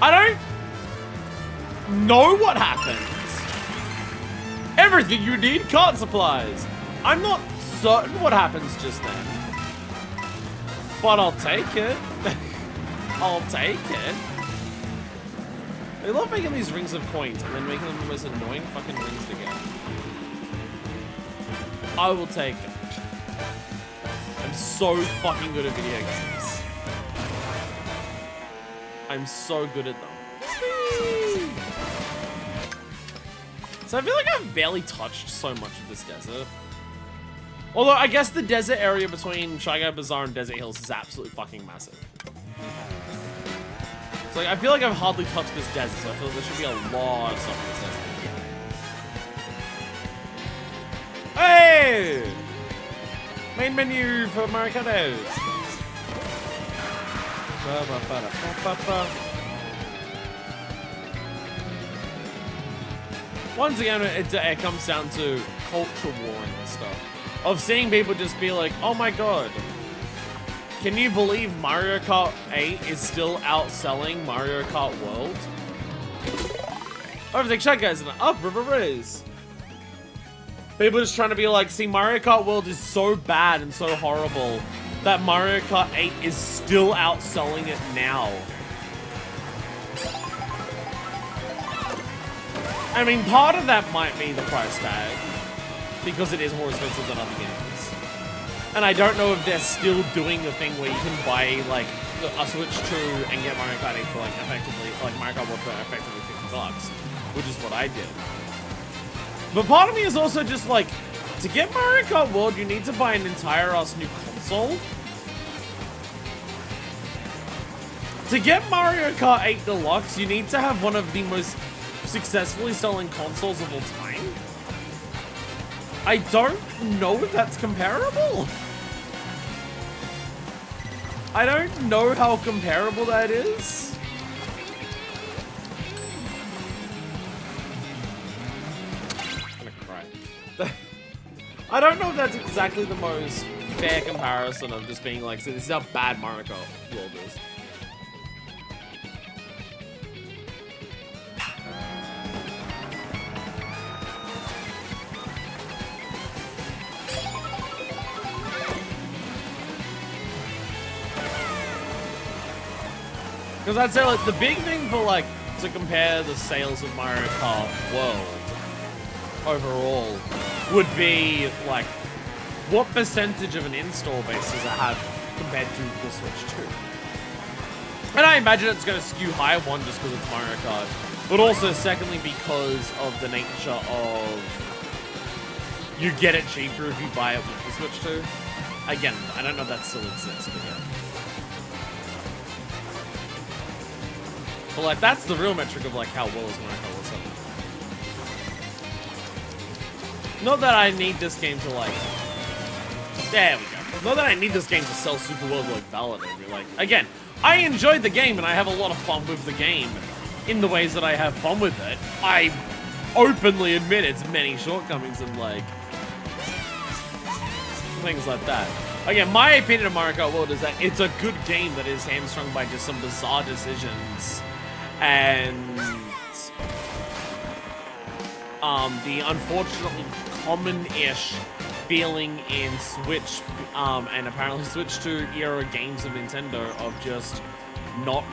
I don't know what happens. Everything you need, Kart supplies. I'm not certain what happens just then. But I'll take it. I'll take it. They love making these rings of coins and then making them the most annoying fucking rings to get. I will take it. I'm so fucking good at video games. I'm so good at them. So I feel like I've barely touched so much of this desert. Although, I guess the desert area between Shy Guy Bazaar and Desert Hills is absolutely fucking massive. So, like, I feel like I've hardly touched this desert, so I feel like there should be a lot of stuff in this desert. Hey! Main menu for Mario Kart 8. Once again, it comes down to culture warring and stuff. Of seeing people just be like, oh my god, can you believe Mario Kart 8 is still outselling Mario Kart World? Everything check guys, and up River Race. People just trying to be like, see, Mario Kart World is so bad and so horrible that Mario Kart 8 is still outselling it now. I mean, part of that might be the price tag, because it is more expensive than other games. And I don't know if they're still doing the thing where you can buy, like, a Switch 2 and get Mario Kart 8 for, like, effectively, like, Mario Kart World for effectively $50, which is what I did. But part of me is also just like, to get Mario Kart World, you need to buy an entire ass new console. To get Mario Kart 8 Deluxe, you need to have one of the most successfully selling consoles of all time. I don't know if that's comparable. I don't know how comparable that is. I don't know if that's exactly the most fair comparison of just being like, so this is how bad Mario Kart World is. Because I'd say like the big thing for like to compare the sales of Mario Kart World overall would be like what percentage of an install base does it have compared to the Switch 2? And I imagine it's going to skew higher, one, just because it's Mario Kart, but also secondly because of the nature of you get it cheaper if you buy it with the Switch 2. Again, I don't know if that still exists, but yeah. But like that's the real metric of like how well is Mario Kart World selling. Not that I need this game to like... There we go. Not that I need this game to sell super well to like validate me. Like, again, I enjoyed the game and I have a lot of fun with the game in the ways that I have fun with it. I openly admit its many shortcomings and like... things like that. Again, my opinion of Mario Kart World is that it's a good game that is hamstrung by just some bizarre decisions and... the unfortunately common-ish feeling in Switch, and apparently Switch 2 era games of Nintendo of just not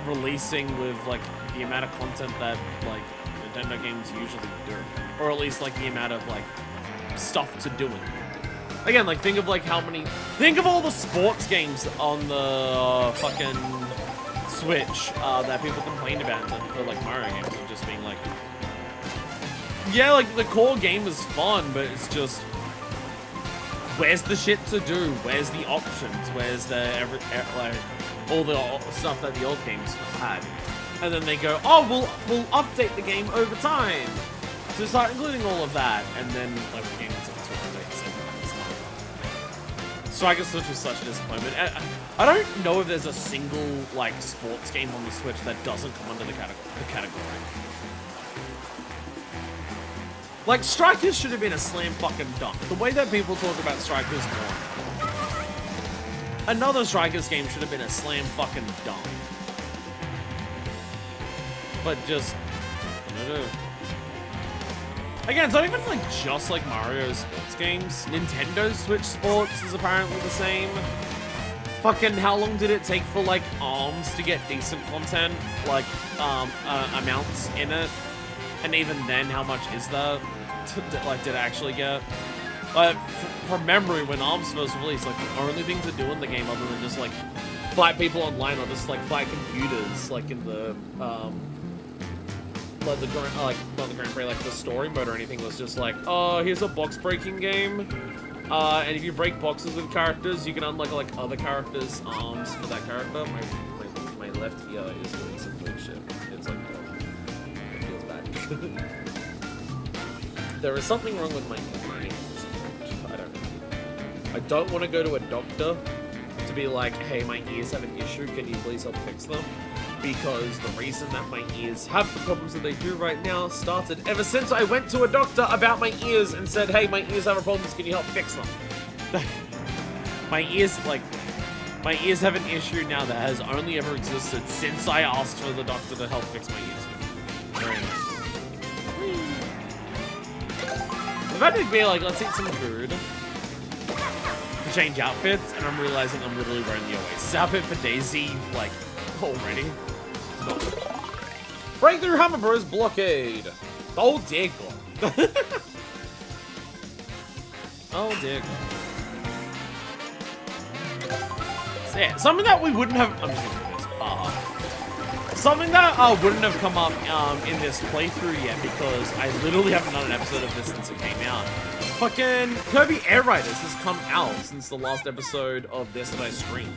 releasing with, like, the amount of content that, like, Nintendo games usually do. Or at least, like, the amount of, like, stuff to do it. Again, like, think of, like, think of all the sports games on the fucking Switch that people complain about for, like, Mario games of just being, like... Yeah, like, the core game is fun, but it's just... Where's the shit to do? Where's the options? Where's the, like, all the stuff that the old games had? And then they go, oh, we'll update the game over time to start including all of that. And then, like, the game is Striker Switch was such a disappointment. I don't know if there's a single, like, sports game on the Switch that doesn't come under the category. Like, Strikers should have been a slam fucking dunk. The way that people talk about Strikers more. Another Strikers game should have been a slam fucking dunk. But just... Again, it's not even like just like Mario sports games. Nintendo Switch Sports is apparently the same. Fucking how long did it take for like ARMS to get decent content? Like, amounts in it? And even then, how much is that? Like, did it actually get? Like, from memory, when ARMS first released, like, the only thing to do in the game other than just, like, fight people online or just, like, fight computers, like, in the, like, not the Grand Prix, like, the story mode or anything was just like, oh, here's a box-breaking game. And if you break boxes with characters, you can unlock like other characters' arms for that character. My left ear is doing some weird shit. It's like, it feels bad. There is something wrong with my ear. I don't want to go to a doctor to be like, hey, my ears have an issue, can you please help fix them? Because the reason that my ears have the problems that they do right now started ever since I went to a doctor about my ears and said, hey, my ears have a problem, can you help fix them? My ears have an issue now that has only ever existed since I asked for the doctor to help fix my ears. Very nice. I've had to be like, let's eat some food. Change outfits, and I'm realizing I'm literally wearing the Oasis outfit for Daisy, like, already. Breakthrough Hammer Bros blockade. Oh dear god. Oh dear god. So yeah, something that we wouldn't have. I'm just gonna do this. Something that wouldn't have come up in this playthrough yet because I literally haven't done an episode of this since it came out. Fucking Kirby Air Riders has come out since the last episode of this that I streamed.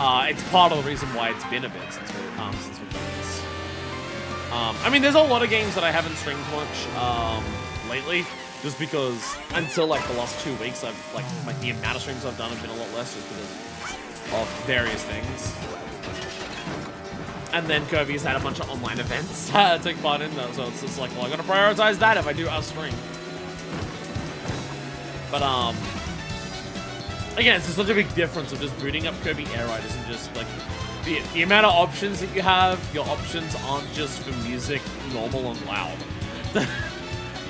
It's part of the reason why it's been a bit since we've done this. I mean, there's a lot of games that I haven't streamed much lately, just because until like the last 2 weeks, I've like the amount of streams I've done have been a lot less just because of various things. And then Kirby's had a bunch of online events to take part in, so it's just like, well, I'm gonna prioritize that if I do a stream. But, again, it's just such a big difference of just booting up Kirby Air Riders and just, like, the amount of options that you have, your options aren't just for music, normal and loud.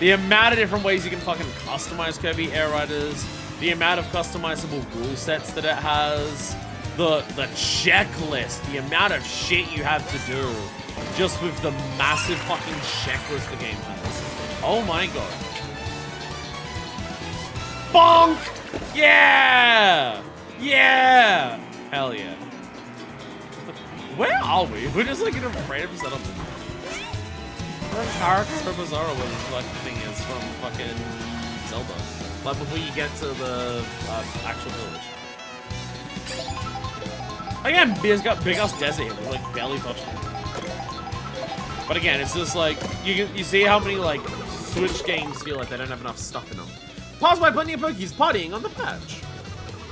The amount of different ways you can fucking customize Kirby Air Riders, the amount of customizable rule sets that it has, the checklist, the amount of shit you have to do, just with the massive fucking checklist the game has. Oh my god. Bonk! Yeah! Yeah! Hell yeah. Where are we? We're just like in a random setup. Where character Bizarro was like the thing is from fucking Zelda. Like before you get to the actual village. Again, it's got big ass desert here. We're like barely touched it. But again, it's just like you see how many like Switch games feel like they don't have enough stuff in them. Paused by plenty of Pokies partying on the patch.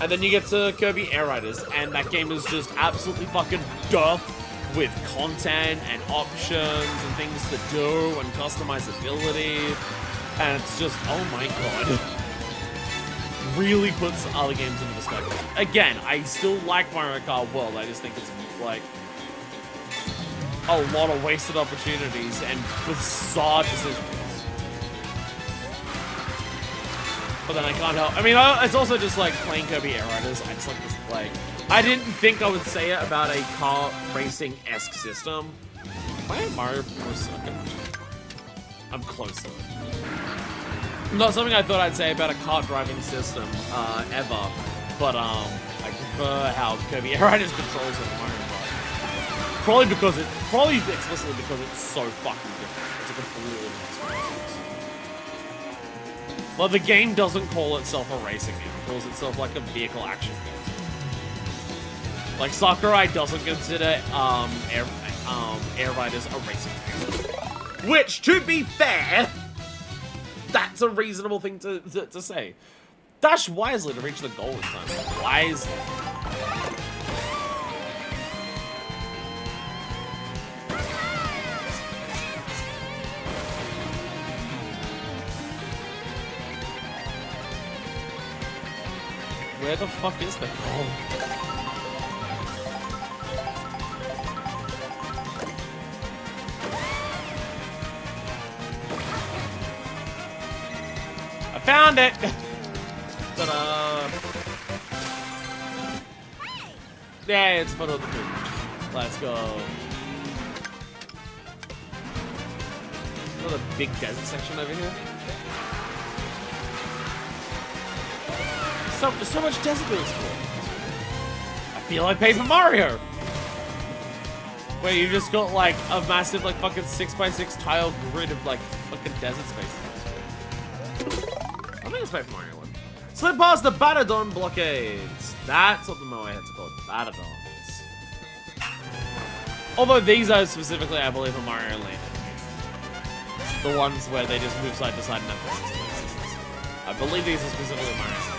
And then you get to Kirby Air Riders, and that game is just absolutely fucking dope with content and options and things to do and customizability. And it's just, oh my god. Really puts other games into perspective. Again, I still like Mario Kart World, I just think it's like a lot of wasted opportunities and bizarre decisions. But then I can't help. I mean, it's also just like playing Kirby Air Riders. I just like this. Like, I didn't think I would say it about a car racing-esque system. Why am Mario for a second? I'm closer. Not something I thought I'd say about a kart driving system ever. But I prefer how Kirby Air Riders controls it in Mario Kart. Probably explicitly because it's so fucking different. It's a completely different experience. Well, the game doesn't call itself a racing game. It calls itself like a vehicle action game. Like Sakurai doesn't consider Air Riders a racing game. Which, to be fair, that's a reasonable thing to say. Dash wisely to reach the goal in time. Wisely. Where the fuck is the goal? I found it! Ta-da! Yeah, it's a photo of the food. Let's go. Another big desert section over here. There's so much desert to explore. I feel like Paper Mario! Where you just got like a massive like fucking 6x6 tile grid of like fucking desert spaces. I think it's Paper Mario one. Slip past the Batadon blockades. That's what the Moe heads are called, Batadons. Although these are specifically, I believe, are Mario Land. The ones where they just move side to side and have places. I believe these are specifically Mario Land.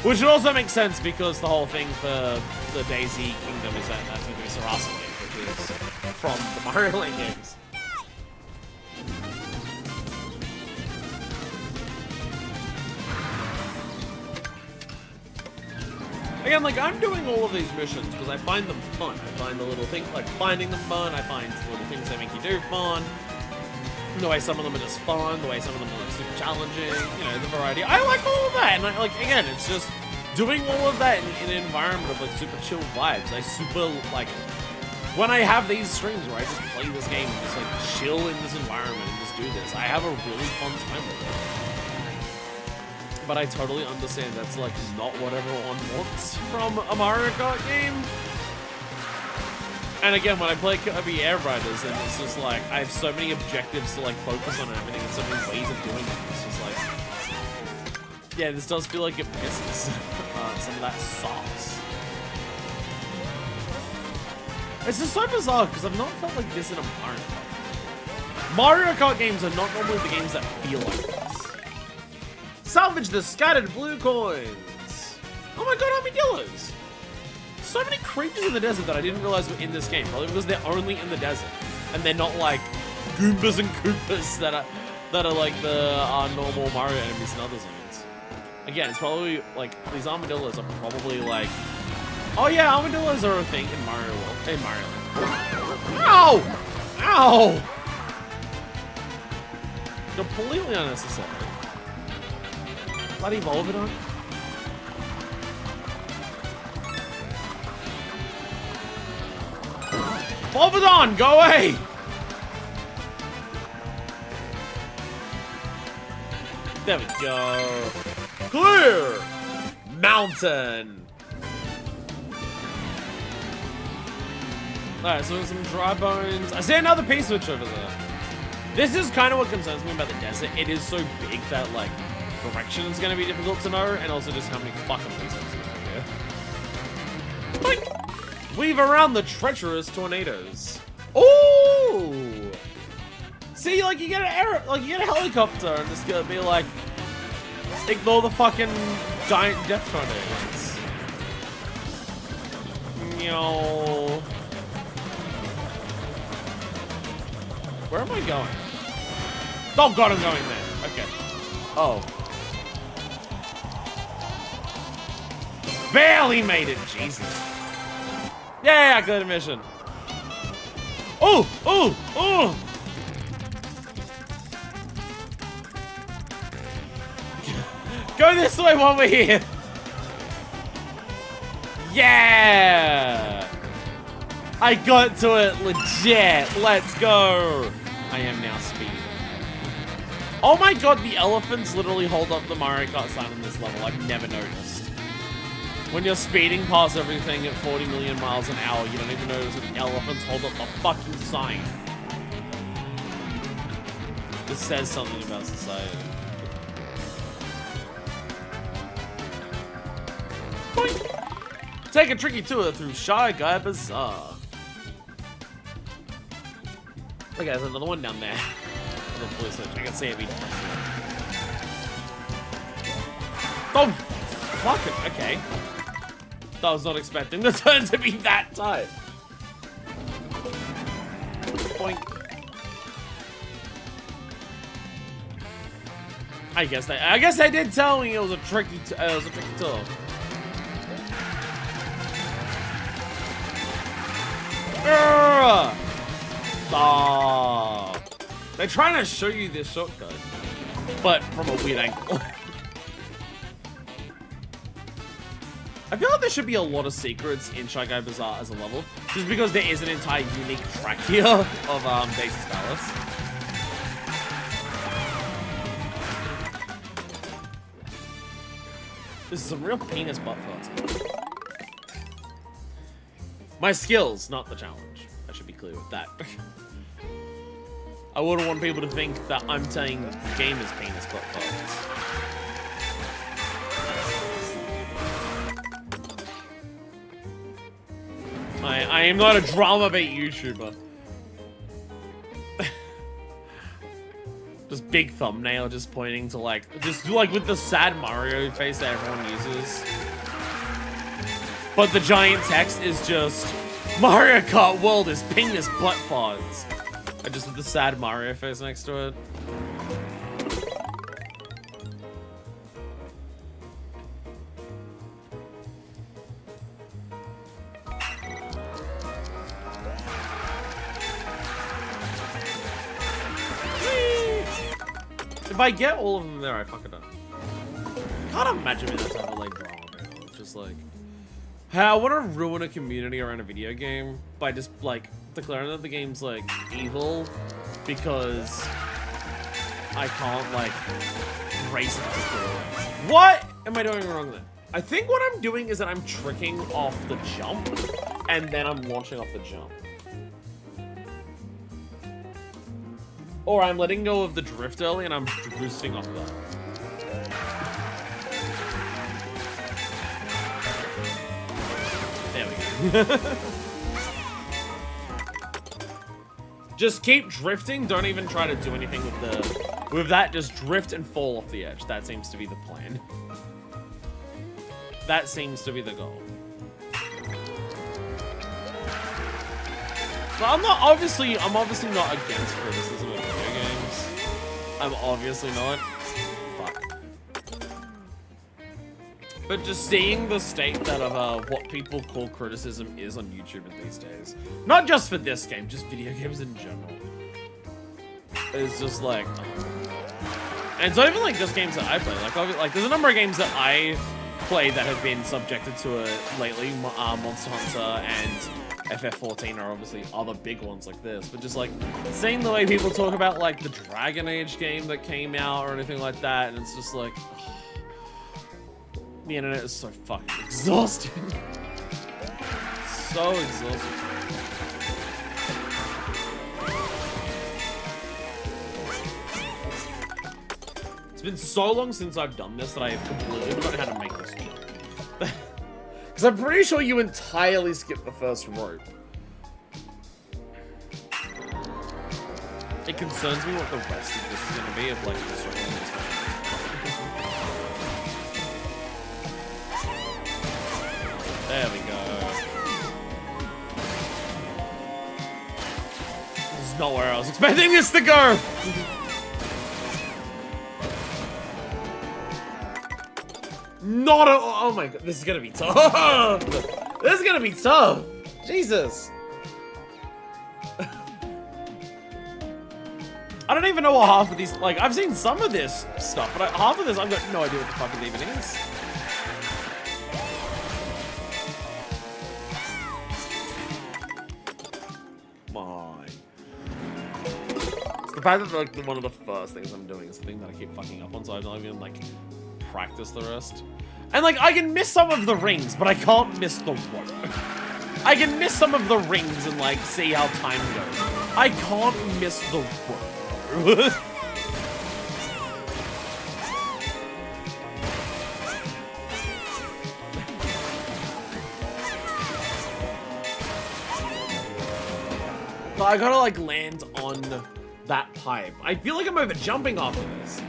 Which would also make sense because the whole thing for the Daisy Kingdom is that that's going to be Sarasa Land, which is from the Mario Land games. Again, like, I'm doing all of these missions because I find them fun. I find the little things, like finding them fun. I find the little things that make you do fun. The way some of them are just fun. The way some of them are like super challenging. You know, the variety. I like all of that. And I, like, again, it's just doing all of that in an environment of like super chill vibes. I super like when I have these streams where I just play this game and just like chill in this environment and just do this. I have a really fun time with it. But I totally understand that's like not what everyone wants from a Mario Kart game. And again, when I play Kirby Air Riders, and it's just like I have so many objectives to like focus on and everything, and so many ways of doing it. It's just like, yeah, this does feel like it misses some of that sauce. It's just so bizarre because I've not felt like this in a Mario Kart. Mario Kart games are not normally the games that feel like this. Salvage the scattered blue coins. Oh my god, armadillos! So many creatures in the desert that I didn't realize were in this game. Probably because they're only in the desert, and they're not like Goombas and Koopas that are like the normal Mario enemies in other zones. Again, it's probably like these armadillos are probably like, oh yeah, armadillos are a thing in Mario World, in Mario Land. Ow! Ow! Completely unnecessary. Bloody Volvidon. Volvidon, go away! There we go. Clear! Mountain. Alright, so some dry bones. I see another P-switch over there. This is kind of what concerns me about the desert. It is so big that, like, direction is going to be difficult to know, and also just how many fucking P-switches are here. Weave around the treacherous tornadoes. Ooh! See, like, you get a helicopter, and it's gonna be like, ignore the fucking giant death tornadoes. Meow. Where am I going? Oh god, I'm going there. Okay. Oh. Barely made it, Jesus. Yeah, good mission. Oh, oh, oh! Go this way while we're here. Yeah! I got to it legit. Let's go. I am now speeding. Oh my god, the elephants literally hold up the Mario Kart sign on this level. I've never noticed. When you're speeding past everything at 40 million miles an hour, you don't even notice that the elephants hold up the fucking sign. This says something about society. Boing. Take a tricky tour through Shy Guy Bazaar. Okay, there's another one down there. I can see it being oh, fuck it. Okay. I was not expecting the turn to be that tight. Boink. I guess they did tell me it was a tricky tour. Stop. They're trying to show you this shortcut, but from a weird angle. I feel like there should be a lot of secrets in Shy Guy Bazaar as a level, just because there is an entire unique track here of Daisy's Palace. This is some real penis butt farts. My skills, not the challenge. I should be clear with that. I wouldn't want people to think that I'm saying that the game is penis butt farts. I am not a drama bait YouTuber. Just big thumbnail, just pointing to like, just like with the sad Mario face that everyone uses. But the giant text is just, Mario Kart World is penis butt farts. I just with the sad Mario face next to it. If I get all of them there, I fuck it up. Can't imagine me that type of like drama, man. It's just like, hey, I want to ruin a community around a video game by just like declaring that the game's like evil because I can't like race it to kill. What am I doing wrong then? I think what I'm doing is that I'm tricking off the jump and then I'm launching off the jump. Or I'm letting go of the drift early and I'm boosting off of that. There we go. Just keep drifting. Don't even try to do anything with that. Just drift and fall off the edge. That seems to be the plan. That seems to be the goal. So I'm obviously not against criticism of video games. I'm obviously not. Fuck. But just seeing the state that of what people call criticism is on YouTube these days, not just for this game, just video games in general, is just like, and it's not even like just games that I play. Like there's a number of games that I play that have been subjected to it lately. Monster Hunter and FF14 are obviously other big ones like this, but just like seeing the way people talk about like the Dragon Age game that came out or anything like that, and it's just like, the internet is so fucking exhausting. So exhausting. It's been so long since I've done this that I have completely forgotten how to make this game. Because I'm pretty sure you entirely skipped the first rope. It concerns me what the rest of this is going to be of like the story. There we go. This is not where I was expecting this to go! Not at all. Oh my god, this is gonna be tough. This is gonna be tough. Jesus. I don't even know what half of these, like, I've seen some of this stuff, but half of this, I've got no idea what the fuck it even is. My. It's the fact that, like, one of the first things I'm doing is the thing that I keep fucking up on, so I don't even, like, practice the rest. And like, I can miss some of the rings, but I can't miss the rope. I can miss some of the rings and like, see how time goes. I can't miss the rope. But I gotta like land on that pipe. I feel like I'm over jumping after this.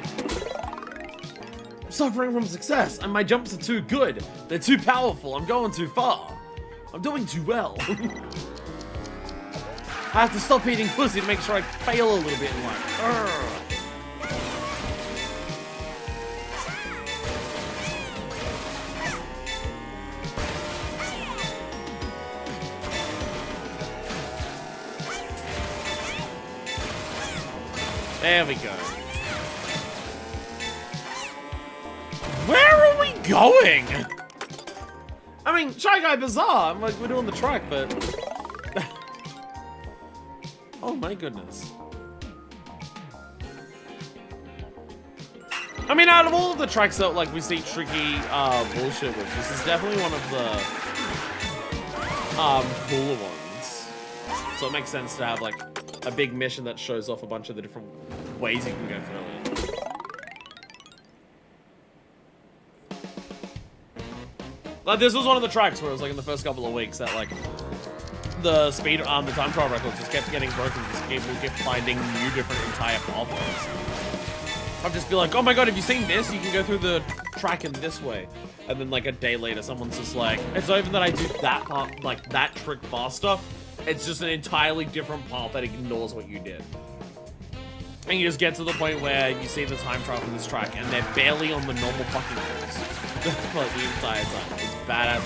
Suffering from success, and my jumps are too good. They're too powerful. I'm going too far. I'm doing too well. I have to stop eating pussy to make sure I fail a little bit in life. Urgh. There we go. Where are we going? I mean, Shy Guy Bazaar. I'm like, we're doing the track, but... oh my goodness. I mean, out of all of the tracks that like we see tricky bullshit with, this is definitely one of the cooler ones. So it makes sense to have like a big mission that shows off a bunch of the different ways you can go through it. Like, this was one of the tracks where it was like in the first couple of weeks that like the time trial records just kept getting broken because people kept finding new different entire pathways. I'd just be like, oh my god, have you seen this? You can go through the track in this way. And then like a day later, someone's just like, it's not even that I do that part, like that trick faster. It's just an entirely different path that ignores what you did. And you just get to the point where you see the time trial from this track and they're barely on the normal fucking course. Like the entire time. It's badass.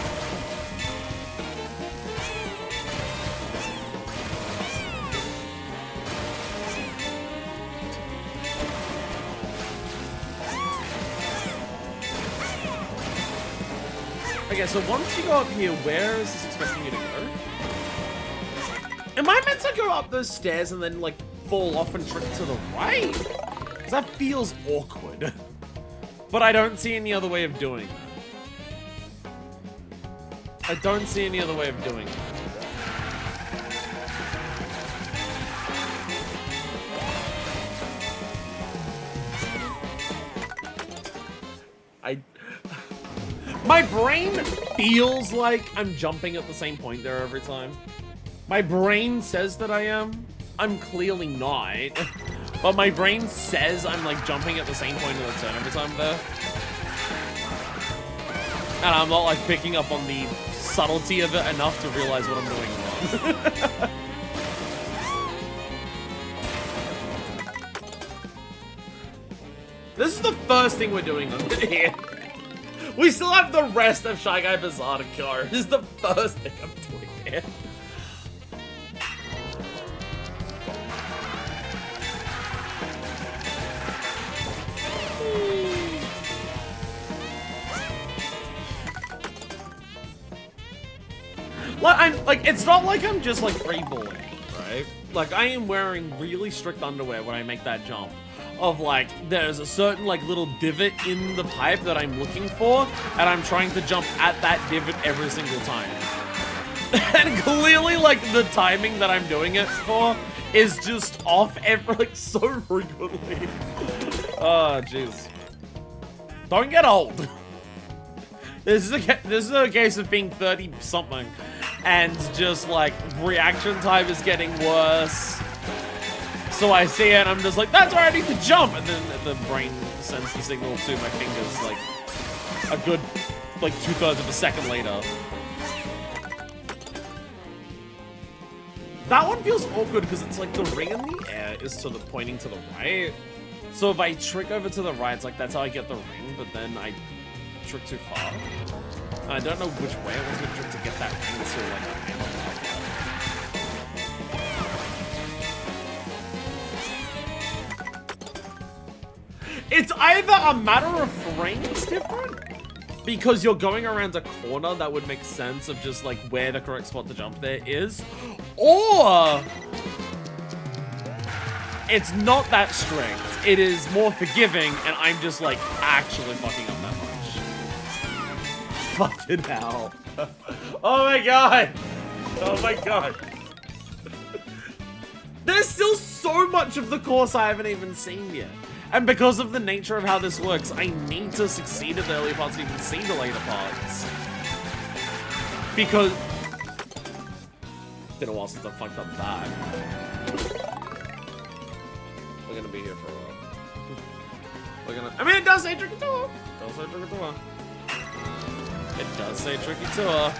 Okay, so once you go up here, where is this expecting you to go? Am I meant to go up those stairs and then, like, fall off and trick to the right? Because that feels awkward. But I don't see any other way of doing that. I don't see any other way of doing that. My brain feels like I'm jumping at the same point there every time. My brain says that I am. I'm clearly not. But my brain says I'm like jumping at the same point of the turn every time there. And I'm not like picking up on the subtlety of it enough to realize what I'm doing wrong. This is the first thing we're doing on here. We still have the rest of Shy Guy Bazaar to go. This is the first thing I'm doing here. It's not like I'm just like freeballing, right? Like I am wearing really strict underwear when I make that jump. Of like, there's a certain like little divot in the pipe that I'm looking for, and I'm trying to jump at that divot every single time. And clearly, like, the timing that I'm doing it for is just off like so frequently. Oh, jeez. Don't get old. This is a case of being 30-something, and just like reaction time is getting worse. So I see it and I'm just like, that's where I need to jump! And then the brain sends the signal to my fingers like a good, like 2/3 of a second later. That one feels awkward because it's like the ring in the air is to the pointing to the right. So if I trick over to the right, it's like that's how I get the ring, but then I trick too far. And I don't know which way I was going to trick to get that ring to like It's either a matter of frames different, because you're going around a corner that would make sense of just like where the correct spot to jump there is, or it's not that strict, it is more forgiving, and I'm just like actually fucking up that much. Fucking hell. Oh my god. Oh my god. There's still so much of the course I haven't even seen yet. And because of the nature of how this works, I need to succeed at the early parts to even see the later parts. Because... It's been a while since I fucked up that. We're gonna be here for a while. We're gonna... I mean, it does say Tricky Tour! It does say Tricky Tour. It does say Tricky Tour.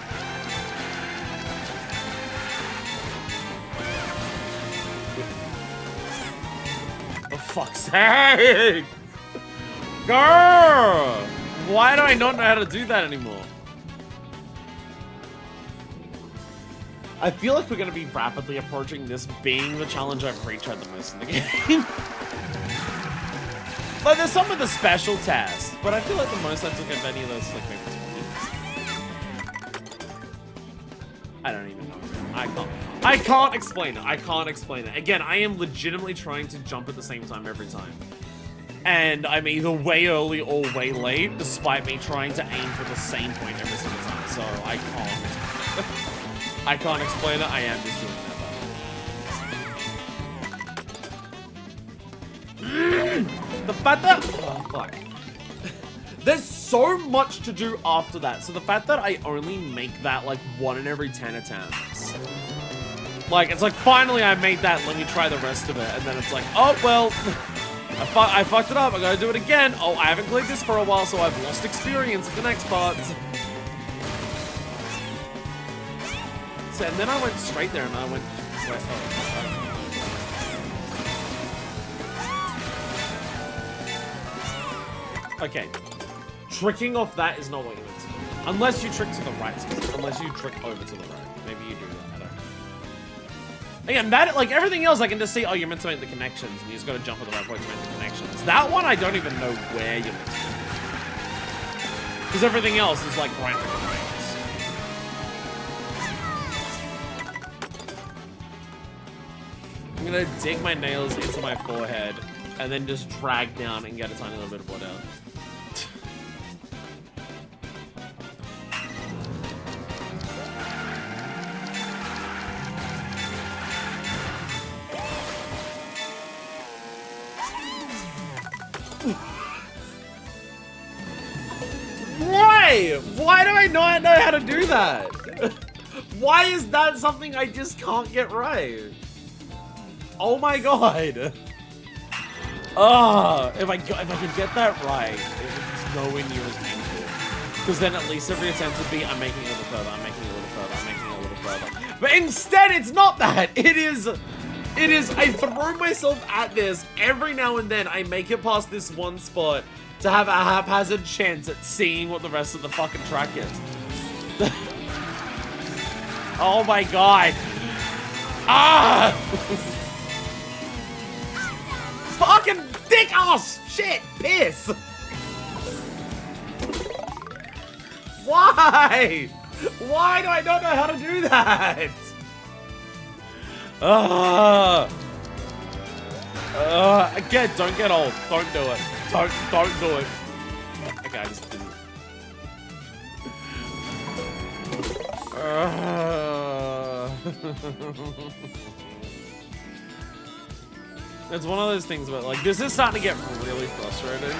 For fuck's sake! Girl! Why do I not know how to do that anymore? I feel like we're going to be rapidly approaching this being the challenge I've retried the most in the game. Like, there's some of the special tasks, but I feel like the most I took of any of those, like, maybe 20. I don't even know. I can't explain it. I can't explain it. Again, I am legitimately trying to jump at the same time every time. And I'm either way early or way late, despite me trying to aim for the same point every single time. So I can't explain it. I am just doing that. The fact that... Oh, fuck. There's so much to do after that. So the fact that I only make that like 1 in every 10 attempts Like, it's like, finally I made that, let me try the rest of it. And then it's like, oh, well, I fucked it up, I gotta do it again. Oh, I haven't cleared this for a while, so I've lost experience with the next part. So, and then I went straight there, and I went, wait, oh. Okay. Tricking off that is not what you meant to do. Unless you trick to the right spot. Unless you trick over to the right. Maybe you do that. I don't know. Again, that, like, everything else I can just see, oh, you're meant to make the connections, and you just gotta jump at the right point to make the connections. That one, I don't even know where you're meant to do. Because everything else is, like, right with the frames. I'm gonna dig my nails into my forehead, and then just drag down and get a tiny little bit of blood out. Why? Why do I not know how to do that? Why is that something I just can't get right? Oh my god. If I could get that right, it's nowhere near as painful. Because then at least every attempt would be, I'm making it a little further, I'm making it a little further, I'm making it a little further. But instead, it's not that. It is, I throw myself at this every now and then. I make it past this one spot to have a haphazard chance at seeing what the rest of the fucking track is. Oh my god. Ah! Fucking dick ass! Shit! Piss! Why? Why do I not know how to do that? Again, don't get old. Don't do it. Don't do it. Okay, I just didn't. It's one of those things where, like, this is starting to get really frustrating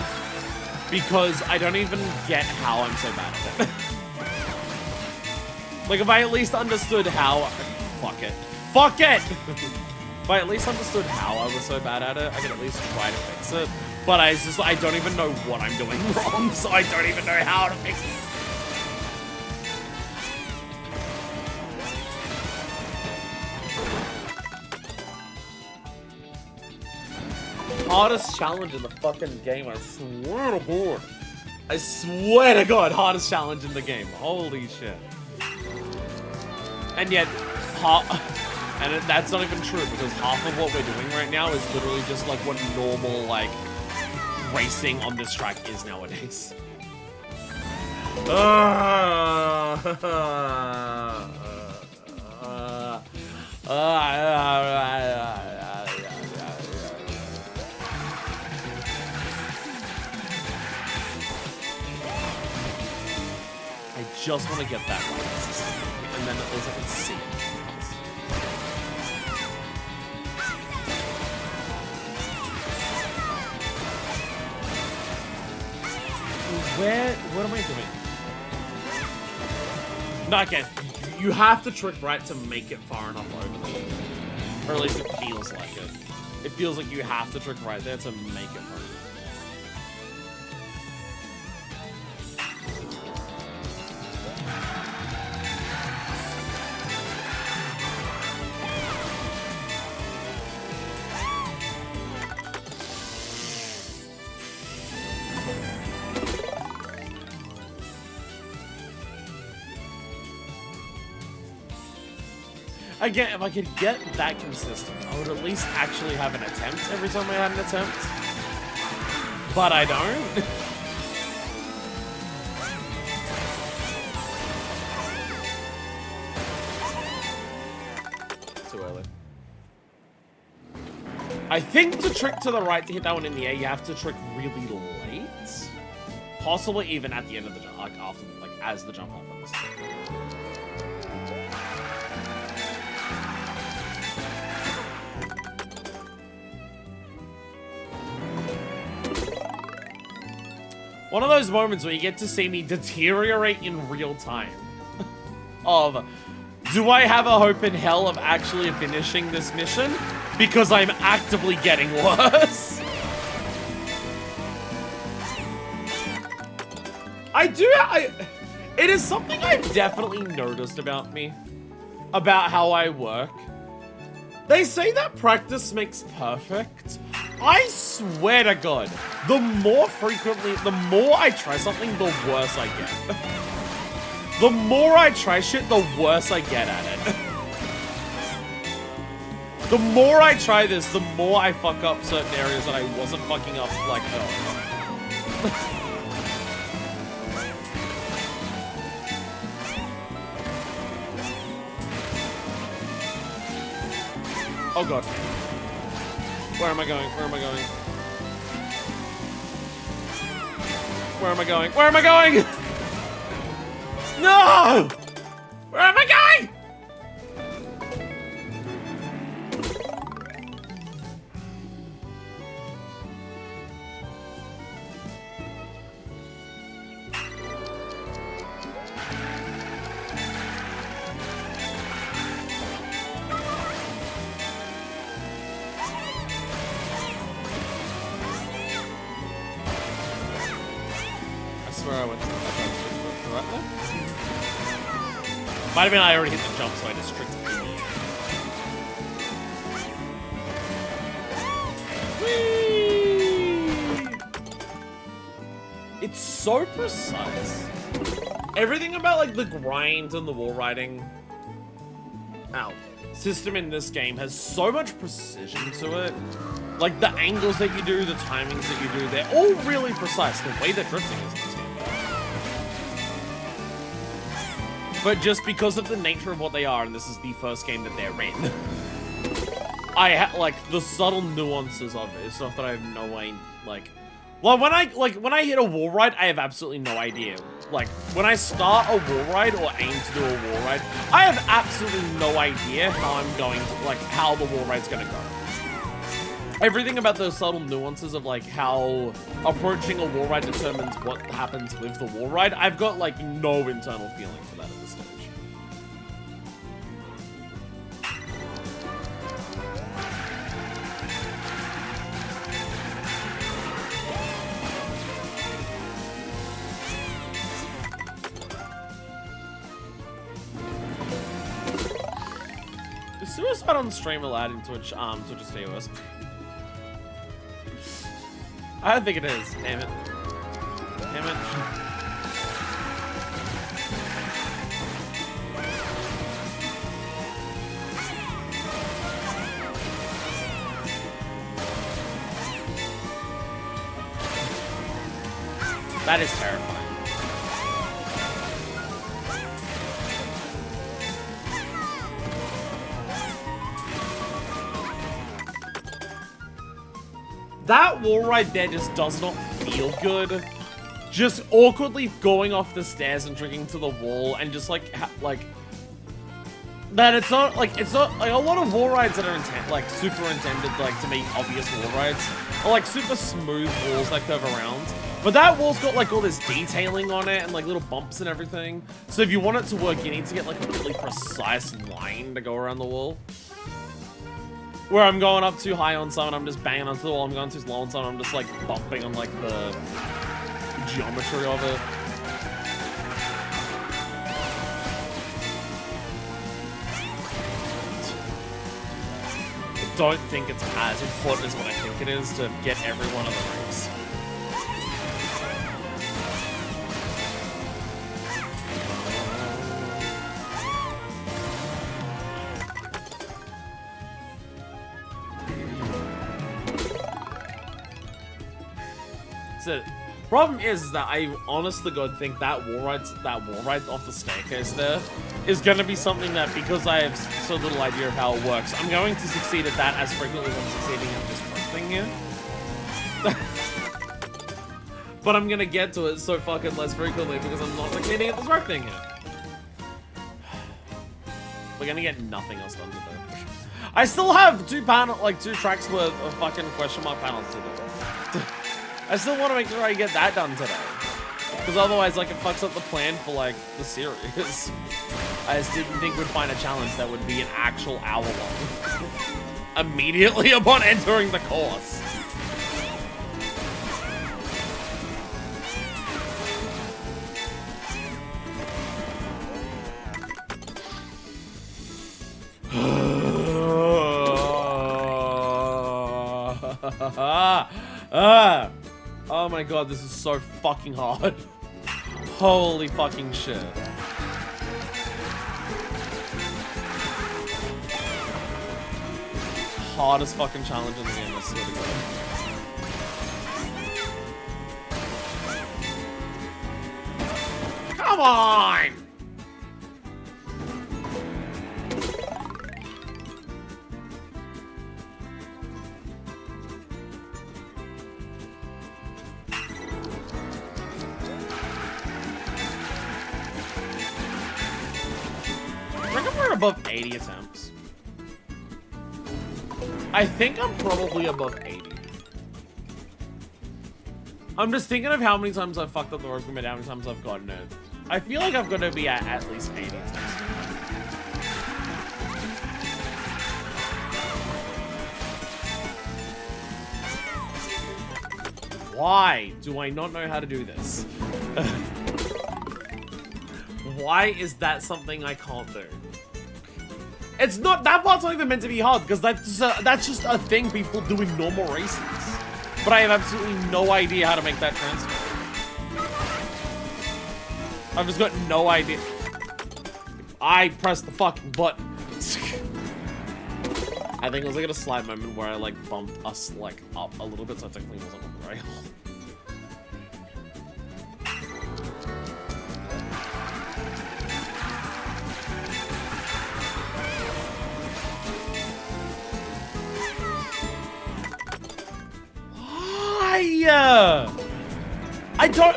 because I don't even get how I'm so bad at it. Like, if I at least understood how... Fuck it. Fuck it! If I at least understood how I was so bad at it, I could at least try to fix it. But I don't even know what I'm doing wrong, so I don't even know how to fix it. Hardest challenge in the fucking game, I swear to God. I swear to God, hardest challenge in the game. Holy shit. And yet, that's not even true, because half of what we're doing right now is literally just like what normal, like, racing on this track is nowadays. I just want to get that right, and then at least I can see it. What am I doing? No, okay. You have to trick right to make it far enough over the wall. Or at least it feels like it. It feels like you have to trick right there to make it far enough. Again, if I could get that consistent, I would at least actually have an attempt every time I had an attempt. But I don't. Too early. I think to trick to the right to hit that one in the air, you have to trick really late. Possibly even at the end of the jump, like after, like as the jump happens. One of those moments where you get to see me deteriorate in real time. Of Do I have a hope in hell of actually finishing this mission? Because I'm actively getting worse. It is something I've definitely noticed about me. About how I work. They say that practice makes perfect. I swear to God, the more I try something, the worse I get. The more I try shit, the worse I get at it. The more I try this, the more I fuck up certain areas that I wasn't fucking up like earlier. Oh God. Where am I going? Where am I going? Where am I going? Where am I going? No! Where am I going? Where I went to the right there? Might have been I already hit the jump, so I just tricked it. Whee! It's so precise. Everything about like the grind and the wall riding system in this game has so much precision to it. Like the angles that you do, the timings that you do, they're all really precise. The way that drifting is in this game. But just because of the nature of what they are, and this is the first game that they're in, like the subtle nuances of it is stuff that I have no way, like, well, when I hit a wall ride, I have absolutely no idea. Like, when I start a wall ride or aim to do a wall ride, I have absolutely no idea how I'm going to, like, how the wall ride's gonna go. Everything about those subtle nuances of like how approaching a wall ride determines what happens with the wall ride, I've got like no internal feeling for that at this stage. Is suicide on stream allowed in Twitch's TOS? I don't think it is. Damn it. Damn it. That is terrifying. That wall ride there just does not feel good. Just awkwardly going off the stairs and drinking to the wall and just like, that it's not like a lot of wall rides that are super intended like to make obvious wall rides are like super smooth walls that curve around. But that wall's got like all this detailing on it and like little bumps and everything. So if you want it to work, you need to get like a really precise line to go around the wall. Where I'm going up too high on some and I'm just banging onto the wall, I'm going too low on some and I'm just like bumping on like the geometry of it. I don't think it's as important as what I think it is to get every one of the rings. The problem is that I honest to God think that wall ride off the staircase there is going to be something that, because I have so little idea of how it works, I'm going to succeed at that as frequently as I'm succeeding at this first thing here. But I'm going to get to it so fucking less frequently because I'm not succeeding at this rock thing here. We're going to get nothing else done today. I still have two tracks worth of fucking question mark panels to do. I still want to make sure I get that done today. Because otherwise, like, it fucks up the plan for, like, the series. I just didn't think we'd find a challenge that would be an actual hour long. Immediately upon entering the course. Oh my god, this is so fucking hard. Holy fucking shit. Hardest fucking challenge in the game, I swear to God. Come on! I reckon we're above 80 attempts. I think I'm probably above 80. I'm just thinking of how many times I've fucked up the rope commit, how many times I've gotten it. I feel like I've got to be at least 80 attempts. Why do I not know how to do this? Why is that something I can't do? It's not, that part's not even meant to be hard, because that's just a thing people do in normal races. But I have absolutely no idea how to make that transfer. I've just got no idea. I pressed the fucking button. I think it was like a slight moment where I like bumped us like up a little bit, so I technically wasn't on the rail.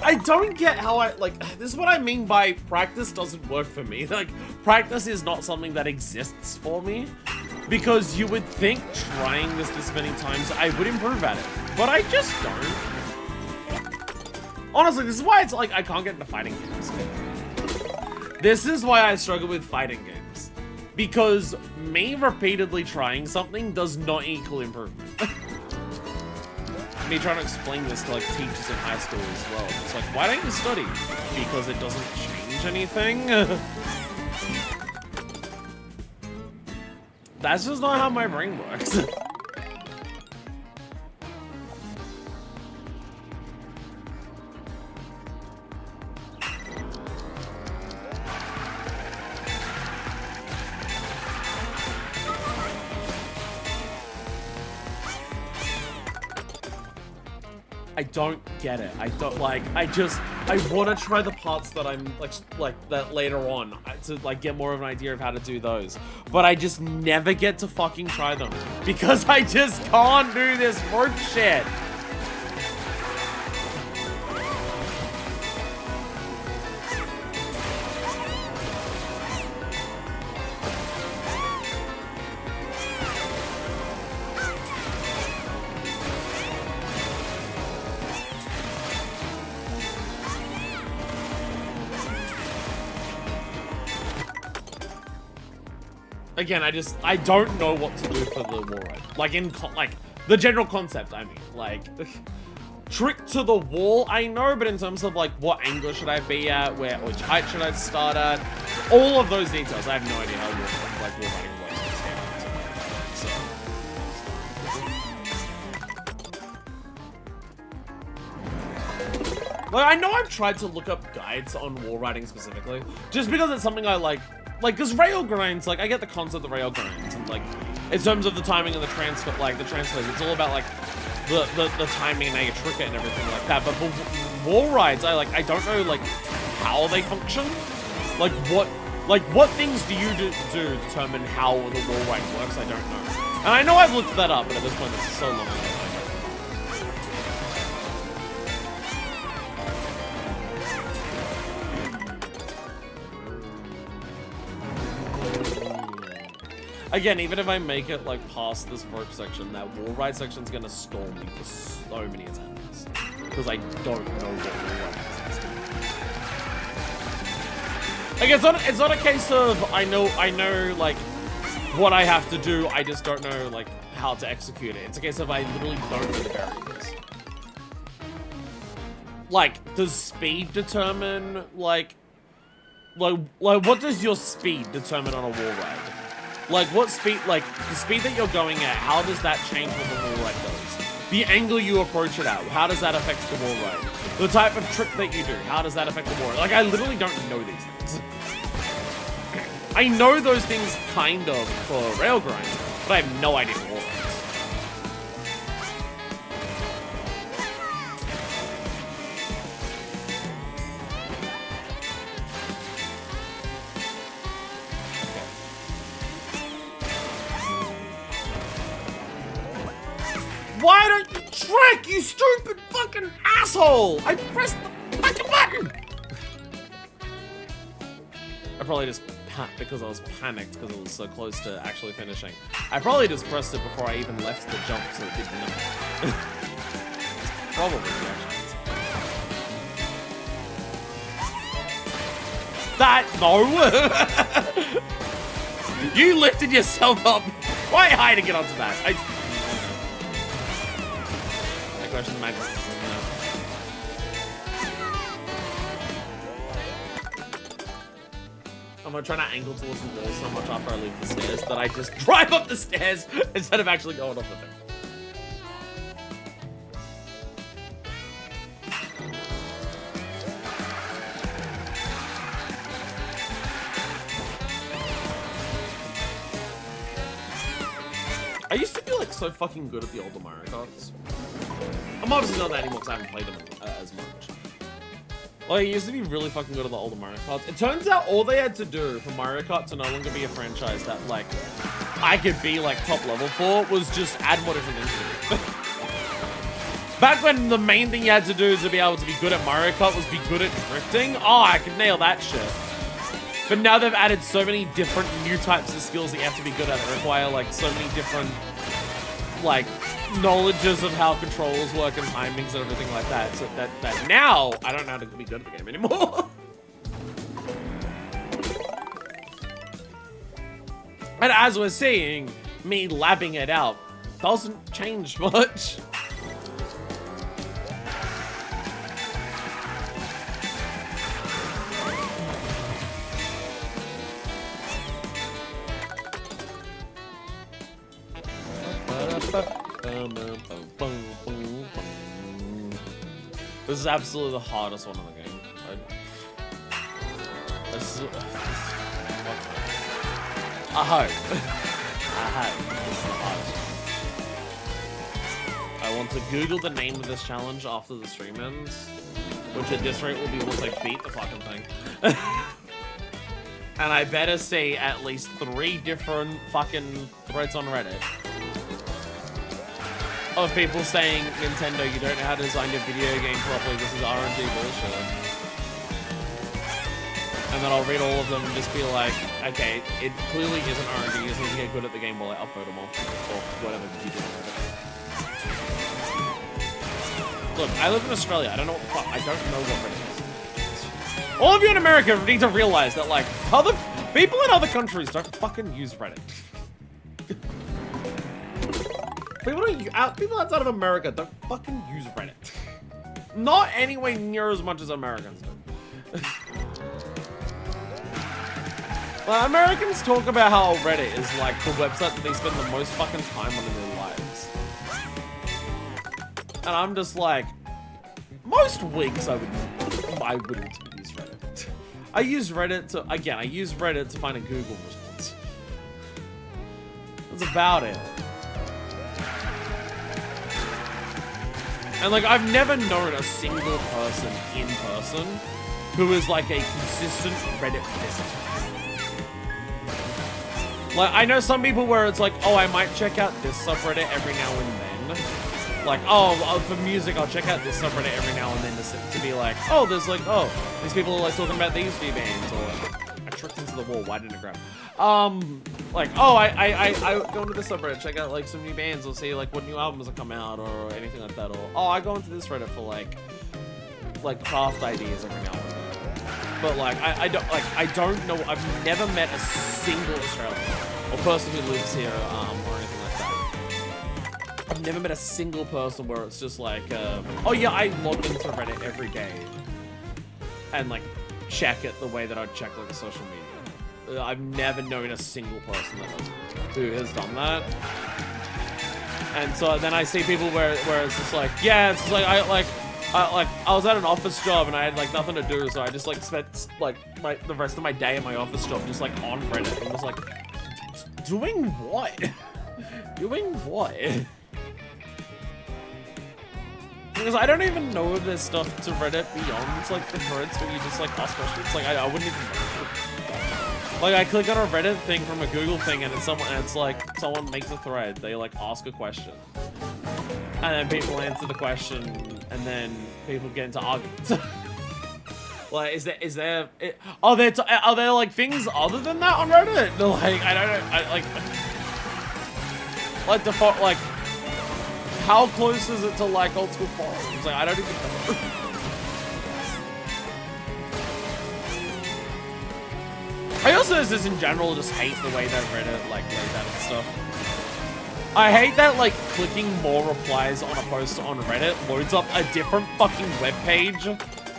I don't get how this is what I mean by practice doesn't work for me. Like, practice is not something that exists for me, because you would think trying this many times I would improve at it, but I just don't. Honestly, this is why it's like I can't get into fighting games. This is why I struggle with fighting games, because me repeatedly trying something does not equal improvement. Me trying to explain this to like teachers in high school as well. It's like, why don't you study? Because it doesn't change anything. That's just not how my brain works. I don't get it. I don't like. I want to try the parts that I'm like that later on to like get more of an idea of how to do those. But I just never get to fucking try them because I just can't do this rope shit. Again, I don't know what to do for the wall ride. Like, the general concept, I mean. Like, trick to the wall, I know, but in terms of, like, what angle should I be at, which height should I start at, all of those details, I have no idea how wall riding works in this game. So. Like, I know I've tried to look up guides on wall riding specifically, just because it's something I like, because rail grinds, like, I get the concept of rail grinds, and, like, in terms of the timing and the transfer, like, the transfers, it's all about, like, the timing and how you trick it and everything like that. But for wall rides, I don't know, like, how they function. Like, what things do you do to determine how the wall ride works? I don't know. And I know I've looked that up, but at this point, it's so long ago. Again, even if I make it, like, past this rope section, that wall ride section's gonna stall me for so many attempts. Because I don't know what wall ride is. Like, it's not a case of I know, like, what I have to do, I just don't know, like, how to execute it. It's a case of I literally don't know the variables. Like, does speed determine, like, what does your speed determine on a wall ride? Like, what speed, like, the speed that you're going at, how does that change what the wall ride does? The angle you approach it at, how does that affect the wall ride? The type of trick that you do, how does that affect the wall ride? Like, I literally don't know these things. I know those things kind of for rail grind, but I have no idea for wall rides. Why don't you trick, you stupid fucking asshole? I pressed the fucking button! I probably just, because I was panicked because it was so close to actually finishing. I probably just pressed it before I even left the jump so it did nothing. Probably the actions. That, no! You lifted yourself up. Why high to get onto that? Question Magnus is in there. I'm trying to angle towards the wall so much after I leave the stairs that I just drive up the stairs instead of actually going off the thing. I used to be like so fucking good at the older Mario Karts. I'm obviously not that anymore because I haven't played them as much. Like, I used to be really fucking good at the older Mario Karts. It turns out all they had to do for Mario Kart to no longer be a franchise that, like, I could be, like, top level for was just add more different things to it. Back when the main thing you had to do to be able to be good at Mario Kart was be good at drifting, oh, I could nail that shit. But now they've added so many different new types of skills that you have to be good at that require, like, so many different, like, knowledges of how controls work and timings and everything like that, so that now I don't know how to be good at the game anymore. And as we're seeing, me labbing it out doesn't change much. This is absolutely the hardest one in the game. I hope. This is the hardest one. I want to Google the name of this challenge after the stream ends, which at this rate will be once I beat the fucking thing. And I better see at least 3 different fucking threads on Reddit of people saying, Nintendo, you don't know how to design your video game properly, this is RNG bullshit. And then I'll read all of them and just be like, okay, it clearly isn't RNG, you just need to get good at the game while I upload them all. Or whatever you do with it. Look, I live in Australia, I don't know what the fuck, I don't know what Reddit is. All of you in America need to realize that, like, other people in other countries don't fucking use Reddit. People outside of America don't fucking use Reddit. Not anywhere near as much as Americans do. Well, Americans talk about how Reddit is like the website that they spend the most fucking time on in their lives. And I'm just like, most weeks I wouldn't use Reddit. I use Reddit to find a Google response. That's about it. And like, I've never known a single person in person who is like a consistent Reddit visitor. Like, I know some people where it's like, oh, I might check out this subreddit every now and then. Like, oh, for music, I'll check out this subreddit every now and then to be like, oh, there's like, oh, these people are like talking about these few bands, or I tripped into the wall, why didn't it grab? Like, oh, I go into this subreddit, check out like some new bands, or see like what new albums have come out, or anything like that, or oh, I go into this Reddit for like craft ideas every now and then. But like, I don't know. I've never met a single Australian or person who lives here or anything like that. I've never met a single person where it's just like, oh yeah, I log into Reddit every day and like check it the way that I'd check like a social media. I've never known a single person who has done that. And so then I see people where it's just like, yeah, it's just like I was at an office job and I had like nothing to do, so I just like spent like the rest of my day at my office job just like on Reddit and was like, doing what? Doing what? Because I don't even know if there's stuff to Reddit beyond like the threads where you just like ask questions. Like I wouldn't even know. Like I click on a Reddit thing from a Google thing and it's like someone makes a thread. They like ask a question, and then people answer the question, and then people get into arguments. Like are there like things other than that on Reddit? Like I don't know. Like default like. How close is it to like old school forums? Like I don't even know. I also just in general just hate the way that Reddit like lays out and stuff. I hate that like clicking more replies on a post on Reddit loads up a different fucking web page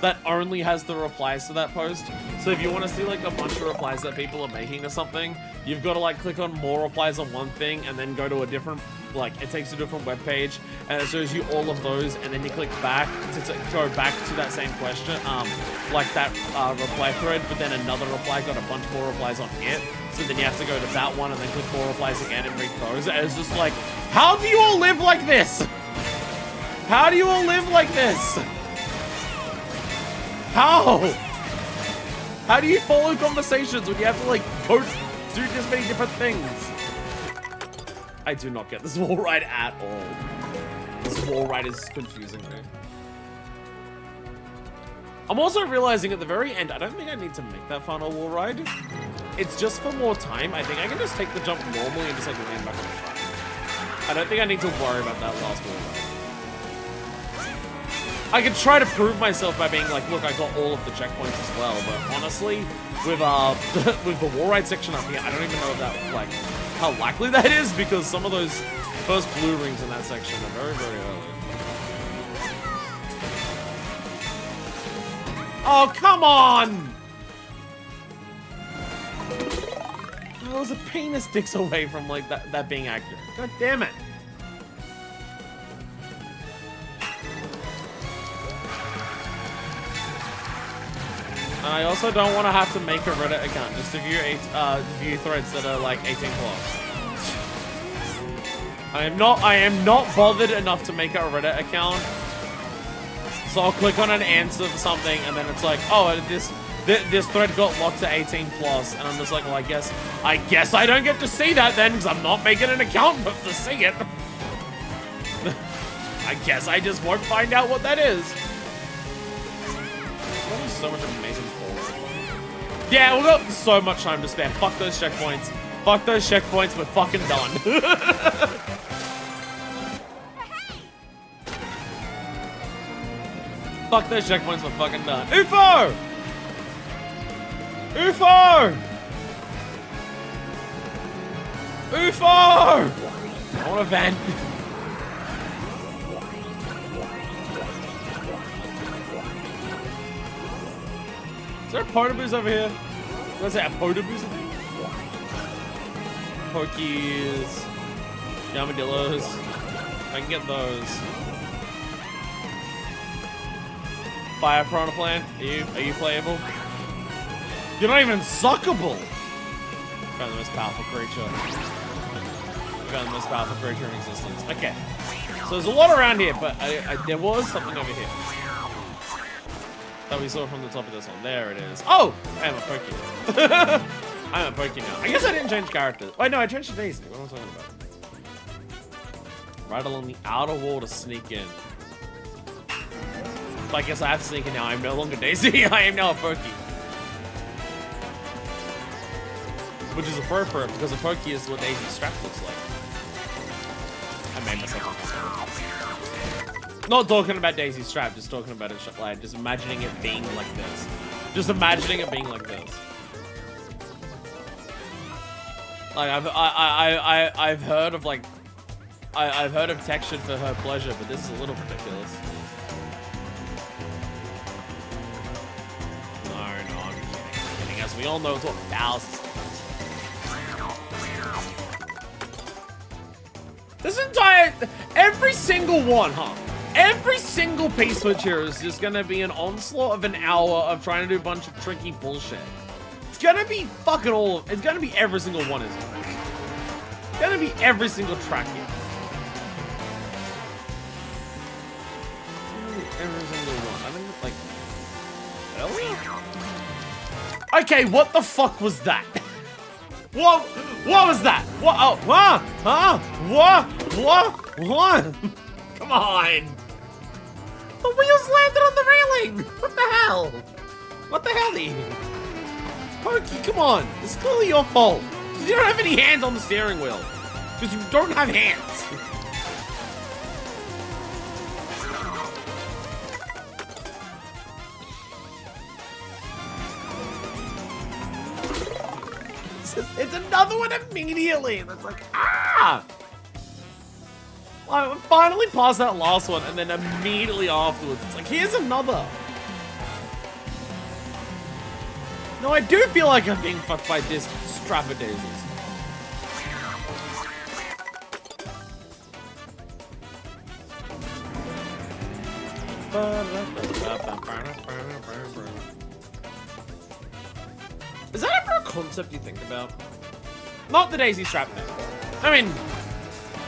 that only has the replies to that post. So if you want to see like a bunch of replies that people are making to something, you've got to like click on more replies on one thing and then go to a different, like it takes you to a different web page and it shows you all of those, and then you click back to go back to that same question, like that reply thread, but then another reply got a bunch more replies on it. So then you have to go to that one and then click more replies again and read those. And it's just like, how do you all live like this? How do you all live like this? How? How do you follow conversations when you have to like go do this many different things? I do not get this wall ride at all. This wall ride is confusing me. I'm also realizing at the very end, I don't think I need to make that final wall ride. It's just for more time. I think I can just take the jump normally and just like land back on the track. I don't think I need to worry about that last wall ride. I could try to prove myself by being like, look, I got all of the checkpoints as well, but honestly, with with the wall ride section up here, I don't even know if that, like, how likely that is, because some of those first blue rings in that section are very, very early. Oh, come on! I was a penis dicks away from, like, that being accurate. God damn it. I also don't want to have to make a Reddit account just to view threads that are like 18 plus. I am not bothered enough to make a Reddit account. So I'll click on an answer for something and then it's like, oh, this thread got locked to 18 plus, and I'm just like, well, I guess I don't get to see that then, because I'm not making an account to see it. I guess I just won't find out what that is. There's so much amazing forward. Yeah, we've got so much time to spare. Fuck those checkpoints. Fuck those checkpoints. We're fucking done. Fuck those checkpoints. We're fucking done. UFO! UFO! UFO! I want a vent. Is there a Potoboos over here? What's that, a Potoboos thing? Pokies. Armadillos. I can get those. Fire Piranha Plant. Are you playable? You're not even suckable! Found the most powerful creature. Found the most powerful creature in existence. Okay. So there's a lot around here, but there was something over here that we saw from the top of this one. There it is. Oh! I am a Poke. I'm a Poke now. I guess I didn't change characters. Wait, no, I changed to Daisy. What am I talking about? Right along the outer wall to sneak in. But I guess I have to sneak in now. I'm no longer Daisy. I am now a Poke. Which is appropriate, because a Poke is what Daisy's strap looks like. I made myself up. Not talking about Daisy's strap, just talking about it, like, just imagining it being like this. Just imagining it being like this. Like I've heard of like I've heard of textured for her pleasure, but this is a little ridiculous. No, I'm kidding. As we all know, it's what thousands. This entire, every single one, huh? Every single piece switch here is just gonna be an onslaught of an hour of trying to do a bunch of tricky bullshit. It's gonna be fucking it's gonna be every single one, isn't it? It's gonna be every single track here. Every single one. I think it's like, earlier? Okay, what the fuck was that? What was that? What? Oh, what? Huh? What? Come on. The wheels landed on the railing. What the hell? What the hell, Pokey, come on. It's clearly your fault. You don't have any hands on the steering wheel. Because you don't have hands. It's another one immediately. And it's like, ah! I finally passed that last one, and then immediately afterwards, it's like, here's another. No, I do feel like I'm being fucked by this strapadaisies. Is that ever a concept you think about? Not the daisy strap thing. I mean,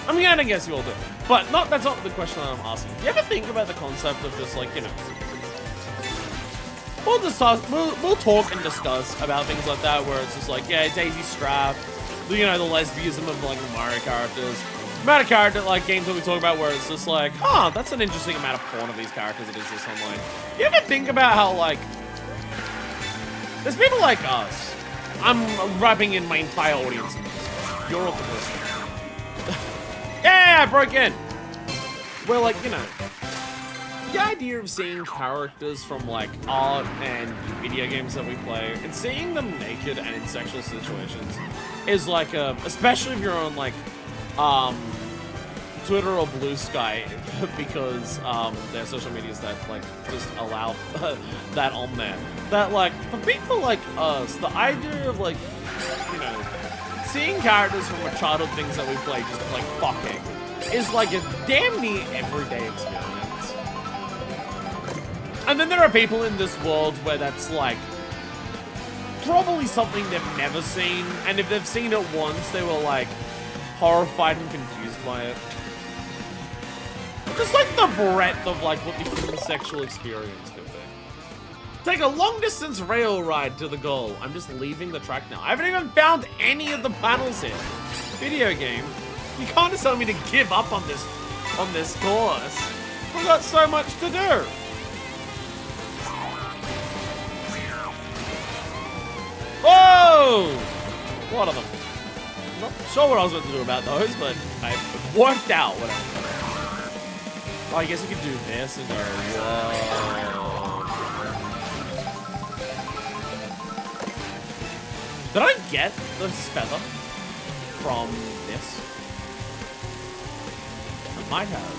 I'm gonna guess you all do. But that's not the question that I'm asking. Do you ever think about the concept of just like, you know, we'll talk and discuss about things like that where it's just like, yeah, daisy strap, you know, the lesbianism of like Mario characters. The amount of character like games that we talk about where it's just like, huh, that's an interesting amount of porn of these characters that exist online. You ever think about how like there's people like us. I'm wrapping in my entire audience in this. You're all the listeners. Yeah, I broke in. Well, like, you know, the idea of seeing characters from like art and video games that we play and seeing them naked and in sexual situations is like especially if you're on like Twitter or Blue Sky because there are social medias that like just allow that on there. That like for people like us, the idea of like, you know, seeing characters from our childhood things that we play just like fucking is like a damn near everyday experience. And then there are people in this world where that's like probably something they've never seen, and if they've seen it once, they were like horrified and confused by it. Just like the breadth of like what the human sexual experience could be. Take a long distance rail ride to the goal. I'm just leaving the track now. I haven't even found any of the panels here. Video game. You can't just tell me to give up on this course. We've got so much to do. Whoa! What are them? I'm not sure what I was meant to do about those, but I worked out whatever. Oh, I guess you could do this and go, whoa. Did I get this feather from this? I might have.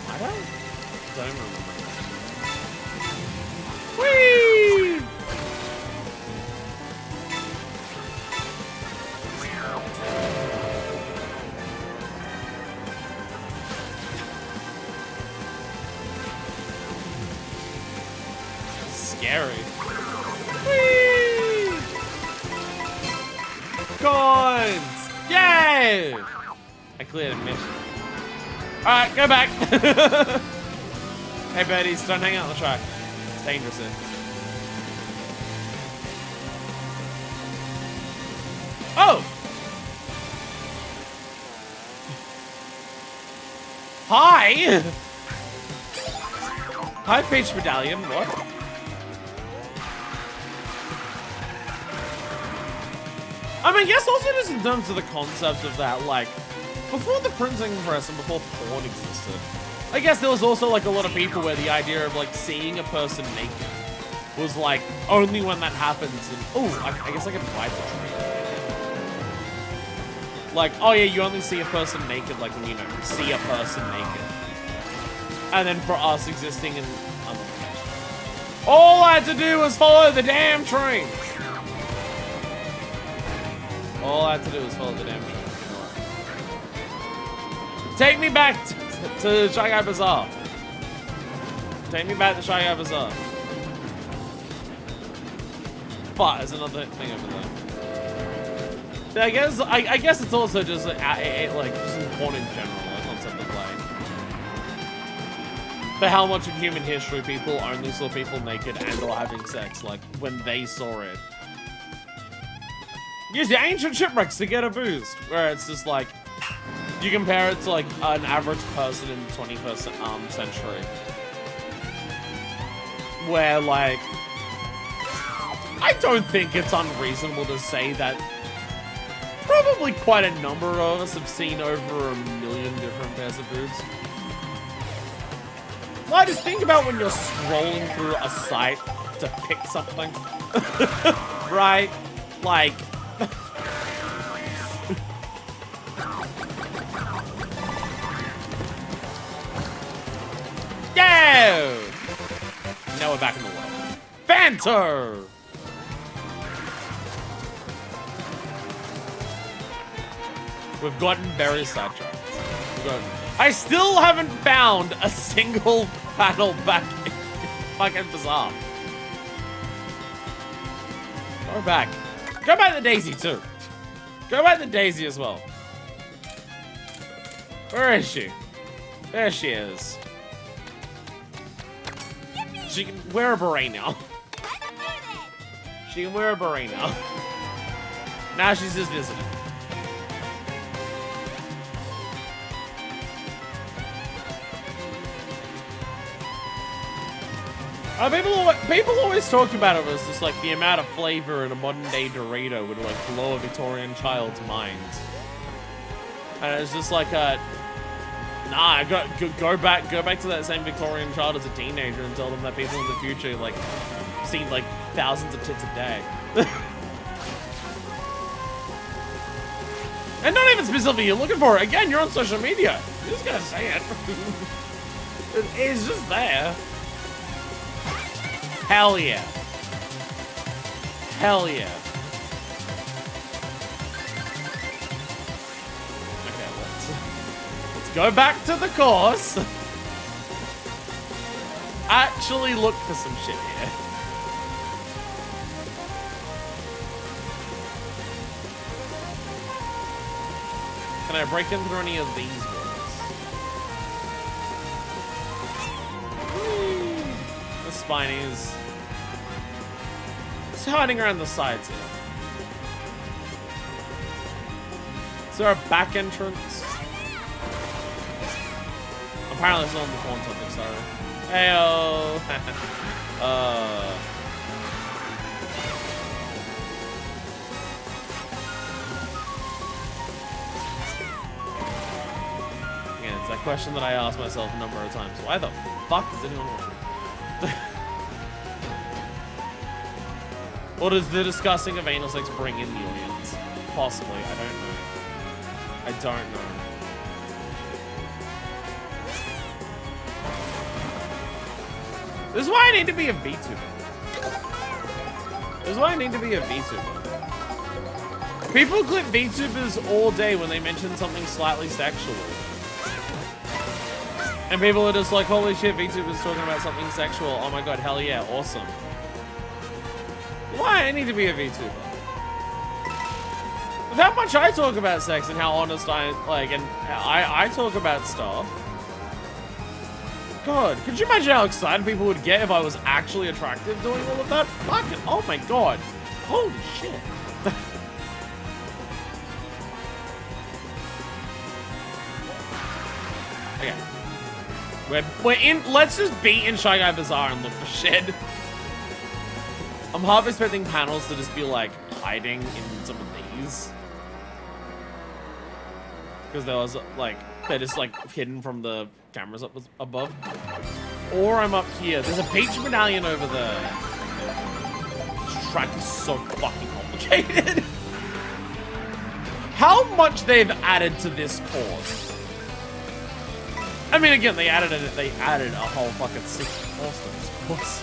Might have? Don't remember. Whee! Scary. Whee! Coins! Yay! I cleared a mission. Alright, go back. Hey birdies, don't hang out on the track. It's dangerous here. Oh! Hi! Hi, Peach Medallion. What? I mean, yes, also just in terms of the concept of that, like, before the printing press and before porn existed, I guess there was also like a lot of people where the idea of like seeing a person naked was like only when that happens. And oh, I guess I can ride the train. Like, oh yeah, you only see a person naked like when you know see a person naked. And then for us existing in all I had to do was follow the damn train. All I had to do was follow the damn train. Take me back to Shanghai Bazaar. Take me back to Shanghai Bazaar. But there's another thing over there. I guess it's also just like just important in general, a concept of like for how much of human history people only saw people naked and or having sex, like when they saw it. Use the ancient shipwrecks to get a boost, where it's just like you compare it to like an average person in the 21st century, where like I don't think it's unreasonable to say that probably quite a number of us have seen over 1 million different pairs of boobs. Like, just think about when you're scrolling through a site to pick something, right? Like, yeah! Now we're back in the world. Banter! We've gotten very sidetracked. I still haven't found a single panel back in fucking Bazaar. Go back. Go back to Daisy too. Go back to Daisy as well. Where is she? There she is. She can wear a beret now. She can wear a beret now. Now she's just visiting. People always talk about it as just like the amount of flavor in a modern day Dorito would like blow a Victorian child's mind. And it's just like nah, go back to that same Victorian child as a teenager and tell them that people in the future like see like thousands of tits a day. And not even specifically you're looking for it. Again, you're on social media. You're just gonna say it. It's just there. Hell yeah. Hell yeah. Okay, let's go back to the course. Actually look for some shit here. Can I break in through any of these walls? The spinies. It's hiding around the sides here. Is there a back entrance? Apparently it's not on the porn topic, sorry. Heyo! Again, it's that question that I ask myself a number of times. Why the fuck is anyone watching? Or does the discussing of anal sex bring in the audience? Possibly, I don't know. I don't know. This is why I need to be a VTuber. This is why I need to be a VTuber. People clip VTubers all day when they mention something slightly sexual. And people are just like, holy shit, VTubers talking about something sexual. Oh my god, hell yeah, awesome. Why I need to be a VTuber? With how much I talk about sex and how honest I like, and I talk about stuff. God, could you imagine how excited people would get if I was actually attractive doing all of that? Fucking, oh my god. Holy shit. Okay. We're in, let's just be in Shanghai Bazaar and look for shit. I'm half expecting panels to just be like hiding in some of these. because there was like they're just like hidden from the cameras up above. Or I'm up here. There's a beach medallion over there. This track is so fucking complicated. How much they've added to this course. I mean, again, they added a whole fucking 6 course to this course.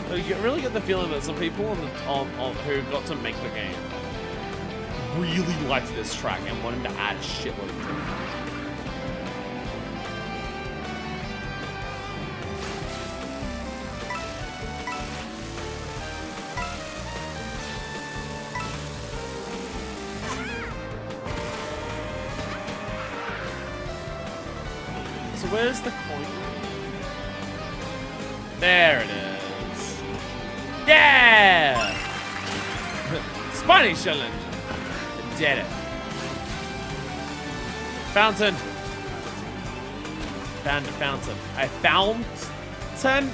So you really get the feeling that some people who got to make the game really liked this track and wanted to add a shitload to it. So where's the coin? There it is. Yeah! Spiny challenge. Did it. Fountain. Found a fountain. I found 10.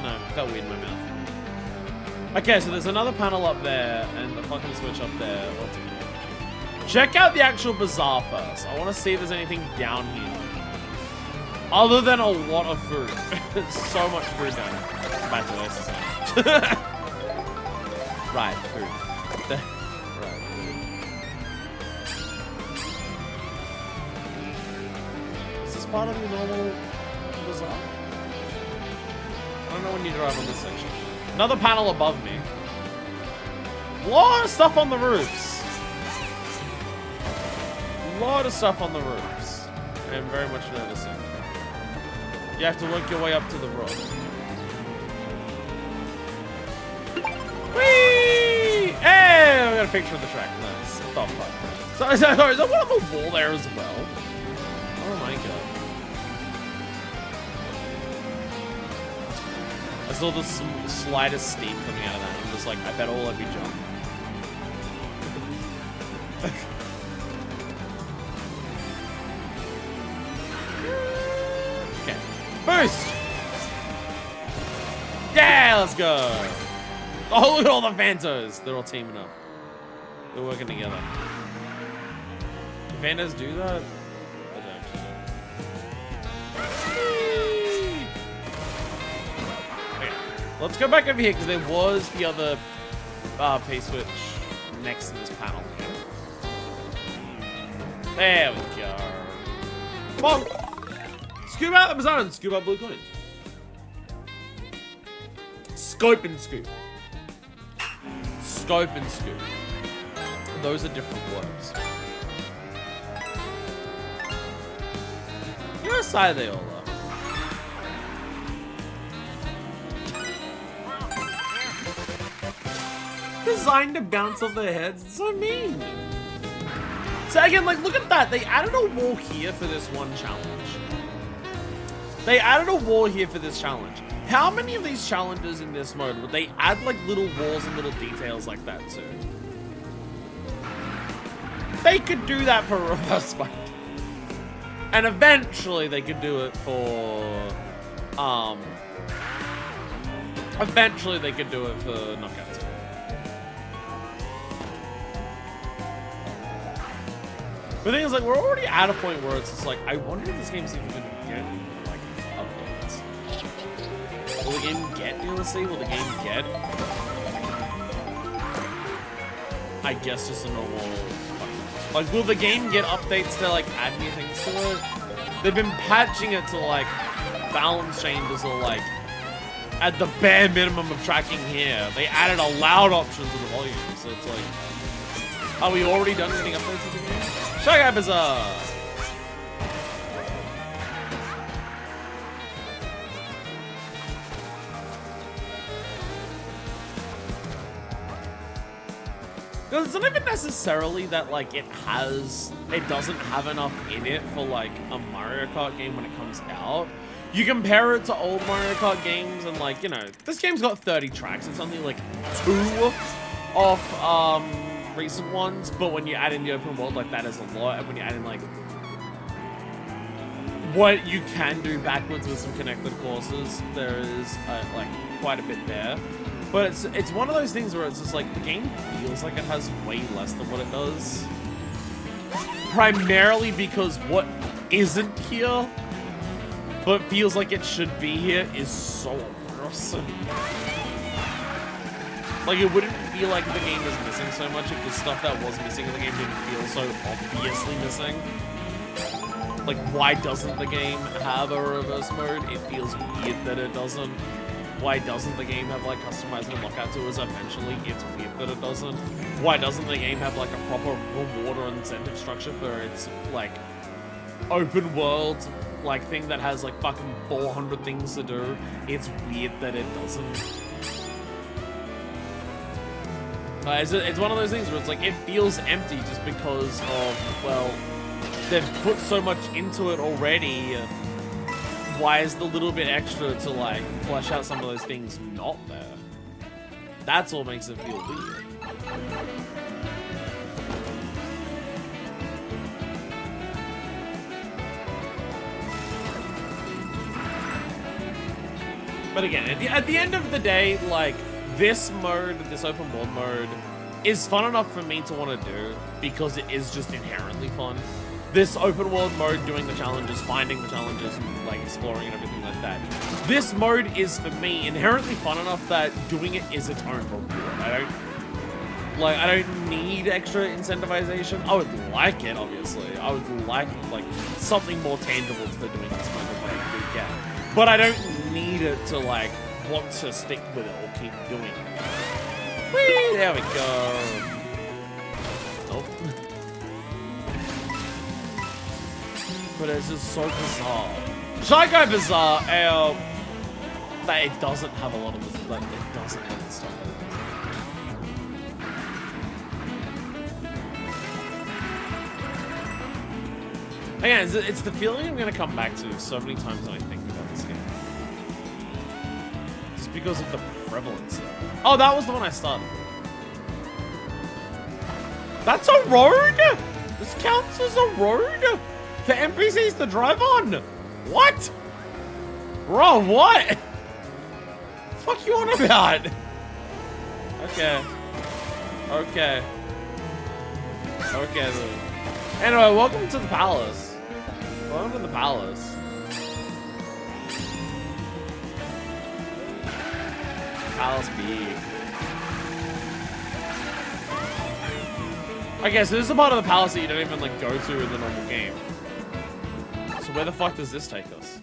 No, felt weird in my mouth. Okay, so there's another panel up there and the fucking switch up there. Check out the actual bazaar first. I want to see if there's anything down here. Other than a lot of food. So much food down here. Back to this. Right, food. Right, food. Is this part of the normal bazaar? I don't know when you drive on this section. Another panel above me. A lot of stuff on the roofs. A lot of stuff on the roofs. I'm very much noticing. You have to work your way up to the roof. Whee! Hey! We got a picture of the track. Nice. Oh, fuck. Sorry, is that one on the wall there as well? Oh my god. I saw the slightest steam coming out of that. I'm just like, I bet all let me jump. Okay. Boost! Yeah, let's go! Oh, look at all the Vantos. They're all teaming up. They're working together. Do Vantos do that? I don't. Okay. Let's go back over here because there was the other P-switch next to this panel. There we go. Come on! Scoop out the bazaar and scoop out blue coins. Scope and scoop. Scope and scoop. Those are different words. What side are they all up? Designed to bounce off their heads. It's so mean. So again, like, look at that. They added a wall here for this one challenge. They added a wall here for this challenge. How many of these challenges in this mode would they add like little walls and little details like that too? They could do that for reverse bike. And eventually they could do it for eventually they could do it for knockouts. The thing is, like, we're already at a point where it's just like, I wonder if this game's even gonna get like updates. Will the game get DLC? Will the game get, I guess, just a normal, like, will the game get updates to, like, add new things to it? They've been patching it to, like, balance changes or, like, at the bare minimum of tracking here. They added a loud option to the volume, so it's like, are we already done getting updates to the game? Check out Bazaar! Because it's not even necessarily that, like, it doesn't have enough in it for, like, a Mario Kart game when it comes out. You compare it to old Mario Kart games and, like, you know, this game's got 30 tracks. It's only, like, 2 of, recent ones, but when you add in the open world, like, that is a lot. And when you add in, like, what you can do backwards with some connected courses, there is, like, quite a bit there. But it's one of those things where it's just like, the game feels like it has way less than what it does. Primarily because what isn't here, but feels like it should be here, is so awesome. Like, it wouldn't feel like the game was missing so much if the stuff that was missing in the game didn't feel so obviously missing. Like, why doesn't the game have a reverse mode? It feels weird that it doesn't. Why doesn't the game have, like, customizable lockout tours eventually? It's weird that it doesn't. Why doesn't the game have, like, a proper reward or incentive structure for its, like, open world, like, thing that has, like, fucking 400 things to do? It's weird that it doesn't. It's one of those things where it's like, it feels empty just because of, well, they've put so much into it already. Why is the little bit extra to, like, flesh out some of those things not there? That's what makes it feel weird. But again, at the end of the day, like, this mode, this open world mode, is fun enough for me to want to do because it is just inherently fun. This open world mode, doing the challenges, finding the challenges, and like exploring and everything like that. This mode is for me inherently fun enough that doing it is its own reward. I don't need extra incentivization. I would like it, obviously. I would like something more tangible for doing this kind of like we get. But I don't need it to like want to stick with it or keep doing it. Whee! There we go. Nope. But it's just so bizarre. Shy Guy bizarre, that it doesn't have a lot of this, like, it doesn't have the stuff that it does. Again, it's the feeling I'm gonna come back to so many times when I think about this game. Just because of the prevalence of it. Oh, that was the one I started with. That's a road? This counts as a road? For NPCs to drive on? What? Bro, what? The fuck you on about? Okay. Okay. Okay, then. Anyway, welcome to the palace. Welcome to the palace. Palace B. Okay, so this is a part of the palace that you don't even like go to in the normal game. So where the fuck does this take us?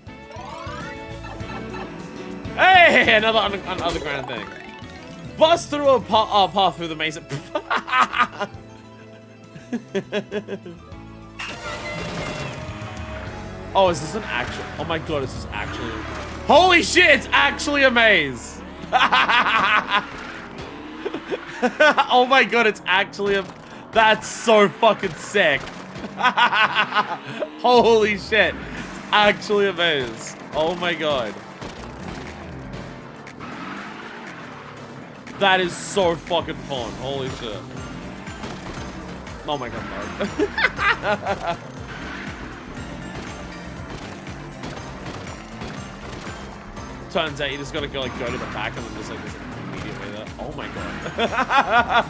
Hey, another underground thing. Bust through a path through the maze. Oh, is this an actual? Oh my god, is this actually? Holy shit, it's actually a maze. Oh my god, it's actually a. That's so fucking sick. Holy shit. It's actually a maze. Oh my god. That is so fucking fun. Holy shit. Oh my god, no. Turns out you just gotta go to the back and then just like immediately there. Oh my god.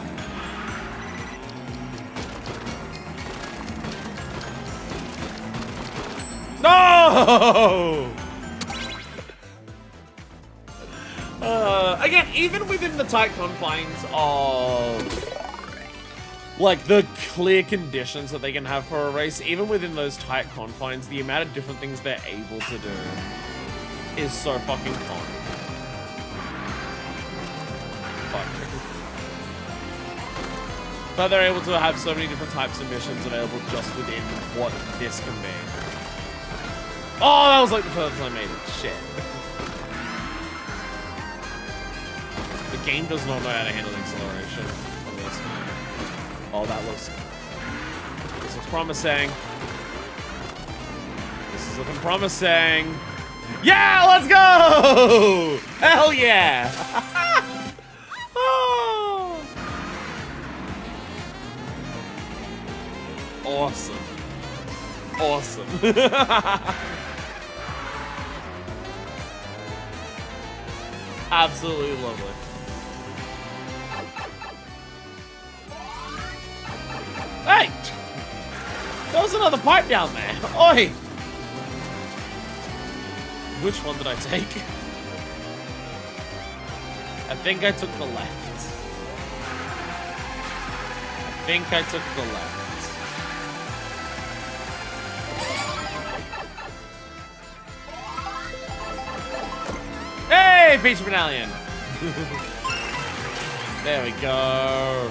No! Again, even within the tight confines of like the clear conditions that they can have for a race, even within those tight confines, the amount of different things they're able to do is so fucking fun. Fuck. But they're able to have so many different types of missions available just within what this can be. Oh, that was like the first time I made it. Shit. The game does not know how to handle acceleration on this. Oh, that looks... This looks promising. This is looking promising. Yeah, let's go! Hell yeah! Oh. Awesome. Awesome. Absolutely lovely. Hey! There was another pipe down there. Oi! Which one did I take? I think I took the left. I think I took the left. Hey, Peach Medallion! There we go.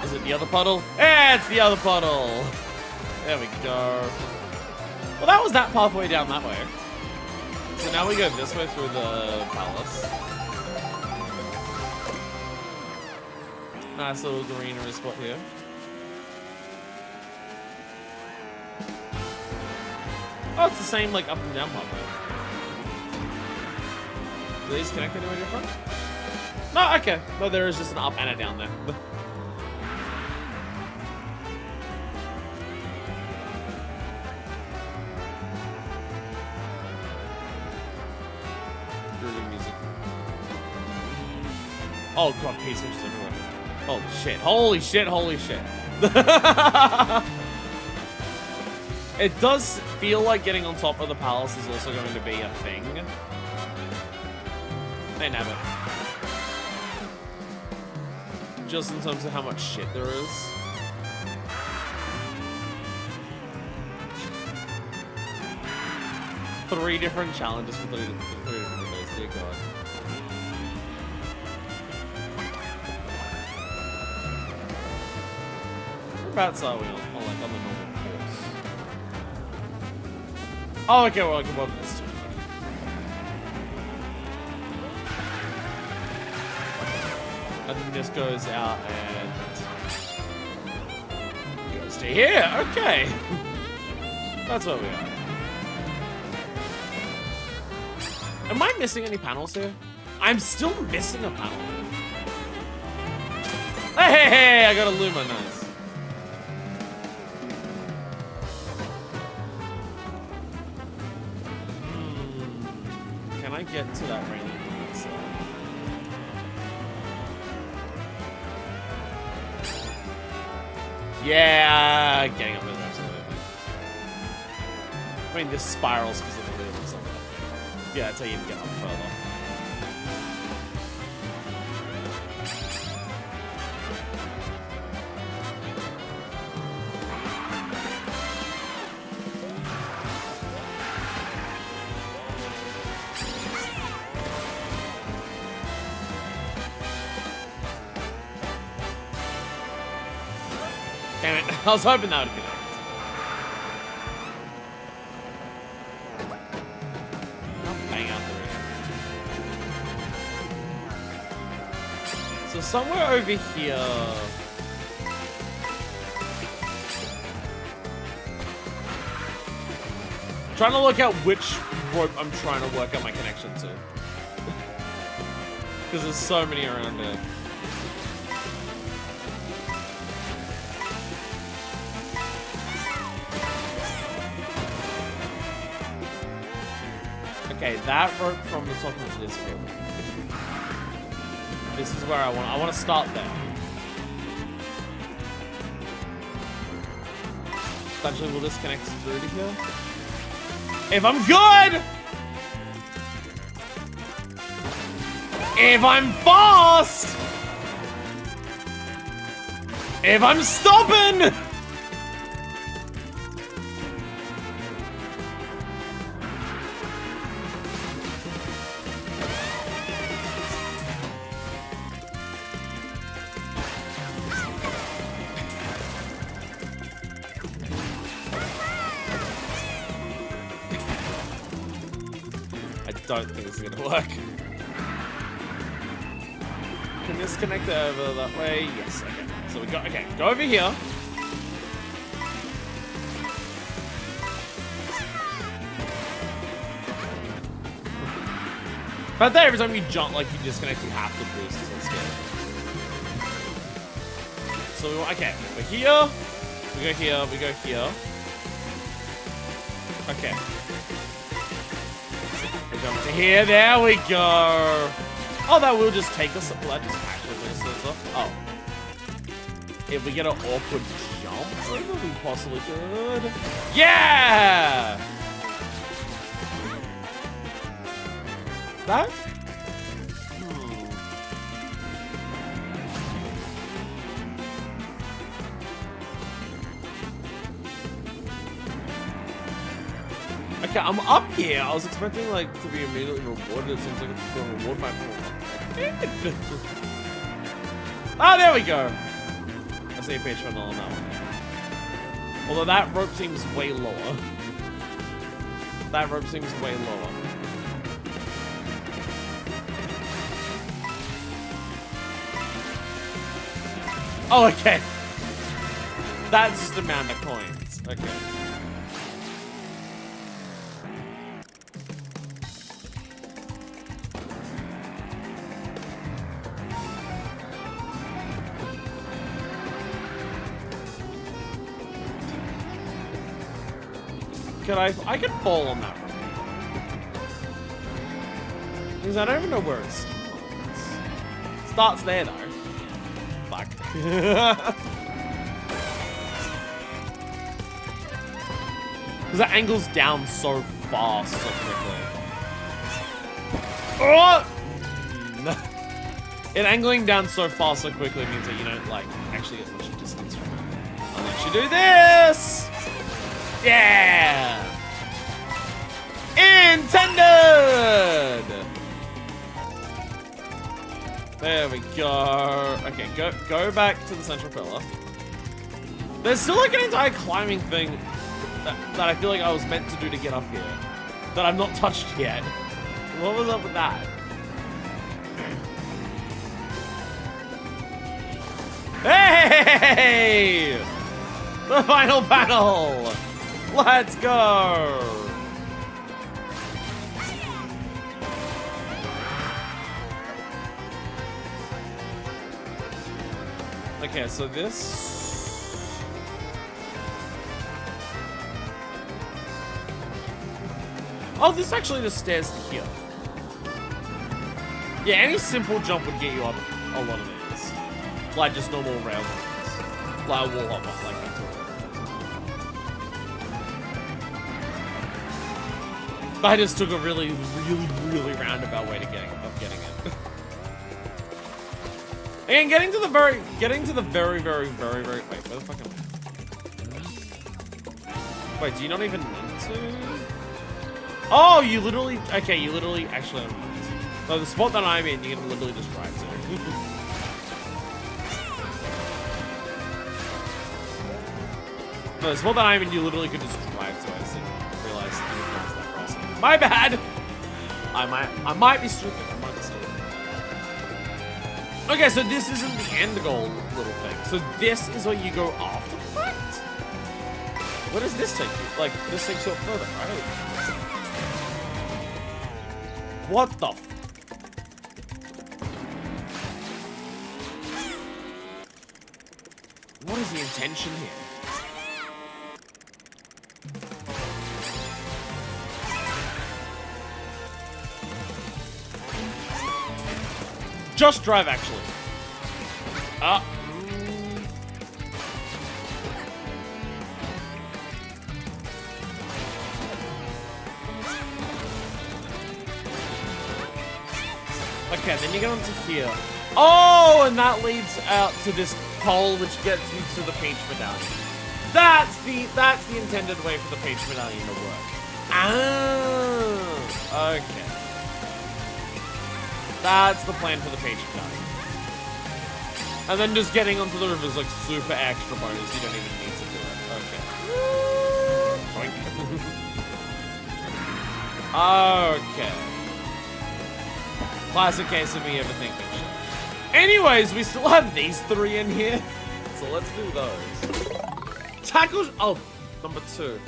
Is it the other puddle? Yeah, it's the other puddle. There we go. Well, that was that pathway down that way. So now we go this way through the palace. Nice little greenery spot here. Oh, it's the same like up and down pathway. Do these connect anywhere different? No, okay. No, there is just an up and a down there. Oh god, P switches everywhere. Holy shit, holy shit, holy shit. It does feel like getting on top of the palace is also going to be a thing. They never. Just in terms of how much shit there is. Three different challenges for three different days, dear god. Whereabouts are we on? Oh, like on the normal course. Oh, okay, well, I can welcome this to. And then this goes out and goes to here. Okay. That's where we are. Am I missing any panels here? I'm still missing a panel. Hey, I got a Luma, nice. Can I get to that railing on that side? Yeah, getting up there, absolutely. I mean, this spiral specifically looks like that. Yeah, that's how you get up further. Damn it, I was hoping that would connect. Bang out the ring. So somewhere over here. I'm trying to look out which rope I'm trying to work out my connection to. Because there's so many around here. Okay, that rope from the top of this field. This is where I want to start there. Eventually, will this connect through to here? If I'm good! If I'm fast! If I'm stopping! I don't think this is gonna work. Can this connect over that way? Yes, okay. So we got, okay, go over here. But then every time you jump, like you disconnect, you have to boost. So it's scary. So we want, okay, we're here. We go here, we go here. Okay. We jump to here, there we go. Oh, that will just take us, will that just actually bring us to this up? Oh. if we get an awkward jump over, we possibly could. Yeah! That? Okay, I'm up here. I was expecting like to be immediately rewarded. It seems like it's going to reward my performance. Ah, there we go. I see a page funnel on that one. Although that rope seems way lower. That rope seems way lower. Oh, okay. That's just the amount of coins. Okay. I can fall on that rope. Because I don't even know where it starts. Starts there though. Fuck. Because it angles down so fast, so quickly. Oh! It angling down so fast, so quickly means that you don't like actually get much distance from it. Unless you do this! Yeah! Intended! There we go. Okay, go back to the central pillar. There's still like an entire climbing thing that I feel like I was meant to do to get up here. That I've not touched yet. What was up with that? Hey! The final battle! Let's go! Okay, so this... Oh, this actually just stairs to here. Yeah, any simple jump would get you up a lot of these. Like just normal round ones. Like a wall hop like that too. I just took a really roundabout way to getting it. And getting to the very, wait, where the fuck am I? Wait, do you not even need to? Oh, you literally, okay, actually, so the spot that I'm in, you can literally just drive to. No, the spot that I'm in, you literally could just drive to. I just didn't realize that crossing. My bad! I might be stupid. Okay, so this isn't the end goal little thing. So this is what you go after the fact? Where does this take you? Like, this takes you up further, right? What the f... What is the intention here? Just drive, actually. Okay, then you get onto here. Oh, and that leads out to this pole, which gets you to the peach medallion. That's the intended way for the peach medallion to work. Ah, okay. That's the plan for the peach medallion. And then just getting onto the river is like super extra bonus. You don't even need to do it. Okay. Okay. Classic case of me overthinking shit. Anyways, we still have these three in here. So let's do those. Tackle. Oh, number 2.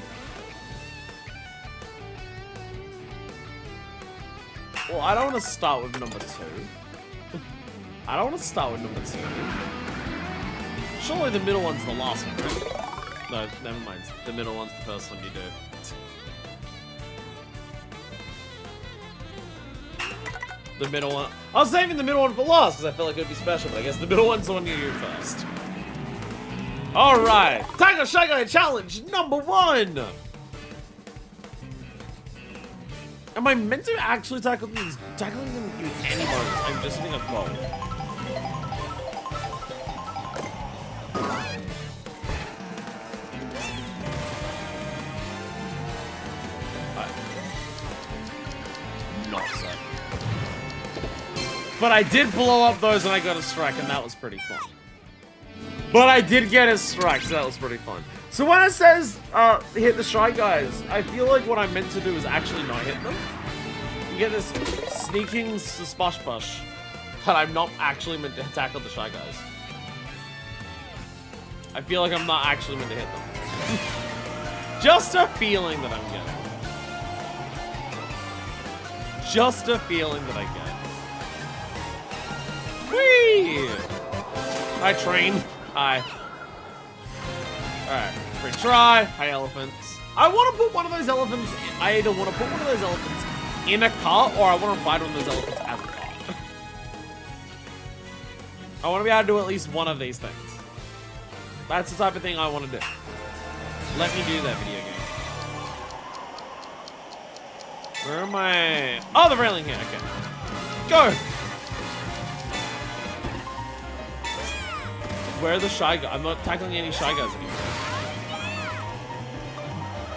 Well, I don't want to start with number 2. I don't want to start with number 2. Surely the middle one's the last one, right? No, never mind. The middle one's the first one you do. The middle one. I was saving the middle one for last because I felt like it would be special, but I guess the middle one's the one you do first. Alright, Tackle Shy Guy Challenge number 1! Am I meant to actually tackle these? Tackling them with any bonus. I'm just hitting a goal. Not so. But I did blow up those and I got a strike, and that was pretty fun. But I did get a strike, so that was pretty fun. So when it says hit the Shy Guys, I feel like what I'm meant to do is actually not hit them. You get this sneaking splash push, but I'm not actually meant to tackle the Shy Guys. I feel like I'm not actually meant to hit them. Just a feeling that I'm getting. Just a feeling that I get. Whee! Hi, train. Hi. Alright, free try. Hi, elephants. I want to put one of those elephants. I either want to put one of those elephants in a cart, or I want to ride one of those elephants as a cart. I want to be able to do at least one of these things. That's the type of thing I want to do. Let me do that video game. Where am I? Oh, the railing here. Okay. Go! Where are the Shy Guys? I'm not tackling any Shy Guys anymore.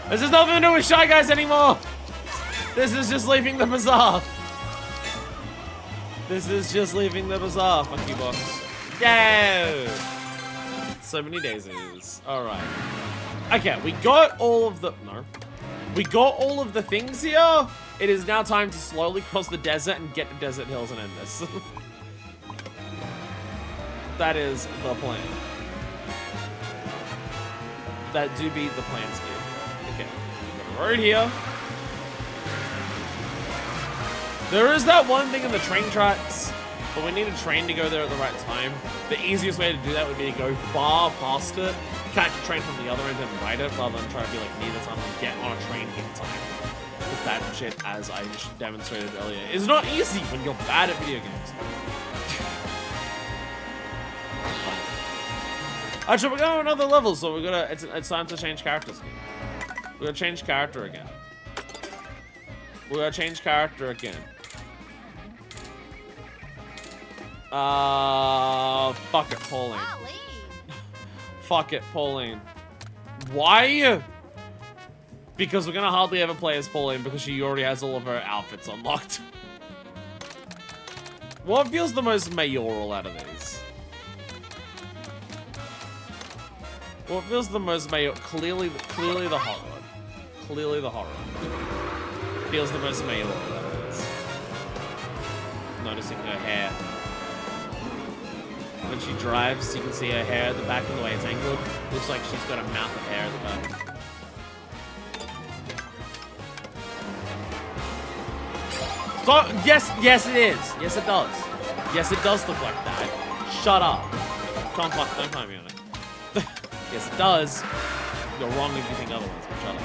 This has nothing to do with Shy Guys anymore! This is just leaving the bazaar. This is just leaving the bazaar. Fuck you, box. Yay! So many daisies. Alright. Okay, we got all of the... No. We got all of the things here. It is now time to slowly cross the desert and get to Desert Hills and end this. That is the plan. That do be the plan scheme. Okay, we got a road here. There is that one thing in the train tracks, but we need a train to go there at the right time. The easiest way to do that would be to go far past it, catch a train from the other end and ride it, rather than try to be like near the tunnel and get on a train in time. Because that shit, as I demonstrated earlier, is not easy when you're bad at video games. Actually, we're going to another level, so we're gonna. It's time to change characters. We're gonna change character again. We're gonna change character again. Fuck it, Pauline. Fuck it, Pauline. Why? Because we're gonna hardly ever play as Pauline because she already has all of her outfits unlocked. What feels the most mayoral out of these? What feels the most mayoral? Clearly the hot rod. Clearly the hot rod. Feels the most mayoral out of these. Noticing her hair. When she drives, you can see her hair at the back of the way it's angled. Looks like she's got a mouth of hair at the back. So, yes it is. Yes it does. Yes it does look like that. Shut up. Don't find me on it. Yes it does. You're wrong if you think otherwise, but shut up.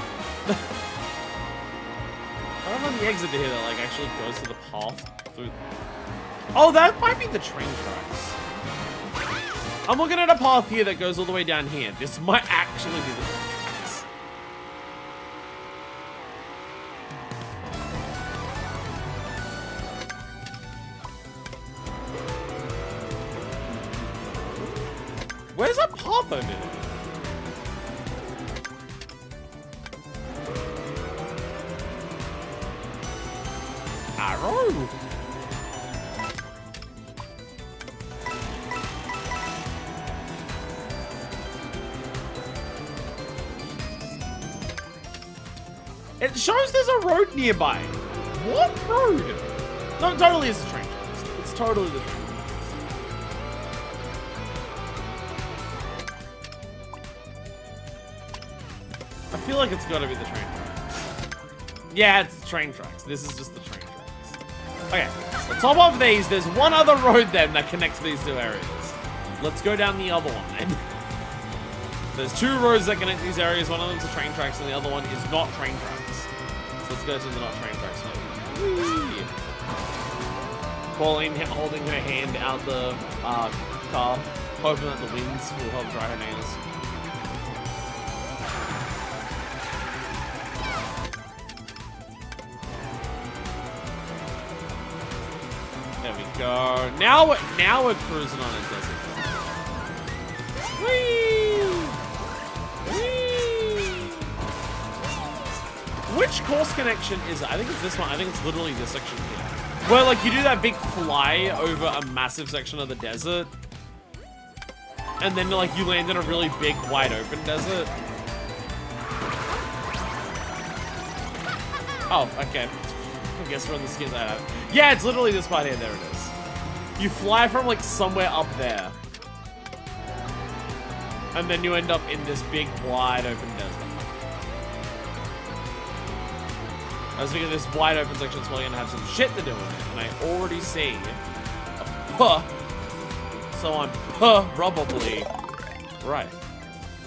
I don't know the exit here that like actually goes to the path through. Oh, that might be the train tracks. I'm looking at a path here that goes all the way down here. This might actually be the train tracks. Where's that path over here? Arrow. It shows there's a road nearby. What road? No, totally is the train tracks. It's totally the train tracks. I feel like it's gotta be the train tracks. Yeah, it's the train tracks. This is just the train tracks. Okay, on top of these, there's one other road then that connects these two areas. Let's go down the other one then. There's two roads that connect these areas. One of them's the train tracks and the other one is not train tracks. So let's go to the not train tracks one. Pauline holding her hand out the car, hoping that the winds will help dry her nails. There we go. Now we're cruising on a desert. Whee! Whee! Which course connection is it? I think it's this one. I think it's literally this section here. Where like you do that big fly over a massive section of the desert. And then like you land in a really big wide open desert. Oh, okay. I guess we're on the skins I have. Yeah, it's literally this part here. There it is. You fly from like somewhere up there. And then you end up in this big wide open desert. I was thinking this wide open section is probably gonna have some shit to do with it. And I already see a puh. So I'm probably right.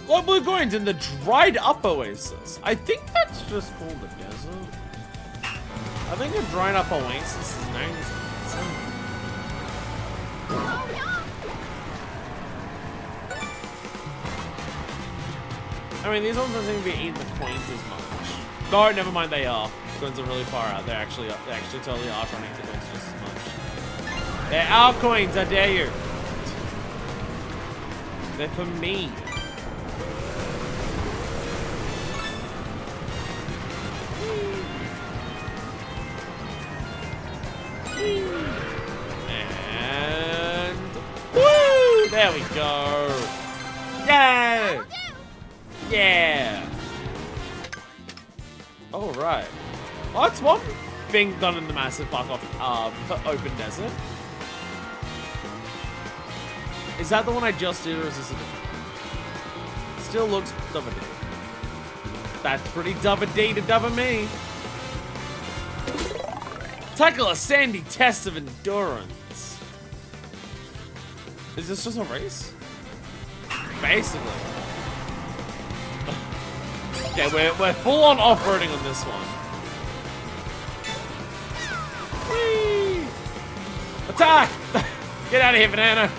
Blood blue coins in the dried up oasis. I think that's just called a desert. I think a dried up oasis is nice. I mean, these ones don't seem to be eating the coins as much. No, never mind, they are. The coins are really far out. They actually totally are trying to eat the coins just as much. They're our coins, I dare you. They're for me. And woo! There we go. Yeah. Yeah. All right. Well, that's one thing done in the massive fuck off open desert. Is that the one I just did, or is this a different one? Still looks double D. That's pretty double D to double me. Tackle a sandy test of endurance. Is this just a race? Basically. Okay, we're full on off-roading on this one. Whee! Attack! Get out of here, banana!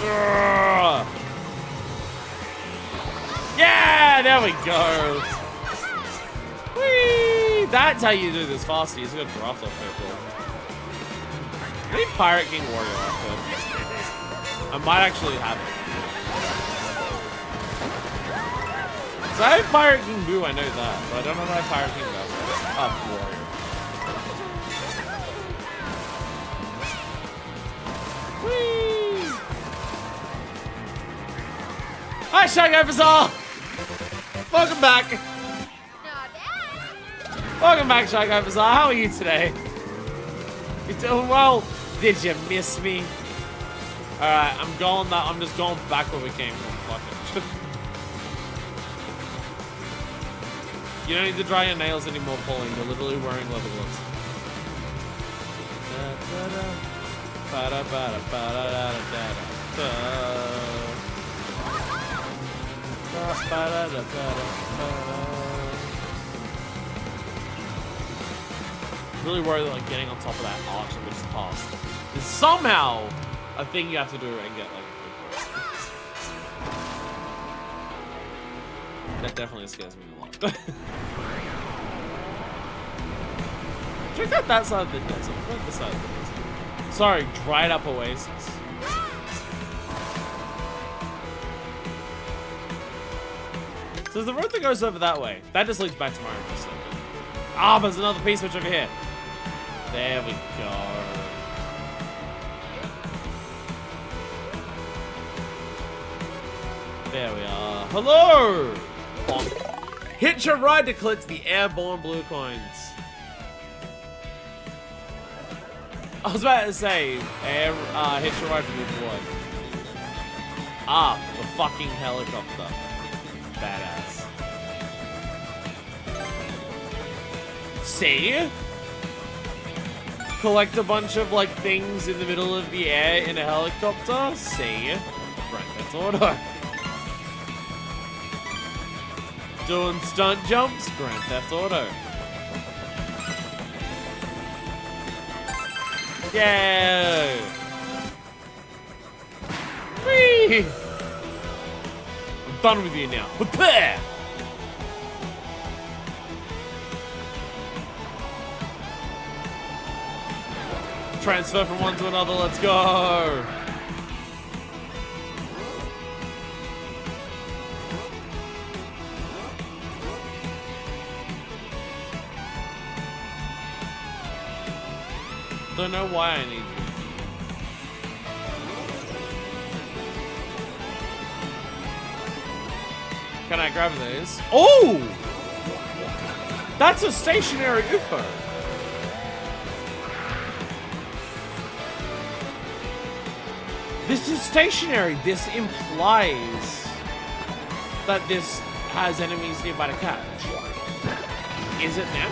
Urgh. Yeah, there we go. Whee! That's how you do this fast. He's gonna draft off people. I need Pirate King Warrior outfit. I might actually have it. So I have Pirate King Boo, I know that, but I don't know my Pirate King Boo. Oh, Warrior. Whee! Hi, Shy Guy Bazaar! Welcome back! Welcome back, Shy Guy Bazaar. How are you today? You doing well? Did you miss me? Alright, I'm just going back where we came from. Fuck it. You don't need to dry your nails anymore, Pauline. You're literally wearing leather gloves. Really worried that like getting on top of that arch that we just passed is somehow a thing you have to do and get like. That definitely scares me a lot. Check out that side of the desert. Look at the side of the desert. Sorry, dried up oasis. So the road that goes over that way, that just leads back to Mario for a second. Ah, there's another piece switch over here. There we go. There we are. Hello! Bonk. Hitch a ride to collect the airborne blue coins. I was about to say, hitch a ride for the what? Ah, the fucking helicopter. Badass. See? Collect a bunch of like things in the middle of the air in a helicopter. See? Grand Theft Auto. Doing stunt jumps. Grand Theft Auto. Yeah. Whee! I'm done with you now. Prepare. Transfer from one to another, let's go! Don't know why I need you. Can I grab these? Oh! That's a stationary UFO. This is stationary. This implies that this has enemies nearby to catch. Is it now?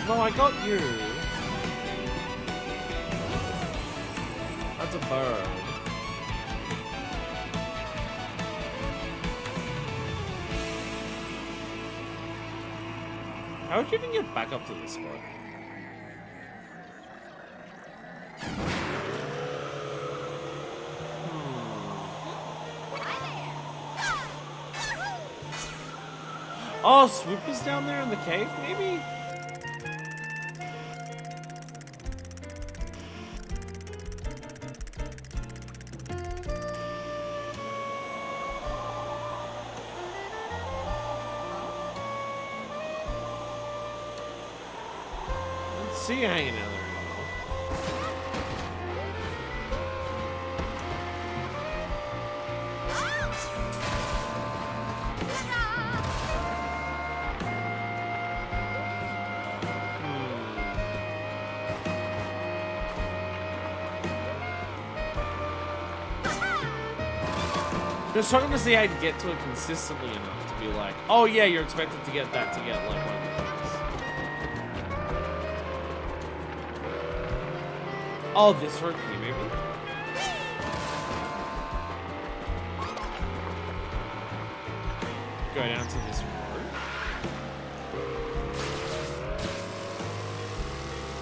No, I got you. That's a bird. How would you even get back up to this spot? Oh, Swoop is down there in the cave, maybe? See you hanging out there. Just trying to see how to get to it consistently enough to be like, oh yeah, you're expected to get that to get like one of the things. Oh, this road here, maybe? Go down to this road.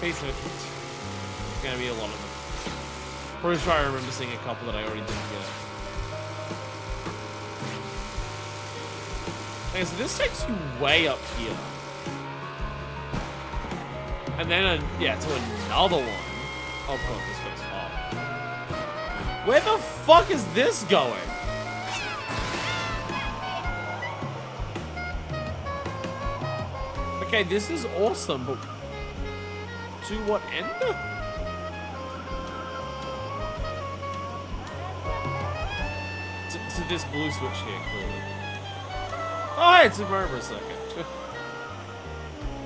Basement. There's gonna be a lot of them. Pretty sure I remember seeing a couple that I already didn't get. Okay, so this takes you way up here. And then, yeah, to another one. Oh, God, this goes far. Where the fuck is this going? Okay, this is awesome, but to what end? To this blue switch here, clearly. Oh, hey, it's in for a second.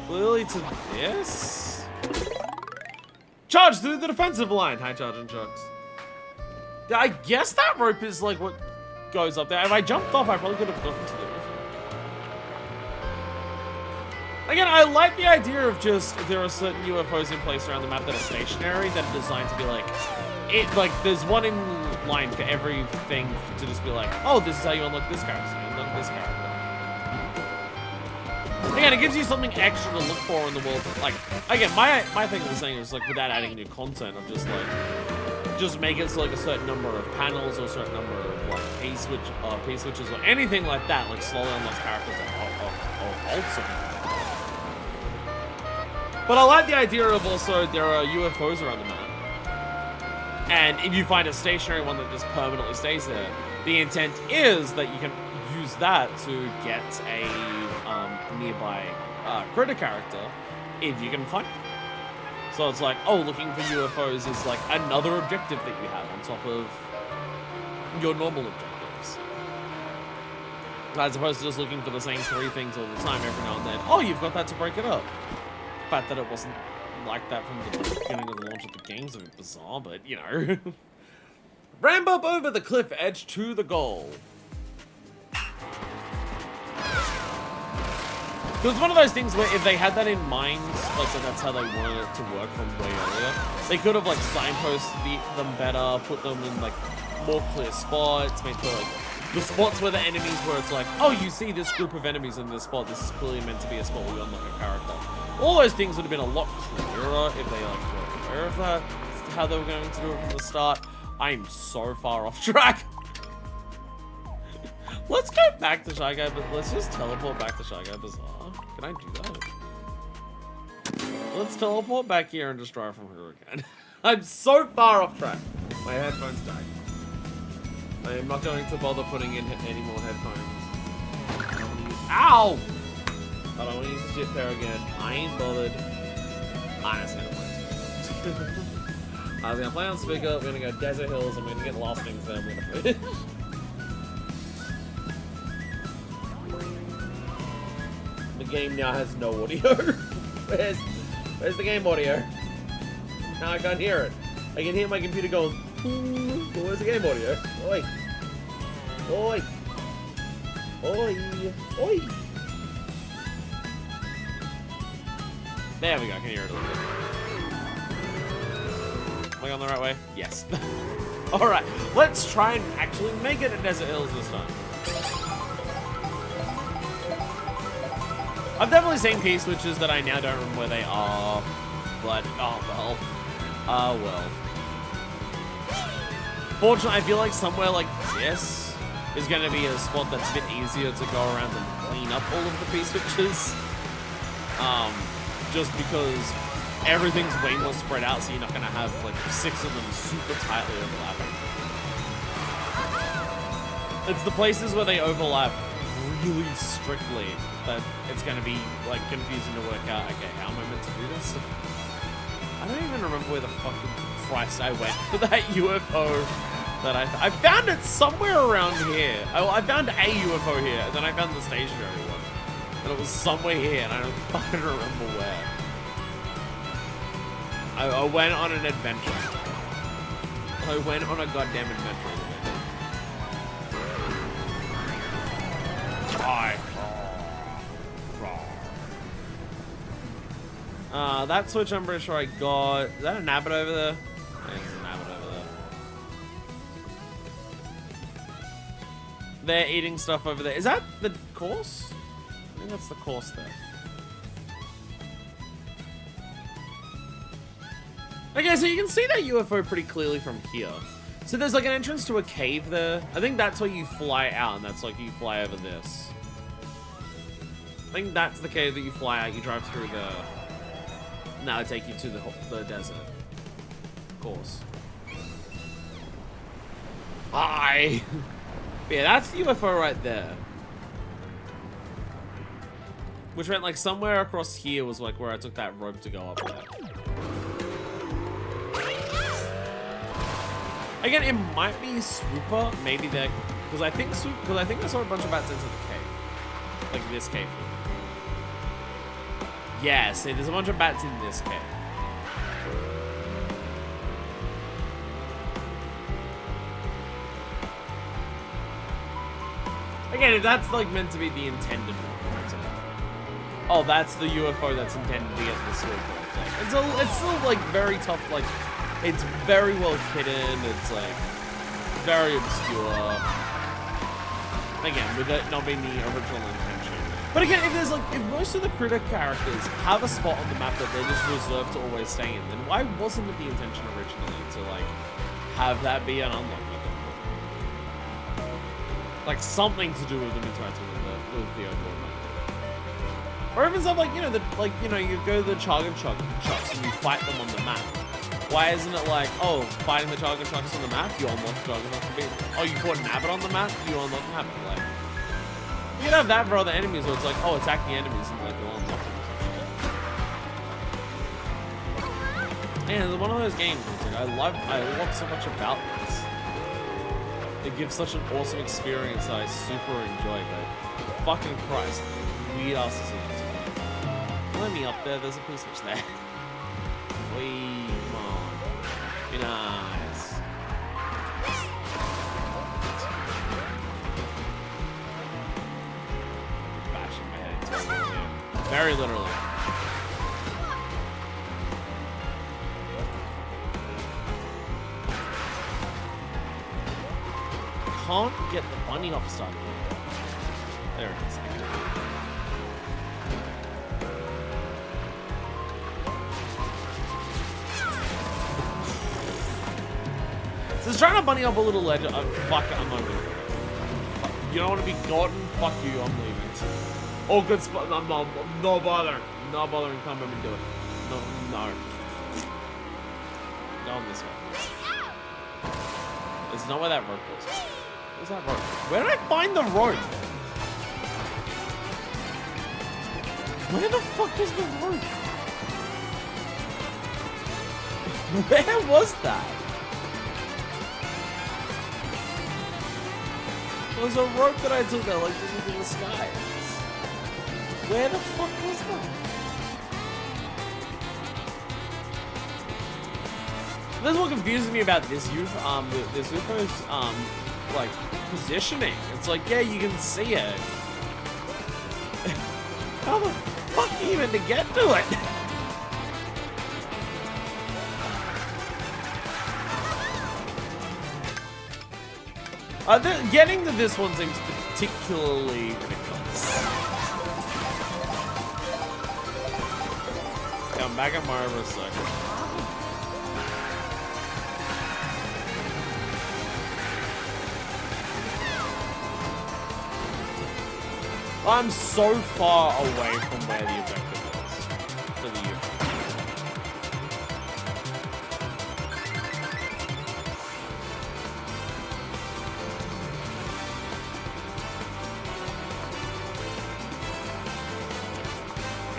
Clearly to this? Charge through the defensive line. Hi, charging trucks. Yeah, I guess that rope is like what goes up there. If I jumped off, I probably could have gotten to the roof. Again, I like the idea of just there are certain UFOs in place around the map that are stationary that are designed to be like, there's one in line for everything to just be like, oh, this is how you unlock this character, you unlock this character. Again, it gives you something extra to look for in the world. Like, again, my thing was saying is like, without adding new content, I'm just like, just make it so like a certain number of panels or a certain number of like P switches or anything like that, like slowly unlocks characters that are awesome. But I like the idea of also there are UFOs around the map. And if you find a stationary one that just permanently stays there, the intent is that you can use that to get a nearby critter character if you can find it. So it's like, oh, looking for UFOs is like another objective that you have on top of your normal objectives. As opposed to just looking for the same 3 things all the time every now and then. Oh, you've got that to break it up. The fact that it wasn't like that from the beginning of the launch of the game's a bit bizarre, but you know. Ramp up over the cliff edge to the goal. It was one of those things where if they had that in mind, like that's how they wanted it to work from way earlier, they could have like signposted them better, put them in like more clear spots, make the like the spots where the enemies where it's like, oh, you see this group of enemies in this spot, this is clearly meant to be a spot where you unlock a character. All those things would have been a lot clearer if they like were aware of that, how they were going to do it from the start. I'm so far off track. Let's go back to Shy Guy, but let's just teleport back to Shy Guy Bazaar. Can I do that? Let's teleport back here and just drive from here again. I'm so far off track. My headphones died. I am not going to bother putting in any more headphones. Ow! I don't want to use the shit pair again. I ain't bothered. I'm just gonna play. I was gonna play on speaker, we're gonna go Desert Hills, and we're gonna get Lost Things there, we're gonna finish. The game now has no audio. Where's the game audio? Now I can't hear it. I can hear my computer going, where's the game audio? Oi. Oi. Oi. Oi. There we go, I can hear it a little bit. Am I going the right way? Yes. Alright, let's try and actually make it at Desert Hills this time. I've definitely seen P-switches that I now don't remember where they are, but oh well. Oh well. Fortunately, I feel like somewhere like this is going to be a spot that's a bit easier to go around and clean up all of the P-switches. Just because everything's way more spread out, so you're not going to have like 6 of them super tightly overlapping. It's the places where they overlap really strictly that it's going to be like confusing to work out, okay, how am I meant to do this? I don't even remember where the fucking Christ I went for that UFO that I found it somewhere around here. I found a UFO here, and then I found the stationary one. And it was somewhere here, and I don't fucking remember where. I went on an adventure. I went on a goddamn adventure. That switch I'm pretty sure I got. Is that a nabbit over there? There's a nabbit over there. They're eating stuff over there. Is that the course? I think that's the course there. Okay, so you can see that UFO pretty clearly from here. So there's like an entrance to a cave there. I think that's where you fly out, and that's like you fly over this. I think that's the cave that you fly out. You drive through the. Now I take you to the desert. Of course. Hi. Yeah, that's the UFO right there. Which went like somewhere across here was like where I took that rope to go up there. Again, it might be Swooper. Maybe they're because I think I saw a bunch of bats into the cave, like this cave. Yeah, see, there's a bunch of bats in this cave. Again, if that's like meant to be the intended one, right? Oh, that's the UFO that's intended to get the Swooper. It's still like very tough. Like, it's very well hidden. It's like very obscure. Again, with it not being the original intention. But again, if most of the critter characters have a spot on the map that they're just reserved to always stay in, then why wasn't it the intention originally to like have that be an unlock method? Like something to do with them interacting with the overall map. Or even stuff like, you go to the Charger Chucks and you fight them on the map. Why isn't it like, oh, fighting the Charger Chucks on the map, you unlock Charger Chucks? Oh, you caught an Nabbit on the map, you unlock Nabbit. Like, you can have that for other enemies where it's like, oh, attack the enemies and like you'll unlock them or something. And it's one of those games where it's like, I love so much about this. It gives such an awesome experience that I super enjoy, but fucking Christ, weird ass decisions. Let me up there, there's a P-switch there. Wee, come on. Be nice. Bashing my head into it. Very literally. Can't get the bunny hop started. There it is. So it's trying to bunny up a little ledge. Fuck it, I'm not gonna go. You don't want to be gotten? Fuck you, I'm leaving. All good spot. I'm not bothering. Not bothering. Come over and do it. No. Go on this one. It's not where that rope was. Where's that rope? Where did I find the rope? Where the fuck was the rope? Where was that? There was a rope that I took that like just into the sky. Where the fuck was that? This is what confuses me about this this UFO's like positioning. It's like, yeah, you can see it. How the fuck even to get to it? Getting to this one seems particularly ridiculous. Okay, I'm back at Mario for a second. I'm so far away from where the objective is for the UFO.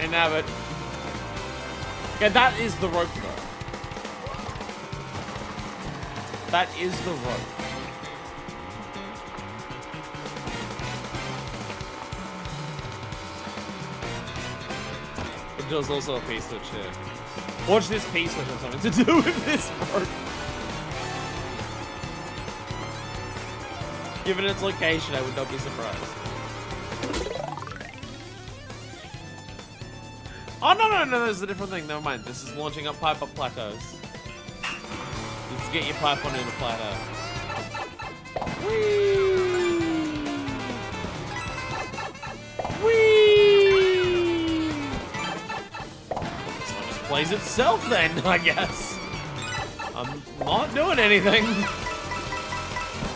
And have it. Okay, that is the rope though. That is the rope. There's also a piece switch here. Watch this piece switch have something to do with this rope. Given its location, I would not be surprised. Oh, no, there's a different thing. Never mind. This is launching up pipe up plateaus. You just get your pipe onto the plateau. Whee! Whee! This one just plays itself then, I guess. I'm not doing anything.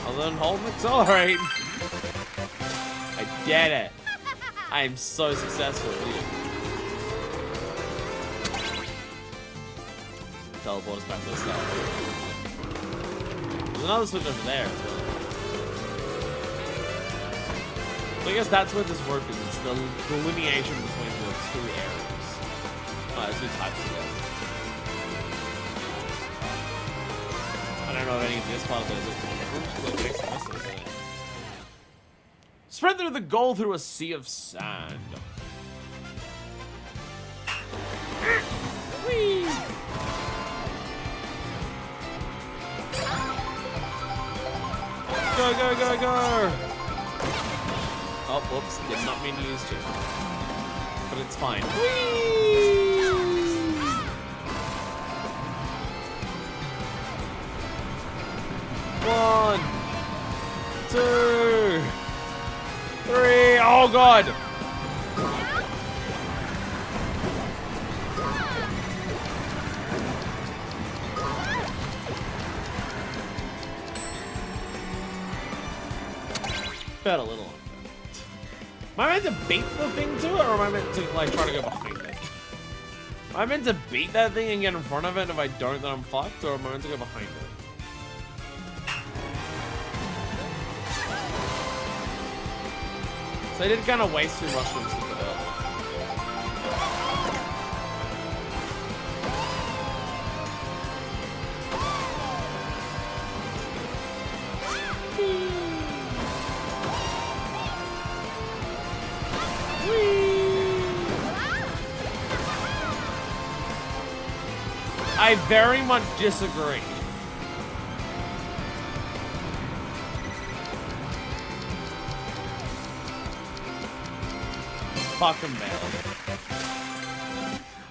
Other than hold and accelerate. I did it. I am so successful. Teleport us back to the start. There's another switch over there as well. So I guess that's where this rope is. It's the delineation between the two areas. Two types of it. I don't know if any of this part of it is. Spread through the goal through a sea of sand. Whee! Go, go, go, go! Oh, whoops. Did not mean to use two. But it's fine. Whee! One, two, three. Oh, God! Felt a little unfair. Am I meant to beat the thing to it, or am I meant to like try to go behind it? Am I meant to beat that thing and get in front of it, and if I don't, then I'm fucked, or am I meant to go behind it? So I did kind of waste 2 mushrooms super early. I very much disagree. Fucking man.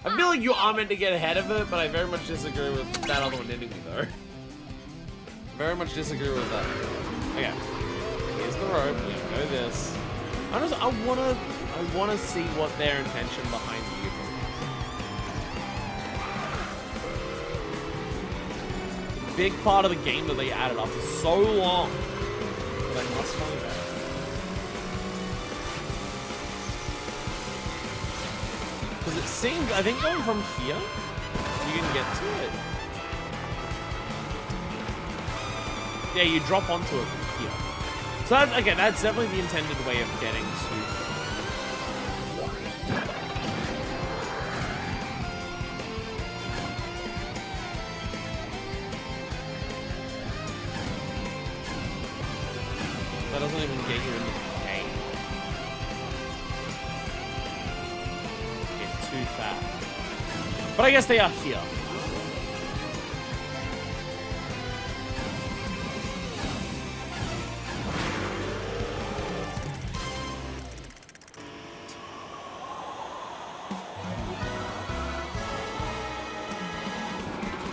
I feel like you are meant to get ahead of it, but I very much disagree with that other one hitting me though. Very much disagree with that. Okay. Here's the rope. We go this. I wanna see what their intention behind the UFO is. Big part of the game that they added after so long. But I must find out. Because it seems, I think going from here, you can get to it. Yeah, you drop onto it from here. So that's, okay, that's definitely the intended way of getting to. That doesn't even get you into the cave. It's too fast. But I guess they are here.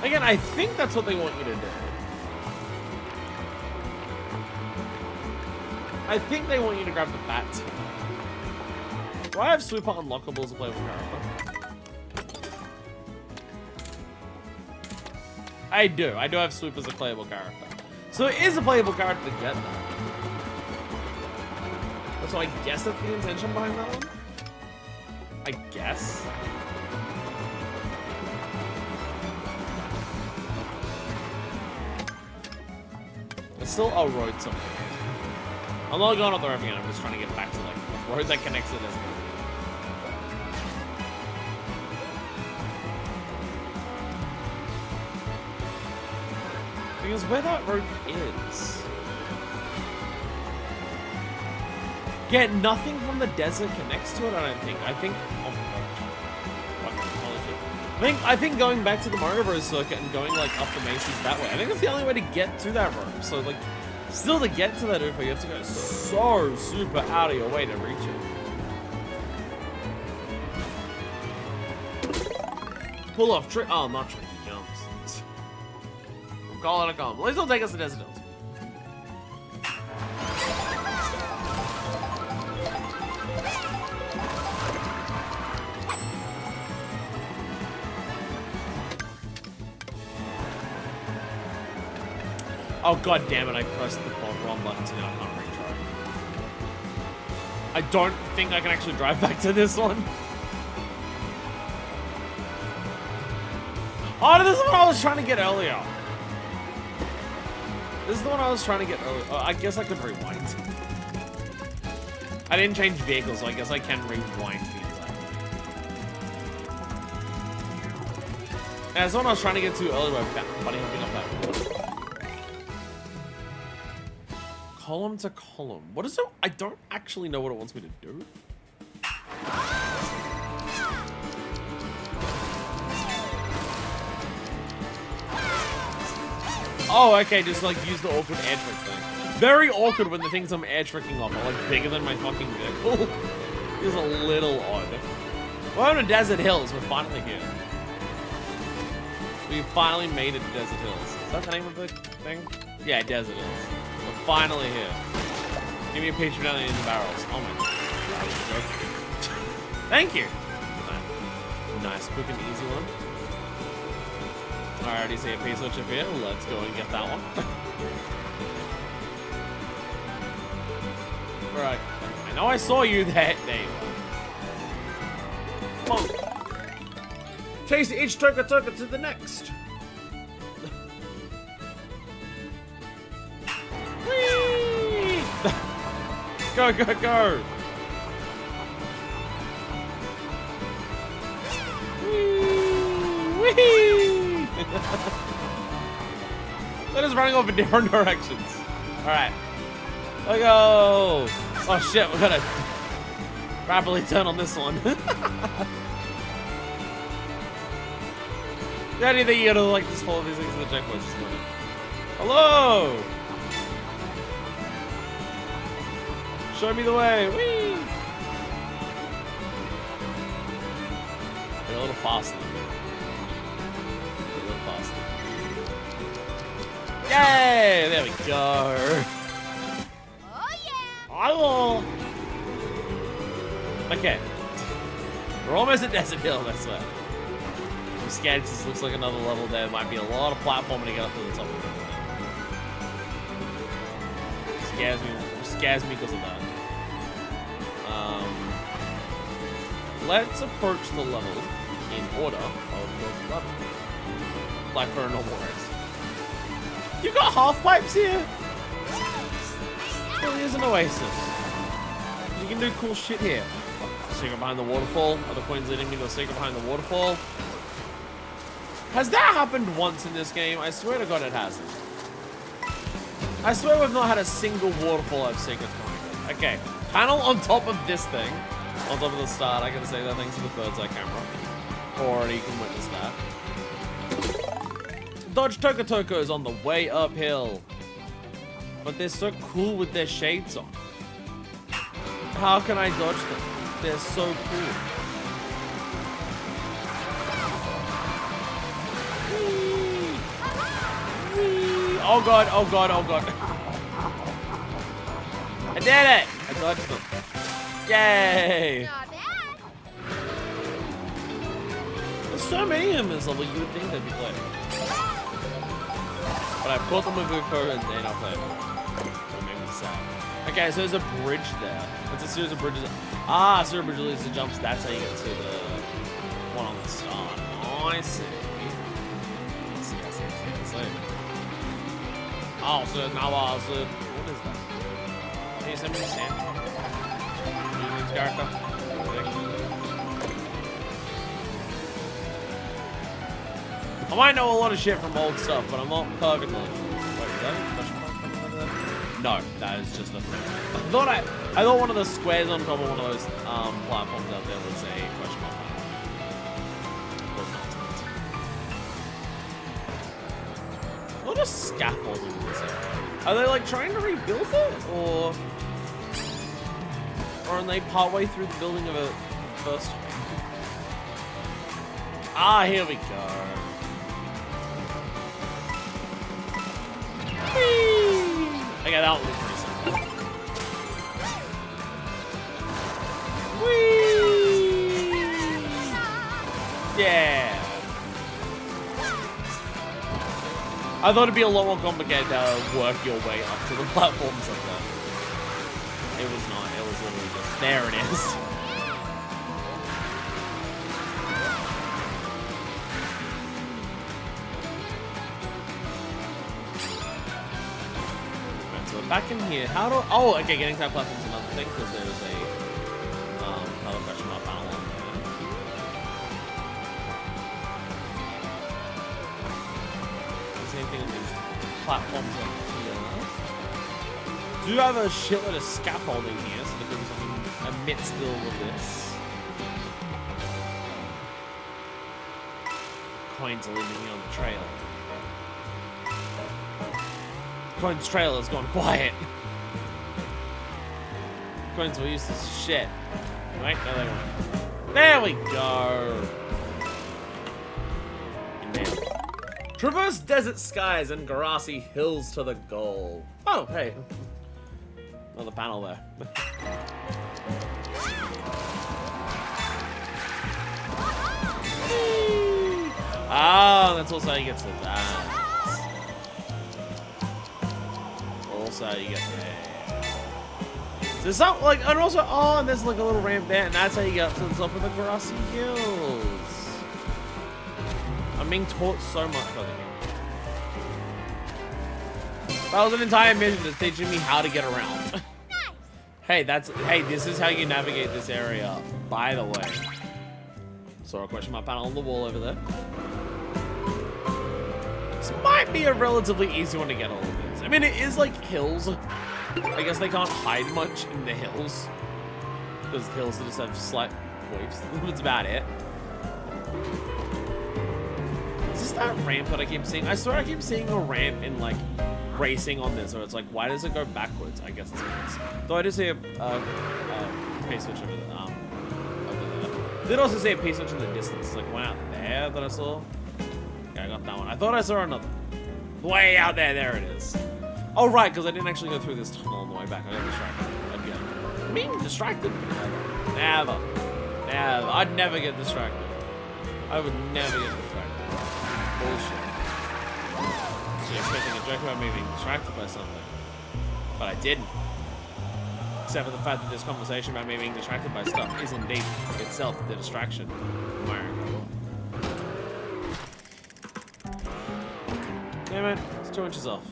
Again, I think that's what they want you to do. I think they want you to grab the bats. Do I have super unlockable as a playable character? I do. I do have Swoop as a playable character. So it is a playable character to get that. So I guess that's the intention behind that one? I guess. There's still a road somewhere. I'm not going up the road again, I'm just trying to get back to like the road that connects to this. Because where that road is... Yeah, nothing from the desert connects to it, I don't think. I think... I think going back to the Mario Bros. Circuit and going like up the Macy's that way, I think that's the only way to get to that road. So like, still to get to that UFO, you have to go so super out of your way to reach it. Pull off trick. Oh, not tricky jumps. I'm calling it a calm. Please don't take us to Desert Hills. Oh god damn it, I pressed the wrong button, so now I can't retry. I don't think I can actually drive back to this one. Oh, this is the one I was trying to get earlier. This is the one I was trying to get earlier. Oh, I guess I could rewind. I didn't change vehicles, so I guess I can rewind the entire thing. Yeah, that's the one I was trying to get to earlier, buddy hopping up that road. Column to column. What is it? I don't actually know what it wants me to do. Oh, okay, just like use the awkward air trick thing. Very awkward when the things I'm air tricking off are like bigger than my fucking vehicle. It's a little odd. We're on Desert Hills. We're finally here. We finally made it to Desert Hills. Is that the name of the thing? Yeah, Desert Hills. We're finally here. Give me a picture down in the barrels. Oh my god. Thank you. Nice, quick and easy one. I already see a piece of chip here. Let's go and get that one. Right. I know I saw you there. There you go. Come on. Chase each turka to the next. Go, go, go! Whee! That is running off in different directions. Alright. Let's go! Oh shit, we're gonna rapidly turn on this one. Yeah, do you think you gotta like just follow these things in the checkpoints? Hello! Show me the way. Whee! Get a little faster. A little faster. Yay! There we go. Oh yeah! I will. Okay. We're almost at Desert Hill, I swear. I'm scared because this looks like another level. There might be a lot of platforming to get up to the top of it. Scares me because of that. let's approach the level in order of the level. Like for a normal race. You got half pipes here? Really is an oasis. You can do cool shit here. Secret behind the waterfall. Are the coins leading me to a secret behind the waterfall? Has that happened once in this game? I swear to God it hasn't. I swear we've not had a single waterfall have secrets behind it. Okay, panel on top of this thing. On top of the start, I can say that thanks to the bird's eye camera. Already you can witness that. Dodge Tokotokos on the way uphill. But they're so cool with their shades on. How can I dodge them? They're so cool. Whee! Whee! Oh god, oh god, oh god. I did it! I dodged them. Yay! Not bad. There's so many of them in this level, you would think they'd be played. But I've caught them with Vuko and they're not playable. That made me sad. Okay, so there's a bridge there. It's a series of bridges. Ah, a series of bridges leads to jumps. That's how you get to the one on the start. Oh, I see. I see. Oh, so now, so what is that? Can you send me the sand? Character. I might know a lot of shit from old stuff, but I'm not perfect knowledge. Wait, is that a question mark over there? No, that is just a thing. I thought one of the squares on top of one of those platforms out there was a question mark. Was not. A lot of scaffolding in this area. Are they like trying to rebuild it, or are they partway through the building of it first? Ah, here we go. Whee! Okay, that one was pretty simple. Whee! Yeah. I thought it'd be a lot more complicated to work your way up to the platforms like that. It was not. It was literally just there. It is. Back in here, how do? Oh, okay, getting to that platform is another thing because there's a another question mark panel on there. The same thing with these platforms on here. Do have a shitload of scaffolding here, so there could be something amidst all of this. Coins are leaving me on the trail. Coin's trail has gone quiet. Coins were used as shit. Right? No, they weren't. There we go. Traverse desert skies and grassy hills to the goal. Oh, hey. Another panel there. Ah, that's also how you get to that. Also, you get there. So there's not like, and also, oh, and there's like a little ramp there, and that's how you get up to the top of the grassy hills. I'm being taught so much by the game. That was an entire mission that's teaching me how to get around. Nice. Hey, this is how you navigate this area, by the way. Saw a question mark panel on the wall over there. This might be a relatively easy one to get all of this. I mean, it is like hills. I guess they can't hide much in the hills. Because the hills just have slight waves. That's about it. Is this that ramp that I keep seeing? I swear I keep seeing a ramp in like racing on this. Or it's like, why does it go backwards? I guess it's because. Though I do see a pace switch over there. Did also see a pace switch in the distance. It's like one out there that I saw. Okay, I got that one. I thought I saw another. Way out there. There it is. Oh, right, because I didn't actually go through this tunnel on the way back. I got distracted. Again. Being distracted? Never. Never. I'd never get distracted. I would never get distracted. Bullshit. So you're expecting a joke about me being distracted by something. But I didn't. Except for the fact that this conversation about me being distracted by stuff is indeed itself the distraction. Damn it, it's 2 inches off.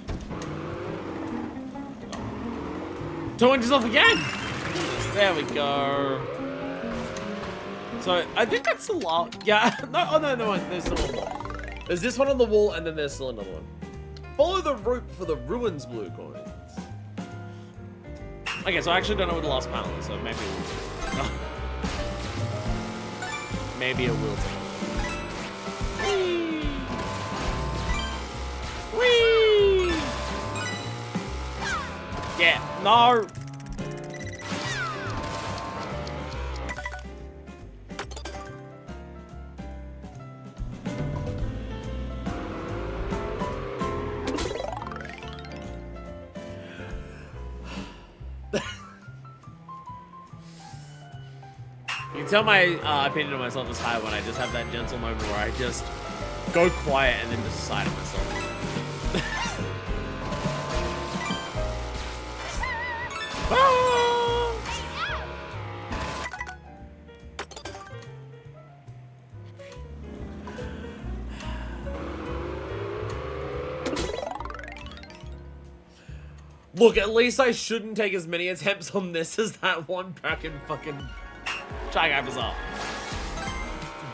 2 inches off again! There we go. So, I think that's the last. Yeah, no, oh no, there's still one more. There's this one on the wall, and then there's still another one. Follow the route for the ruins blue coins. Okay, so I actually don't know what the last panel is, so maybe it will. Maybe it will take. Whee! Whee! Yeah, no! You can tell my opinion of myself is high when I just have that gentle moment where I just go quiet and then just sigh to myself. Look, at least I shouldn't take as many attempts on this as that one back in fucking Shy Guy Bazaar.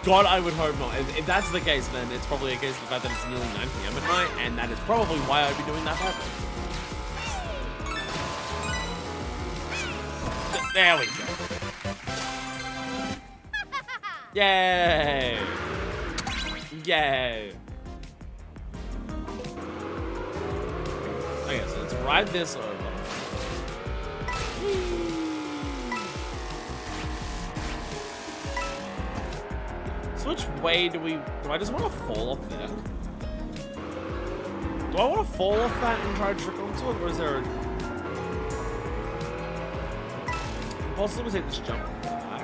God, I would hope not. If that's the case, then it's probably a case of the fact that it's nearly 9 PM at night, and that is probably why I'd be doing that badly. There we go. Yay! Yay! Okay, so let's ride this over. So which way do I just want to fall off there? Do I want to fall off that and try to trick onto it, or is there a... Possibly take this jump back.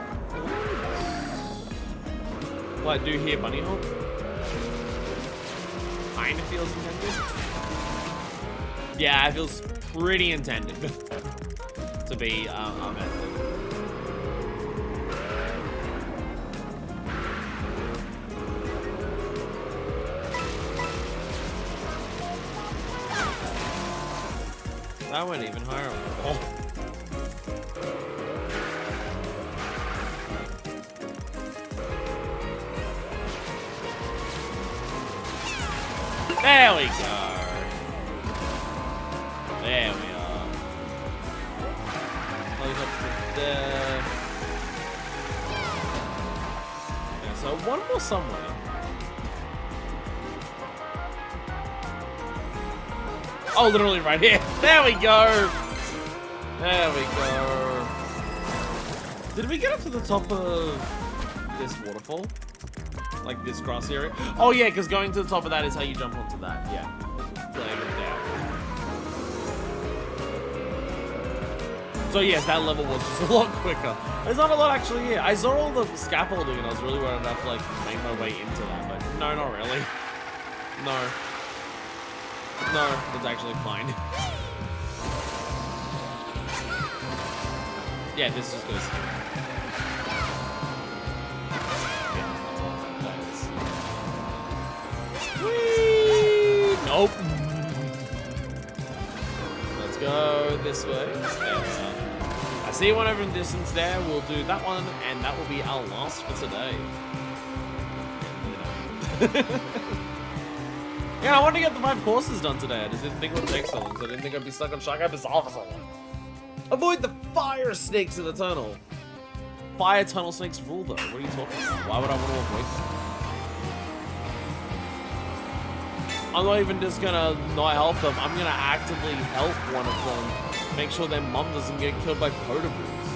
What, do here bunny hop? Kinda feels intended. Yeah, it feels pretty intended to be a method. That went even higher on the wall. There we go. There we are. Helicopter there. Yeah, so one more somewhere. Oh, literally right here. There we go. There we go. Did we get up to the top of this waterfall? Like this grass area? Oh yeah, because going to the top of that is how you jump onto that. Yeah. There we go. So yes, that level was just a lot quicker. There's not a lot actually here. I saw all the scaffolding and I was really worried enough to like make my way into that, but no, not really. No. No, it's actually fine. Yeah, this just goes. Whee! Nope. Let's go this way. I see one over in the distance there. We'll do that one, and that will be our last for today. Yeah, I want to get the 5 courses done today. I just didn't think it would take so long, so I didn't think I'd be stuck on Shy Guy Bazaar for so long. Avoid the fire snakes in the tunnel. Fire tunnel snakes rule, though. What are you talking about? Why would I want to avoid them? I'm not even just gonna not help them. I'm gonna actively help one of them. Make sure their mum doesn't get killed by potaboos.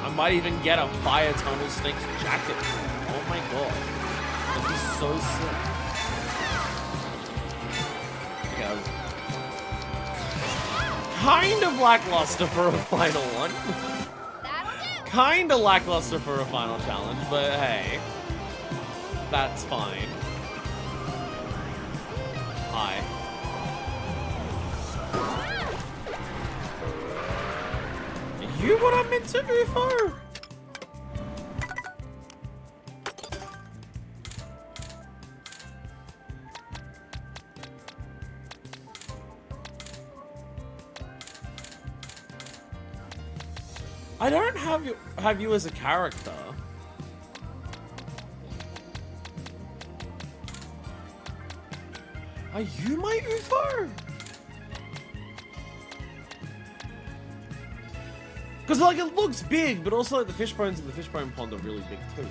I might even get a fire tunnel snake's jacket. Oh my god. That'd be so sick. Okay, kind of lackluster for a final one. Kind of lackluster for a final challenge, but hey, that's fine. Hi. you what I meant to UFO? I don't have you as a character. Are you my UFO? Because, like, it looks big, but also, like, the fish bones in the fishbone pond are really big, too.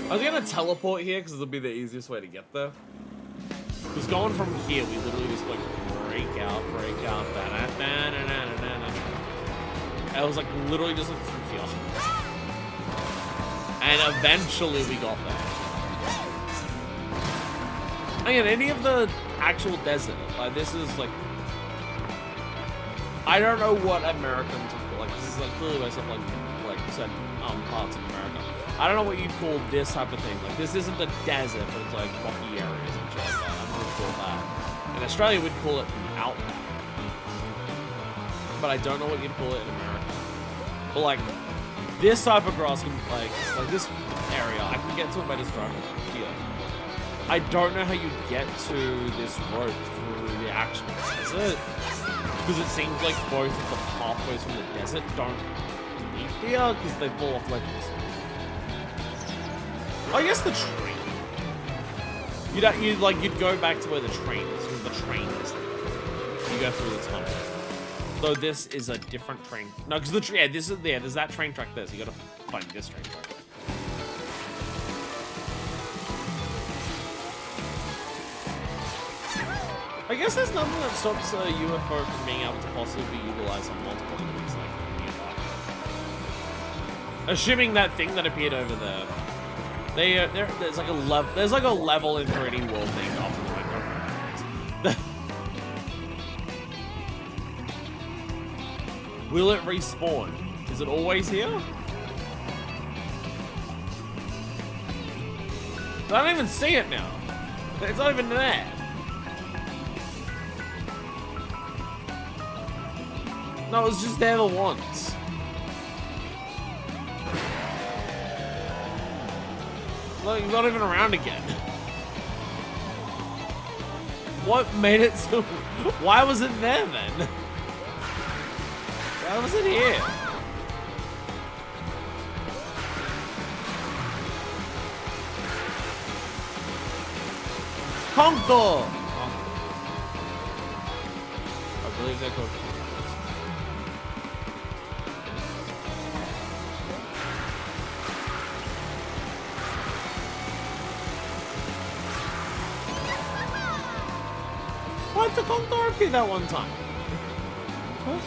I was gonna teleport here because it'll be the easiest way to get there. Because going from here, we literally just like break out, and it was like literally just like through here. And eventually we got there. Again, any of the actual desert, like this is like, I don't know what Americans would call, like this is like clearly based off like certain parts of America. I don't know what you'd call this type of thing. Like this isn't the desert, but it's like rocky areas and shit like that. I'm gonna call that. In Australia, we'd call it the outback. But I don't know what you'd call it in America. But like this type of grass, can, like this area, I can get to it by just driving here. I don't know how you get to this road through the actual desert, because it seems like both of the pathways from the desert don't meet here because they fall off ledges. I guess the train. You'd go back to where the train is, because the train is there. You go through the tunnel. Though this is a different train. No, because this is there. There's that train track there, so you gotta find this train track. I guess there's nothing that stops a UFO from being able to possibly be utilized on multiple enemies like nearby. Assuming that thing that appeared over there. There's like a level in 3D world thing after the window. Will it respawn? Is it always here? I don't even see it now. It's not even there. No, it was just there the once. Look, he's not even around again. What made it so... Why was it there then? Why was it here? Konko! I believe they're called. Why did the Konko appear that one time? What?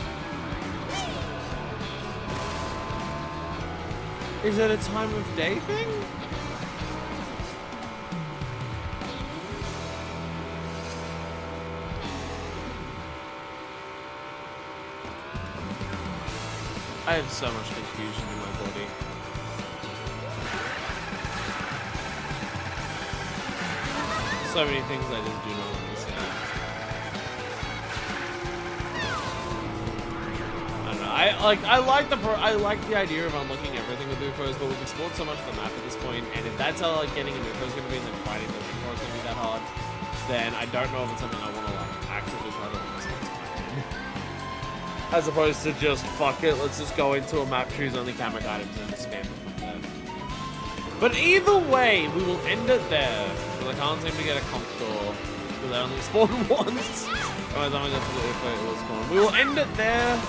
Is it a time of day thing? I have so much confusion in my body. So many things I just do not understand. I don't know. I like the idea of unlocking everything with UFOs, but we've explored so much of the map at this point, and if that's how like getting an UFO is going to be, and then fighting the UFO is going to be that hard, then I don't know if it's something I want to like actively try to invest my time in. As opposed to just, fuck it, let's just go into a map, choose only camera items, and just spam it from there. But either way, we will end it there. Because I can't seem to get a comp door. Because I only spawned once. By the time I got to the UFO, it was gone. We will end it there.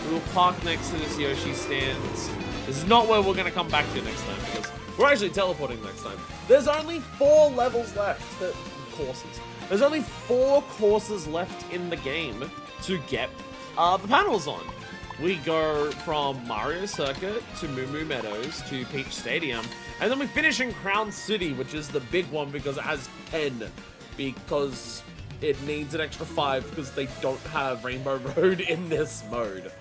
We will park next to this Yoshi stands. This is not where we're going to come back to next time, because we're actually teleporting next time. There's only 4 levels left. Courses. There's only 4 courses left in the game to get the panels on. We go from Mario Circuit to Moo Moo Meadows to Peach Stadium, and then we finish in Crown City, which is the big one because it has 10. Because it needs an extra 5 because they don't have Rainbow Road in this mode.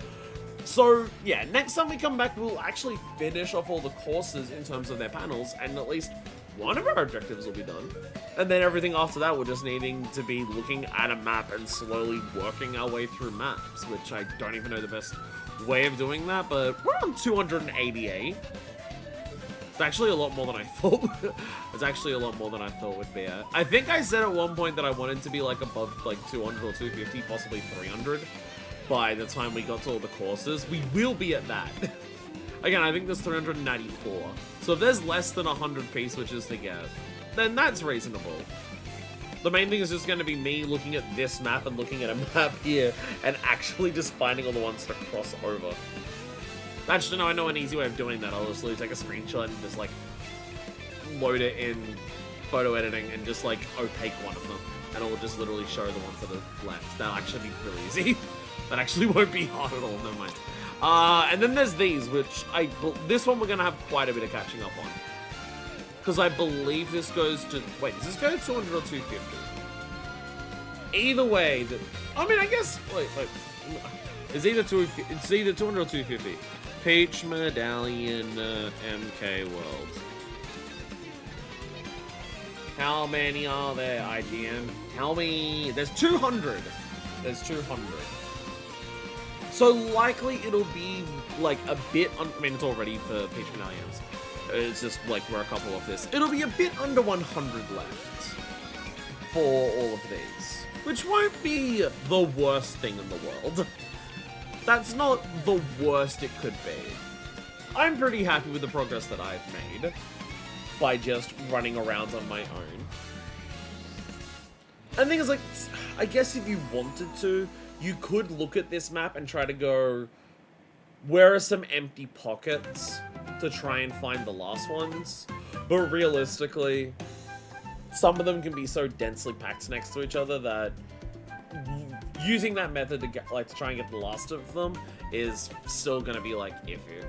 So, yeah, next time we come back, we'll actually finish off all the courses in terms of their panels, and at least one of our objectives will be done. And then everything after that, we're just needing to be looking at a map and slowly working our way through maps, which I don't even know the best way of doing that, but we're on 288. It's actually a lot more than I thought. It's actually a lot more than I thought would be at. I think I said at one point that I wanted to be like above like 200 or 250, possibly 300. By the time we got to all the courses, we will be at that. Again, I think there's 394. So if there's less than 100 P-switches to get, then that's reasonable. The main thing is just going to be me looking at this map and looking at a map here and actually just finding all the ones to cross over. Actually, no, I know an easy way of doing that. I'll just literally take a screenshot and just like load it in photo editing and just like opaque one of them. And it'll just literally show the ones that are left. That'll actually be really easy. That actually won't be hard at all, never mind. And then there's these, which this one we're going to have quite a bit of catching up on. Because I believe this goes to, wait, does this go to 200 or 250? Either way, I mean, I guess, wait, it's either 200 or 250. Peach Medallion MK World. How many are there, IGN? How many? There's 200. There's 200. So likely it'll be like a bit, I mean it's already for Peach Medallions. It's just like we're a couple of this. It'll be a bit under 100 left for all of these. Which won't be the worst thing in the world. That's not the worst it could be. I'm pretty happy with the progress that I've made by just running around on my own. And the thing is, like, I guess if you wanted to, you could look at this map and try to go, where are some empty pockets to try and find the last ones? But realistically, some of them can be so densely packed next to each other that using that method to get, like, to try and get the last of them is still gonna be like iffy.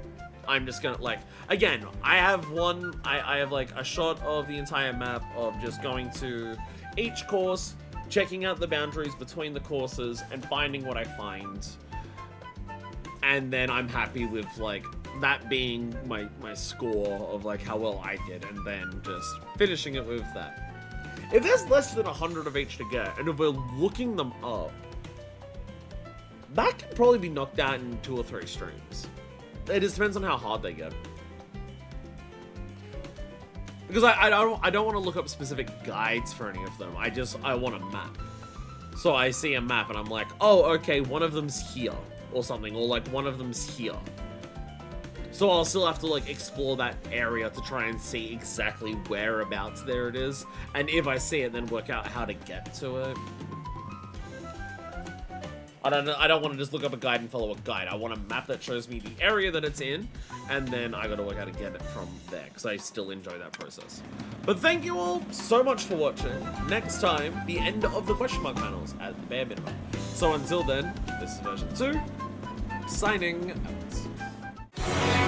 I'm just gonna, like, again, I have like a shot of the entire map of just going to each course, checking out the boundaries between the courses and finding what I find. And then I'm happy with, like, that being my score of, like, how well I did, and then just finishing it with that. If there's less than 100 of each to get, and if we're looking them up, that can probably be knocked out in 2 or 3 streams. It just depends on how hard they get. Because I don't want to look up specific guides for any of them. I want a map. So I see a map and I'm like, oh, okay, one of them's here or something, or like one of them's here. So I'll still have to like explore that area to try and see exactly whereabouts there it is. And if I see it, then work out how to get to it. I don't want to just look up a guide and follow a guide. I want a map that shows me the area that it's in, and then I gotta work out how to get it from there, because I still enjoy that process. But thank you all so much for watching. Next time, the end of the question mark panels at the bare minimum. So until then, this is version 2, signing out.